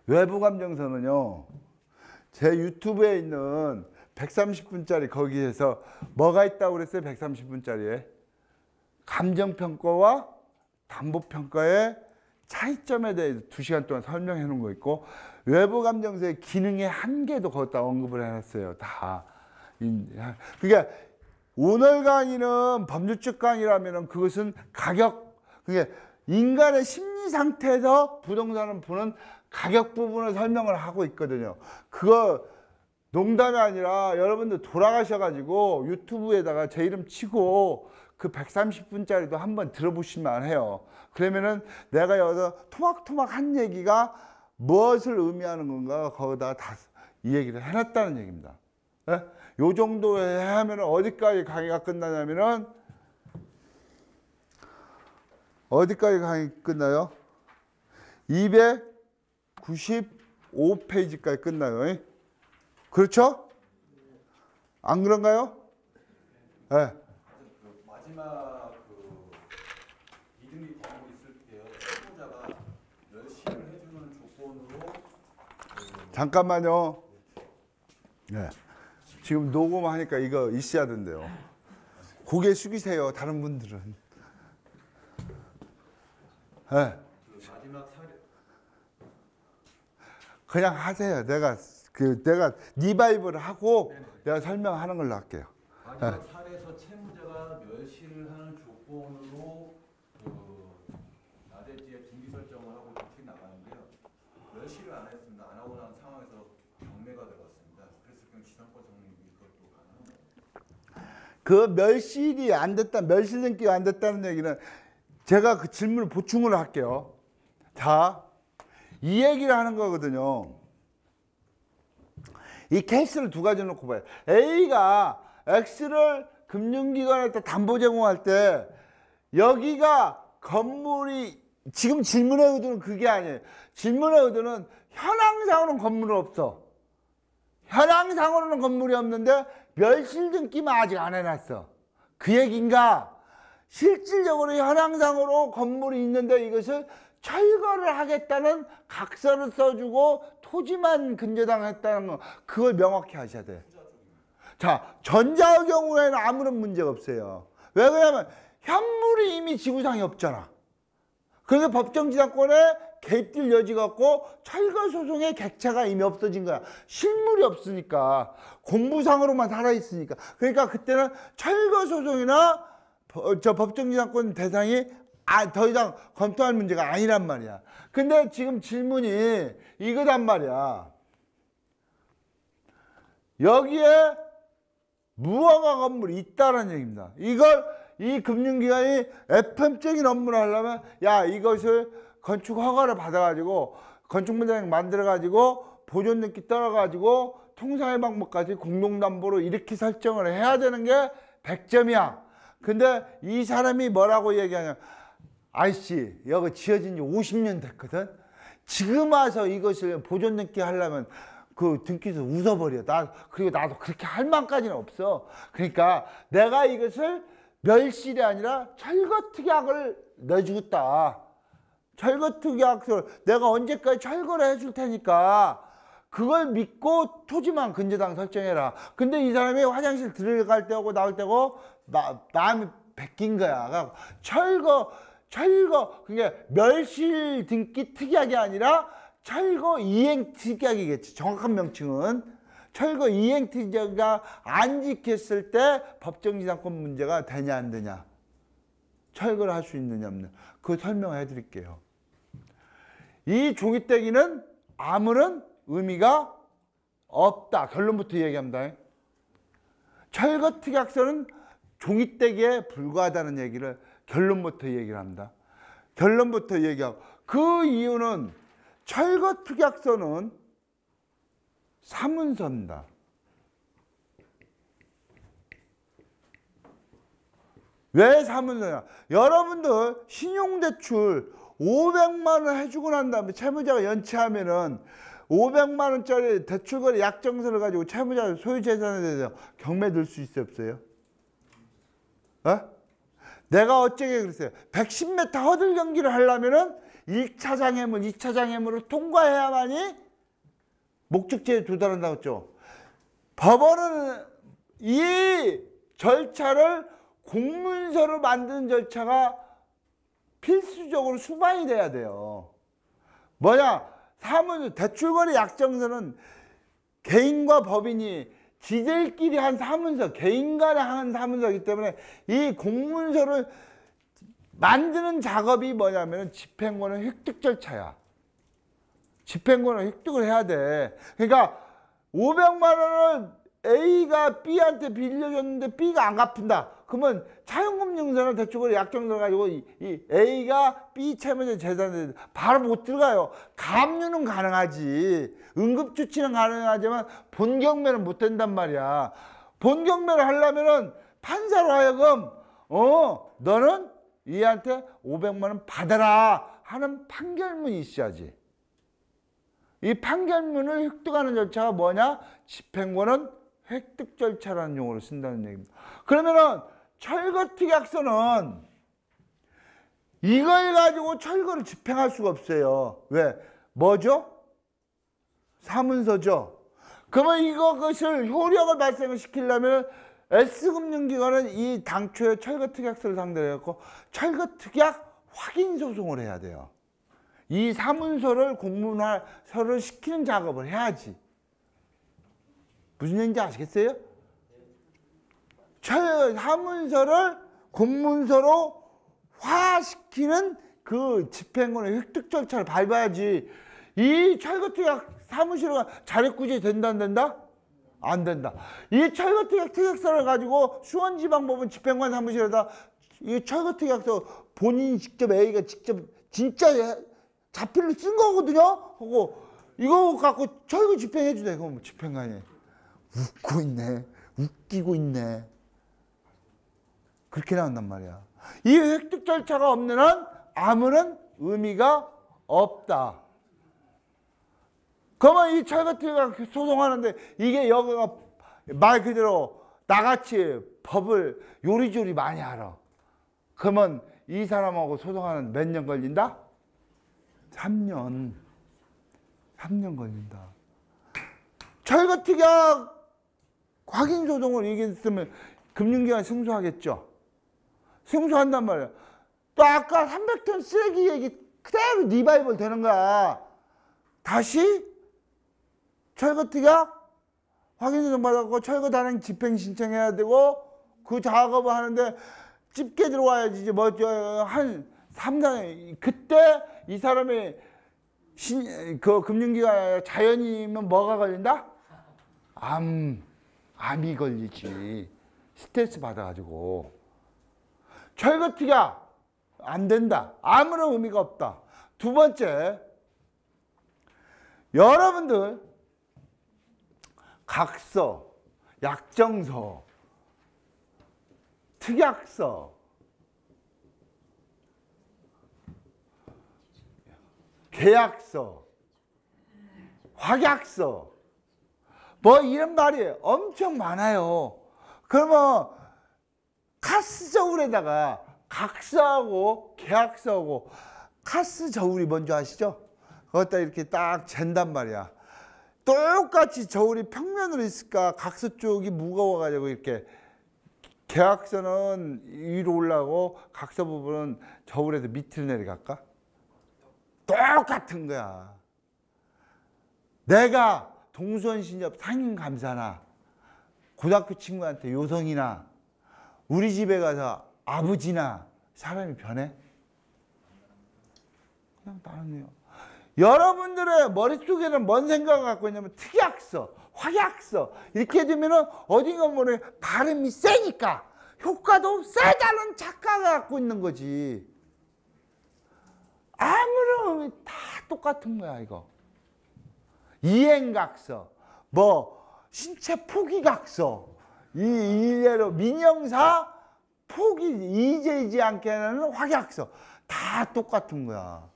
외부감정서는요, 제 유튜브에 있는 130분짜리 거기에서 뭐가 있다고 그랬어요? 130분짜리에 감정평가와 담보평가의 차이점에 대해서 2시간 동안 설명해 놓은 거 있고, 외부감정서의 기능의 한계도 거기다 언급을 해놨어요. 다. 그러니까 오늘 강의는 법률적 강의라면 그것은 가격, 그러니까 인간의 심리 상태에서 부동산을 보는 가격 부분을 설명을 하고 있거든요. 그거 농담이 아니라 여러분들 돌아가셔가지고 유튜브에다가 제 이름 치고 그 130분짜리도 한번 들어보시면 해요. 그러면은 내가 여기서 토막토막 한 얘기가 무엇을 의미하는 건가 거기다 다 이 얘기를 해놨다는 얘기입니다. 예? 요 정도에 하면 어디까지 강의가 끝나냐면은 어디까지 강의 끝나요? 295페이지까지 끝나요. 그렇죠? 안 그런가요? 네. 마지막 그 이등기 과목이 있을 때요. 후보자가 열심을 해주는 조건으로 잠깐만요. 네. 지금 녹음하니까 이거 있어야 된대요. 고개 숙이세요. 다른 분들은. 네. 그 마지막 사례 그냥 하세요. 내가 리바이브를 하고 내가 설명하는 걸로 할게요. 마지막 사례에서 채무자가 멸실을 하는 조건으로 그 나대지에 등기 설정을 하고 조치 나가는데요. 멸실을 안 했습니다. 안 하고 난 상황에서 경매가 들어갔습니다. 그래서 그냥 지상권 성립이 그것도 가능합니다. 그 멸실이 안 됐다, 멸실 등기가 안 됐다는 얘기는 제가 그 질문을 보충을 할게요. 자, 이 얘기를 하는 거거든요. 이 케이스를 두 가지 놓고 봐요. A가 X를 금융기관한테 담보 제공할 때 여기가 건물이 지금 질문의 의도는 그게 아니에요. 질문의 의도는 현황상으로는 건물이 없어. 현황상으로는 건물이 없는데 멸실 등기만 아직 안 해놨어. 그 얘기인가? 실질적으로 현황상으로 건물이 있는데 이것을 철거를 하겠다는 각서를 써주고 토지만 근저당했다는 거, 그걸 명확히 하셔야 돼요. 자, 전자의 경우에는 아무런 문제가 없어요. 왜 그러냐면 현물이 이미 지구상에 없잖아. 그러니까 법정지상권에 개입될 여지가 없고 철거 소송의 객체가 이미 없어진 거야. 실물이 없으니까, 공부상으로만 살아있으니까. 그러니까 그때는 철거 소송이나 법정지상권 대상이 더 이상 검토할 문제가 아니란 말이야. 근데 지금 질문이 이거단 말이야. 여기에 무허가 건물이 있다는 얘기입니다. 이걸 이 금융기관이 FM적인 업무를 하려면 야, 이것을 건축 허가를 받아가지고 건축물장 만들어가지고 보존등기 떨어가지고 통상의 방법까지 공동담보로 이렇게 설정을 해야 되는 게 100점이야. 근데 이 사람이 뭐라고 얘기하냐. 아이씨, 여기 지어진 지 50년 됐거든. 지금 와서 이것을 보존 등기 하려면 그 등기소 웃어버려. 그리고 나도 그렇게 할 만까지는 없어. 그러니까 내가 이것을 멸실이 아니라 철거특약을 내주겠다. 철거특약을 내가 언제까지 철거를 해줄 테니까 그걸 믿고 토지만 근저당 설정해라. 근데 이 사람이 화장실 들어갈 때고 나올 때고 마음이 베낀 거야. 철거, 그게 멸실 등기 특약이 아니라 철거 이행 특약이겠지. 정확한 명칭은 철거 이행 특약이 안 지켰을 때 법정지상권 문제가 되냐 안 되냐, 철거를 할 수 있느냐 없느냐, 그거 설명해 드릴게요. 이 종이떼기는 아무런 의미가 없다. 결론부터 얘기합니다. 철거 특약서는 종이떼기에 불과하다는 얘기를 결론부터 얘기를 합니다. 결론부터 얘기하고, 그 이유는 철거 특약서는 사문서입니다. 왜 사문서냐? 여러분들 신용대출 500만 원 해주고 난 다음에 채무자가 연체하면은 500만 원짜리 대출거래 약정서를 가지고 채무자 소유재산에 대해서 경매 들 수 있어요, 없어요? 내가 어쩌게 그랬어요. 110m 허들 경기를 하려면은 1차 장애물, 2차 장애물을 통과해야만이 목적지에 도달한다고 했죠. 법원은 이 절차를 공문서로 만드는 절차가 필수적으로 수반이 돼야 돼요. 뭐냐? 사문 대출거래 약정서는 개인과 법인이 지들끼리 한 사문서, 개인 간에 한 사문서이기 때문에 이 공문서를 만드는 작업이 뭐냐면 집행권의 획득 절차야. 집행권을 획득을 해야 돼. 그러니까 500만 원을 A가 B한테 빌려줬는데 B가 안 갚는다. 그러면 차용금융서나 대출거래 약정서 가지고 이 A가 B 채무자 재산에 바로 못 들어가요. 감유는 가능하지. 응급조치는 가능하지만 본경매는 못 된단 말이야. 본경매를 하려면은 판사로 하여금 너는 얘한테 500만 원 받아라 하는 판결문이 있어야지. 이 판결문을 획득하는 절차가 뭐냐? 집행권은 획득 절차라는 용어를 쓴다는 얘기입니다. 그러면은 철거특약서는 이걸 가지고 철거를 집행할 수가 없어요. 왜? 뭐죠? 사문서죠. 그러면 이것을 효력을 발생을 시키려면 S금융기관은 이 당초에 철거특약서를 상대로 해갖고 철거특약 확인 소송을 해야 돼요. 이 사문서를 공문화서를 시키는 작업을 해야지. 무슨 얘기인지 아시겠어요? 사문서를 공문서로 화시키는 그 집행권의 획득 절차를 밟아야지. 이 철거특약 사무실가 자력구제 된다 안 된다? 안 된다. 이 철거특약 특약서를 가지고 수원지방법원 집행관 사무실에다 이 철거특약서 본인이 직접 A가 직접 진짜 자필로 쓴 거거든요. 하고 이거 갖고 철거 집행해 주대. 그럼 집행관이 웃고 있네. 웃기고 있네. 그렇게 나온단 말이야. 이 획득 절차가 없는 한 아무런 의미가 없다. 그러면 이 철거특약 소송하는데 이게 여기가 말 그대로 나같이 법을 요리조리 많이 알아. 그러면 이 사람하고 소송하는 몇 년 걸린다? 3년. 3년 걸린다. 철거특약 확인 소송을 이겼으면 금융기관 승소하겠죠. 승소한단 말이야. 또 아까 300톤 쓰레기 얘기 그대로 리바이벌 되는 거야. 다시 철거특약 확인소송 받았고 철거 단행 집행 신청해야 되고 그 작업을 하는데 집게 들어와야지. 이제 한 3년 그때 이 사람이 그 금융기관 자연이면 뭐가 걸린다? 암이 걸리지. 스트레스 받아가지고. 철거특약 안 된다. 아무런 의미가 없다. 두 번째, 여러분들 각서, 약정서, 특약서, 계약서, 확약서 뭐 이런 말이 엄청 많아요. 그러면 카스 저울에다가 각서하고 계약서하고 카스 저울이 뭔지 아시죠? 그것다 이렇게 딱 잰단 말이야. 똑같이 저울이 평면으로 있을까? 각서 쪽이 무거워가지고 이렇게 계약서는 위로 올라가고 각서 부분은 저울에서 밑으로 내려갈까? 똑같은 거야. 내가 동수원신협 상임감사나 고등학교 친구한테 요성이나 우리 집에 가서 아버지나 사람이 변해? 그냥 다르네요. 여러분들의 머릿속에는 뭔 생각을 갖고 있냐면 특약서, 확약서 이렇게 되면은 어딘가 모르게 발음이 세니까 효과도 세다는 착각을 갖고 있는 거지. 아무런 다 똑같은 거야 이거. 이행각서, 뭐 신체 포기각서, 이래로 민형사 포기 이재지 않게 하는 확약서 다 똑같은 거야.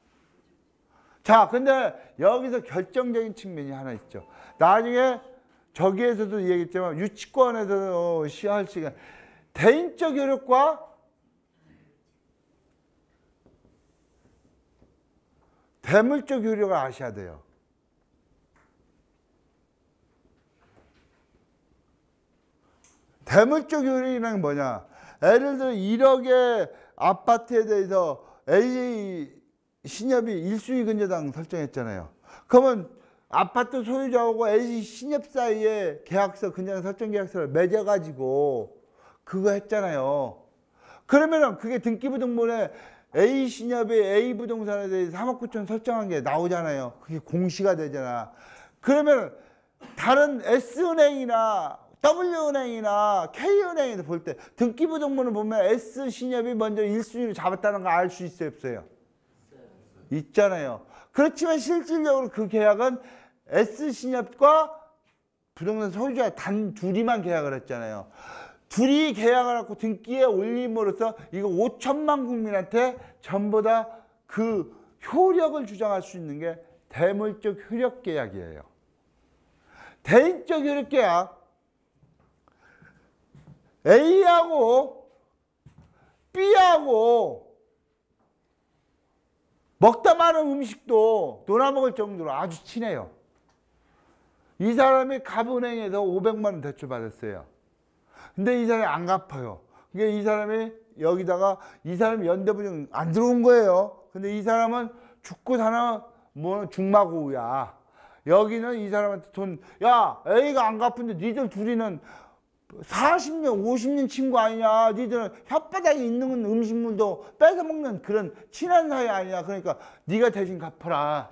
자, 근데 여기서 결정적인 측면이 하나 있죠. 나중에 저기에서도 얘기했지만 유치권에서 시할 시간 대인적 효력과 대물적 효력을 아셔야 돼요. 대물적 효력이란 뭐냐? 예를 들어 1억의 아파트에 대해서 A신협이 1순위 근저당 설정했잖아요. 그러면 아파트 소유자하고 A신협 사이에 계약서, 근저당 설정 계약서를 맺어가지고 그거 했잖아요. 그러면은 그게 등기부등본에 A신협이 A부동산에 대해서 3억 9천 설정한 게 나오잖아요. 그게 공시가 되잖아. 그러면 다른 S은행이나 W은행이나 K은행에서 볼 때 등기부등본을 보면 S신협이 먼저 1순위를 잡았다는 거 알 수 있어요, 없어요? 있잖아요. 그렇지만 실질적으로 그 계약은 S신협과 부동산 소유자 단 둘이만 계약을 했잖아요. 둘이 계약을 하고 등기에 올림으로써 이거 5천만 국민한테 전부 다 그 효력을 주장할 수 있는 게 대물적 효력 계약이에요. 대인적 효력 계약. A하고 B하고 먹다 마는 음식도 놀아먹을 정도로 아주 친해요. 이 사람이 갑은행에서 500만 원 대출 받았어요. 근데 이 사람이 안 갚아요. 그러니까 이 사람이 여기다가 이 사람이 연대보증 안 들어온 거예요. 근데 이 사람은 죽고 사는 뭐 중마고우야. 여기는 이 사람한테 돈, 야, A가 안 갚은데 니들 둘이는 40년, 50년 친구 아니냐. 니들은 혓바닥에 있는 음식물도 뺏어먹는 그런 친한 사이 아니냐. 그러니까 네가 대신 갚아라.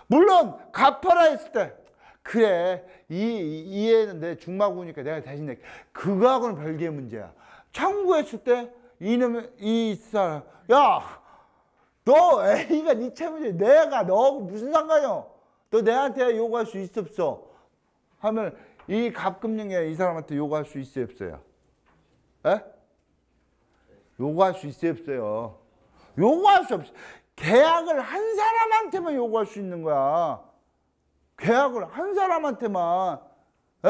물론 갚아라 했을 때 그래 이해는 내 중마고우니까 내가 대신 낼게. 그거하고는 별개의 문제야. 청구했을 때 이놈의 이 사람, 야, 너 A가 네 채무지 내가 너하고 무슨 상관이야? 너 내한테 요구할 수 있어 없어? 하면 이 갑금융에 이 사람한테 요구할 수 있어요 없어요? 에? 요구할 수 있어요 없어요? 요구할 수 없어. 계약을 한 사람한테만 요구할 수 있는 거야. 계약을 한 사람한테만. 에?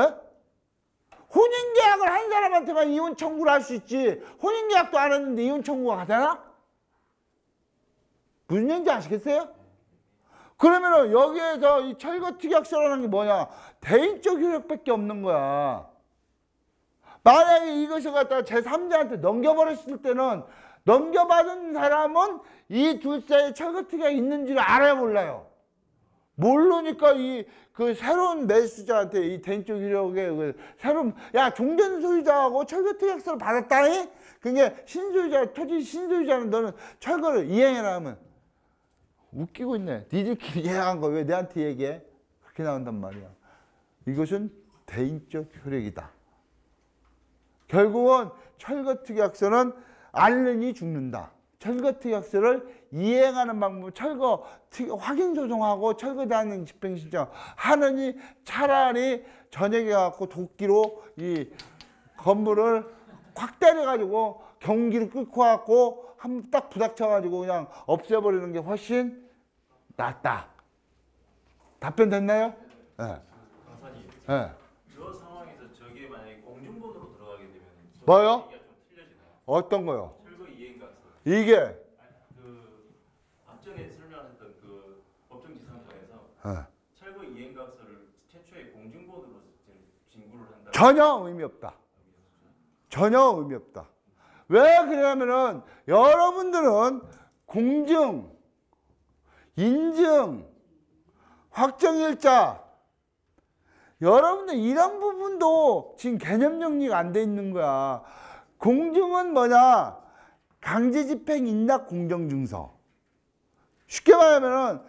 혼인계약을 한 사람한테만 이혼 청구를 할 수 있지. 혼인계약도 안 했는데 이혼 청구가 가잖아? 무슨 얘기인지 아시겠어요? 그러면은 여기에서 이 철거특약서라는 게 뭐냐? 대인적 효력밖에 없는 거야. 만약에 이것을 갖다가 제3자한테 넘겨버렸을 때는 넘겨받은 사람은 이 둘 사이에 철거특약이 있는지를 알아야 몰라요. 모르니까 그 새로운 매수자한테 이 대인적 효력의 그 새로운, 야, 종전 소유자하고 철거특약서를 받았다니? 그게 신소유자, 토지 신소유자는 너는 철거를 이행해라 하면 웃기고 있네. 니들끼리 이행한 거 왜 내한테 얘기해? 그렇게 나온단 말이야. 이것은 대인적 효력이다. 결국은 철거특약서는 알른이 죽는다. 철거특약서를 이행하는 방법, 확인소송하고 철거대항력 집행신청 하느니 차라리 저녁에 갖고 도끼로 이 건물을 확 때려가지고 경기를 끌고 갖고 한 딱 부닥쳐가지고 그냥 없애버리는 게 훨씬 낫다. 답변 됐나요? 네. 강사님, 네. 저 상황에서 저게 만약에 공중보도로 들어가게 되면 뭐요? 얘기가 좀 틀려지나요? 어떤 거요? 철거 이행각서. 이게 그 앞전에 설명하셨던 그 법정지상권에서 네. 철거 이행각서를 최초에 공중보도로 진구를 한다. 전혀 의미 없다. 전혀 의미 없다. 왜 그러냐면은 여러분들은 공증, 인증, 확정일자, 여러분들 이런 부분도 지금 개념 정리가 안 돼 있는 거야. 공증은 뭐냐? 강제집행 인락 공정증서. 쉽게 말하면은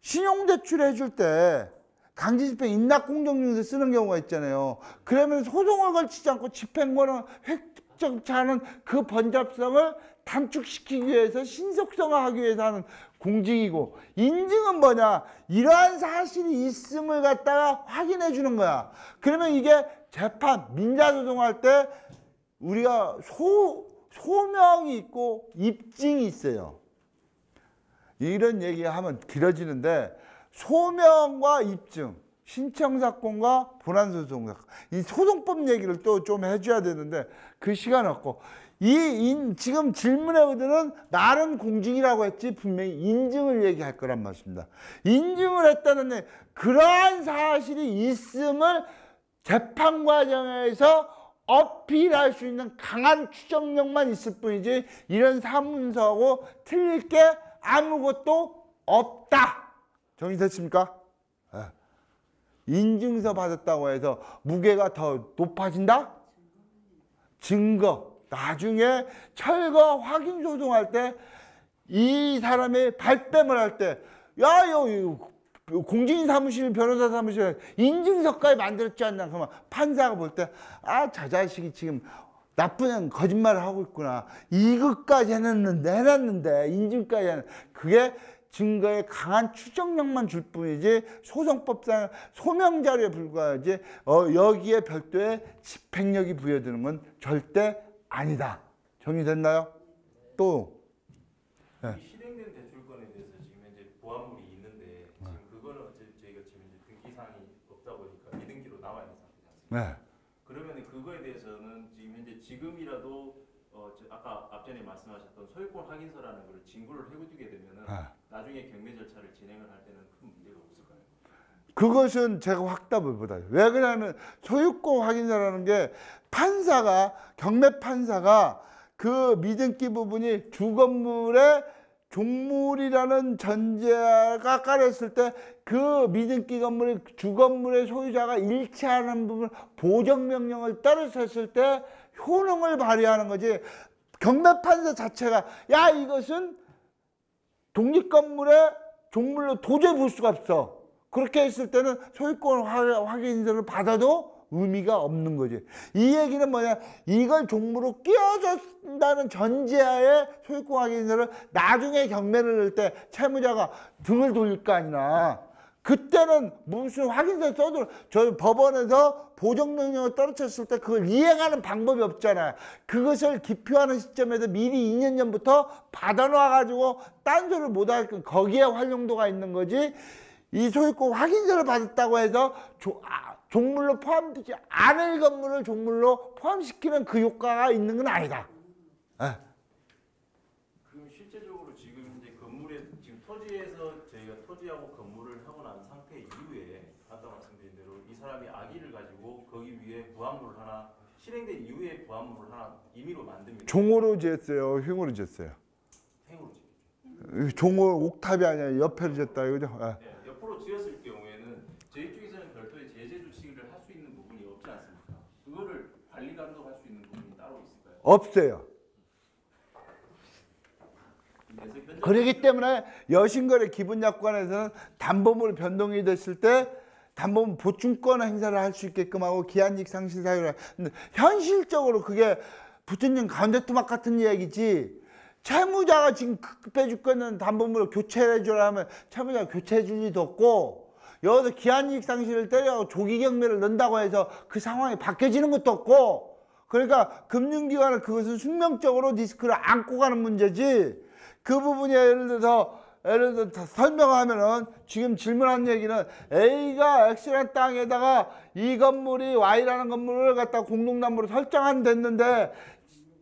신용대출 해줄 때 강제집행 인락 공정증서 쓰는 경우가 있잖아요. 그러면 소송을 걸치지 않고 집행권을 획득하지 않은 그 번잡성을 단축시키기 위해서 신속성화하기 위해서 하는 공직이고, 인증은 뭐냐? 이러한 사실이 있음을 갖다가 확인해 주는 거야. 그러면 이게 재판, 민사소송할 때 우리가 소명이 있고 입증이 있어요. 이런 얘기하면 길어지는데 소명과 입증, 신청사건과 본안소송사건, 이 소송법 얘기를 또 좀 해줘야 되는데 그 시간 없고, 지금 질문의 의도는 나는 공직이라고 했지 분명히 인증을 얘기할 거란 말씀입니다. 인증을 했다는 그러한 사실이 있음을 재판 과정에서 어필할 수 있는 강한 추정력만 있을 뿐이지 이런 사문서하고 틀릴 게 아무것도 없다. 정리됐습니까? 네. 인증서 받았다고 해서 무게가 더 높아진다? 증거. 나중에 철거 확인 소송할 때 이 사람의 발뺌을 할 때, 야, 공직인 사무실, 변호사 사무실 인증서까지 만들었지 않나? 그러면 판사가 볼 때, 아, 저 자식이 지금 나쁜 거짓말을 하고 있구나. 이것까지 해놨는데 인증까지 해놨는데, 그게 증거에 강한 추정력만 줄 뿐이지 소송법상 소명자료에 불과하지 여기에 별도의 집행력이 부여되는 건 절대 아니다. 정리됐나요? 또 이 실행된 대출권에 대해서 지금 현재 보안물이 있는데 지금 그거는 어차피 저희가 지금 이제 등기사항이 없다 보니까 미등기로 나와 있는 상태지 않습니까? 네. 그러면 그거에 대해서는 지금 현재 지금이라도 아까 앞전에 말씀하셨던 소유권 확인서라는 걸 진구를 해두게 되면은 나중에 경매 절차를 진행을 할 때는 큰 문제가 없을까요? 그것은 제가 확답을 못해요. 왜 그러냐면 소유권 확인서라는 게 판사가 경매 판사가 그 미등기 부분이 주건물의 종물이라는 전제가 깔렸을 때 그 미등기 건물이 주건물의 소유자가 일치하는 부분 보정명령을 떨어졌을 때 효능을 발휘하는 거지. 경매 판사 자체가 야 이것은 독립건물의 종물로 도저히 볼 수가 없어. 그렇게 했을 때는 소유권 확인서를 받아도 의미가 없는 거지. 이 얘기는 뭐냐, 이걸 종무로 끼워준다는 전제하에 소유권 확인서를 나중에 경매를 넣을 때 채무자가 등을 돌릴 거 아니나, 그때는 무슨 확인서 써도 저 법원에서 보정명령을 떨어졌을 때 그걸 이행하는 방법이 없잖아요. 그것을 기표하는 시점에서 미리 2년 전부터 받아놔 가지고 딴소리를 못하게끔 거기에 활용도가 있는 거지. 이 소유권 확인서를 받았다고 해서 종물로 포함되지 않을 건물을 종물로 포함시키는 그 효과가 있는 건 아니다. 그럼 실제적으로 지금 이제 건물에 지금 토지에서 저희가 토지하고 건물을 하고 난 상태 이후에 아까 말씀드린 대로 이 사람이 악의를 가지고 거기 위에 부합물을 하나 실행된 이후에 부합물을 하나 임의로 만듭니다. 종으로 지었어요, 흉으로 지었어요? 행으로 짓겠죠. 종을 옥탑이 아니라 옆에로 지었다 이거죠? 네, 옆으로 지었을 경우에는 저희 쪽에서는 별도의 제재 조치를 할 수 있는 부분이 없지 않습니까? 그거를 관리 감독할 수 있는 부분이 따로 있을까요? 없어요. 그래서 현재 그렇기 때문에 여신거래 기분약관에서는 담보물 변동이 됐을 때 담보물 보충권 행사를 할 수 있게끔 하고 기한이익 상실 사유를. 근데 현실적으로 그게 부처님 가운데 토막 같은 이야기지. 채무자가 지금 급해 죽겠는 담보물을 교체해 주라 하면 채무자가 교체해 줄 리도 없고, 여기서 기한이익 상실을 때려고 조기 경매를 넣는다고 해서 그 상황이 바뀌어지는 것도 없고, 그러니까 금융기관은 그것은 숙명적으로 리스크를 안고 가는 문제지. 그 부분이 예를 들어서 설명하면은, 지금 질문한 얘기는 A가 X라는 땅에다가 이 건물이 Y라는 건물을 갖다 공동담보로 설정한 됐는데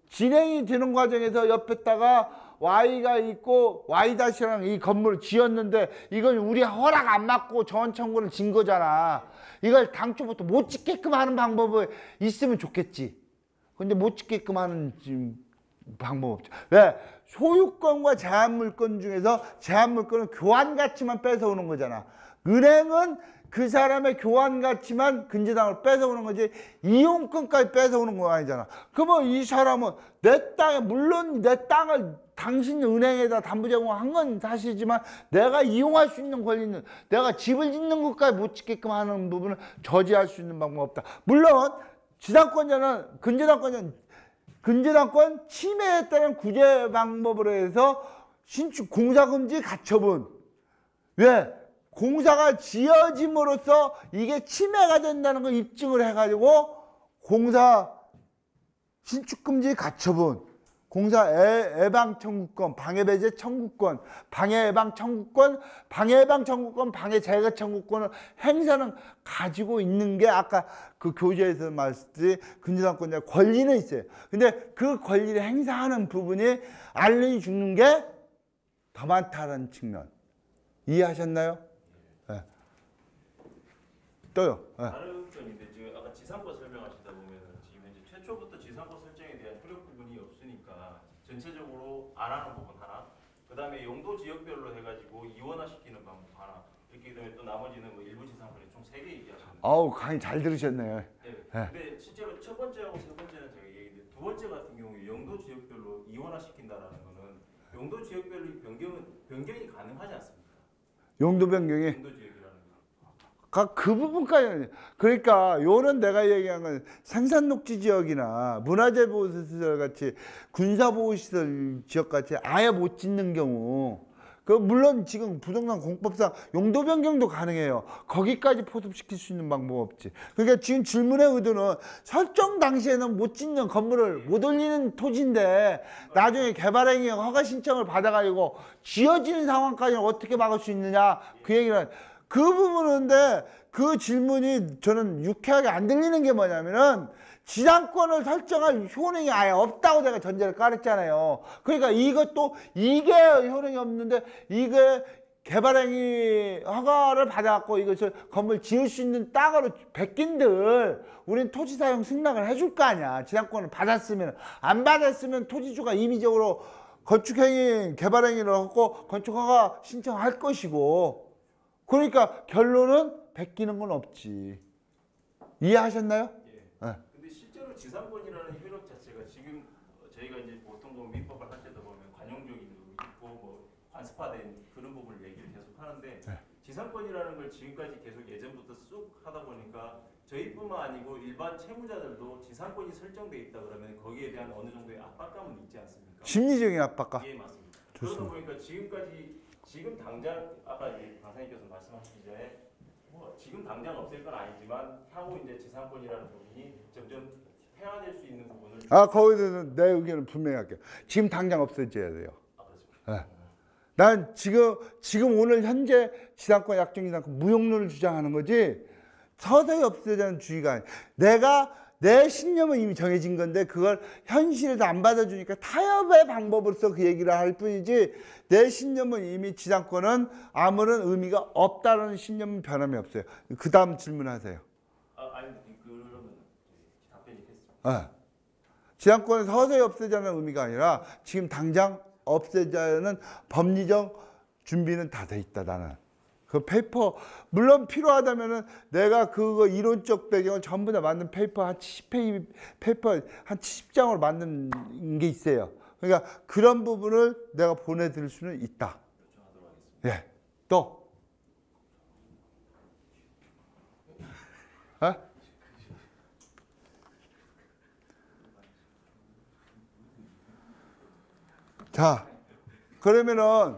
진행이 되는 과정에서 옆에다가 Y가 있고 Y-랑 이 건물을 지었는데 이건 우리 허락 안 받고 정원 청구를 진 거잖아. 이걸 당초부터 못 짓게끔 하는 방법이 있으면 좋겠지. 근데 못 짓게끔 하는 지금 방법 없죠. 왜? 소유권과 제한물권 중에서 제한물권은 교환가치만 뺏어오는 거잖아. 은행은 그 사람의 교환가치만 근저당으로 뺏어오는 거지 이용권까지 뺏어오는 거 아니잖아. 그러면 이 사람은 내 땅에, 물론 내 땅을 당신 은행에다 담보 제공한 건 사실이지만 내가 이용할 수 있는 권리는, 내가 집을 짓는 것까지 못 짓게끔 하는 부분은 저지할 수 있는 방법 없다. 물론 지상권자는 근저당권 침해에 따른 구제 방법으로 해서 신축 공사금지 가처분. 왜? 공사가 지어짐으로써 이게 침해가 된다는 걸 입증을 해가지고 공사 신축금지 가처분, 공사 예방 청구권, 방해 배제 청구권, 방해 예방 청구권, 방해 예방 청구권, 방해 제거 청구권을 행사는 가지고 있는 게 아까 그 교재에서 말씀드린 근저당권자 권리는 있어요. 근데 그 권리를 행사하는 부분이 알른이 죽는 게 더 많다는 측면. 이해하셨나요? 네. 또요. 네. 다른 점인데 지금 아까 지상권 설명하시다 보면은 지금 현재 최초부터 지상권 설정에 대한 효력 부분이 없으니까 전체적으로 안 하는 부분 하나, 그 다음에 용도 지역별로 해가지고 이원화시키는 방법 하나, 이렇게 되면 또 나머지는 뭐 일부 지상권에 총 3개 얘기하셨는데. 아우 강의 잘 들으셨네요. 네. 네. 근데 실제로 첫 번째하고 세 번째는 제가 얘기했는데 두 번째 같은 경우에 용도 지역별로 이원화시킨다라는 거는 용도 지역별로 변경이 가능하지 않습니까? 용도 변경이. 용도 지역이라는 거. 그 부분까지는. 그러니까 요런 내가 얘기한 건 생산녹지 지역이나 문화재보호시설 같이 군사보호시설 지역 같이 아예 못 짓는 경우, 그 물론 지금 부동산 공법상 용도 변경도 가능해요. 거기까지 포섭시킬 수 있는 방법 없지. 그러니까 지금 질문의 의도는 설정 당시에는 못 짓는 건물을 못 올리는 토지인데 나중에 개발행위 허가 신청을 받아가지고 지어지는 상황까지는 어떻게 막을 수 있느냐, 그 얘기는. 그 부분인데 그 질문이 저는 유쾌하게 안 들리는 게 뭐냐면은 지상권을 설정할 효능이 아예 없다고 제가 전제를 깔았잖아요. 그러니까 이것도 이게 효능이 없는데 이게 개발행위 허가를 받아갖고 이것을 건물 지을 수 있는 땅으로 베낀들 우린 토지 사용 승낙을 해줄 거 아니야. 지상권을 받았으면. 안 받았으면 토지주가 임의적으로 건축행위 개발행위를 하고 건축허가 신청할 것이고, 그러니까 결론은 베끼는 건 없지. 이해하셨나요? 예. 네. 근데 실제로 지상권이라는 효력 자체가 지금 저희가 이제 보통 보면 민법을 할 때도 보면 관용적인 부분이 있고 뭐 관습화된 그런 부분을 얘기를 계속 하는데, 네. 지상권이라는 걸 지금까지 계속 예전부터 쑥 하다 보니까 저희뿐만 아니고 일반 채무자들도 지상권이 설정돼 있다 그러면 거기에 대한 어느 정도의 압박감은 있지 않습니까? 심리적인 압박감. 예, 맞습니다. 좋습니다. 그러다 보니까 지금 당장 아까 이제 강사님께서 말씀하시기 전에 뭐 지금 당장 없앨 건 아니지만 향후 이제 지상권이라는 부분이 점점 폐화될 수 있는 부분을 거기서는 내 의견은 분명히 할게요. 지금 당장 없애줘야 돼요. 그렇습니다. 네. 난 지금 오늘 현재 지상권, 약정 지상권 무용론을 주장하는 거지 서서히 없애자는 주의가 아니야. 내 신념은 이미 정해진 건데 그걸 현실에서 안 받아주니까 타협의 방법으로서 그 얘기를 할 뿐이지, 내 신념은 이미 지상권은 아무런 의미가 없다는 신념은 변함이 없어요. 그 다음 질문하세요. 아니 그러면 답변이 됐습니다. 네. 지상권은 서서히 없애자는 의미가 아니라 지금 당장 없애자는 법리적 준비는 다 돼 있다. 나는 그 페이퍼 물론 필요하다면은 내가 그거 이론적 배경을 전부 다 만든 페이퍼 한 70페이지 페이퍼 한 70장으로 만든 게 있어요. 그러니까 그런 부분을 내가 보내드릴 수는 있다. 예. 또 자, 그러면은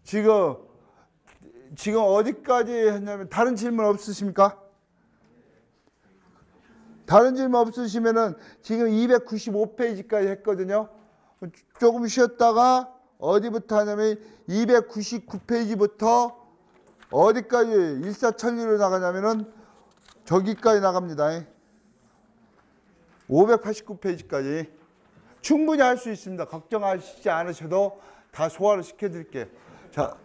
지금 어디까지 했냐면 다른 질문 없으십니까? 다른 질문 없으시면은 지금 295페이지까지 했거든요. 조금 쉬었다가 어디부터 하냐면 299페이지부터 어디까지 일사천리로 나가냐면은 저기까지 나갑니다. 589페이지까지 충분히 할 수 있습니다. 걱정하시지 않으셔도 다 소화를 시켜드릴게요. 자,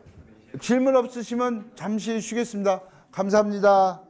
질문 없으시면 잠시 쉬겠습니다. 감사합니다.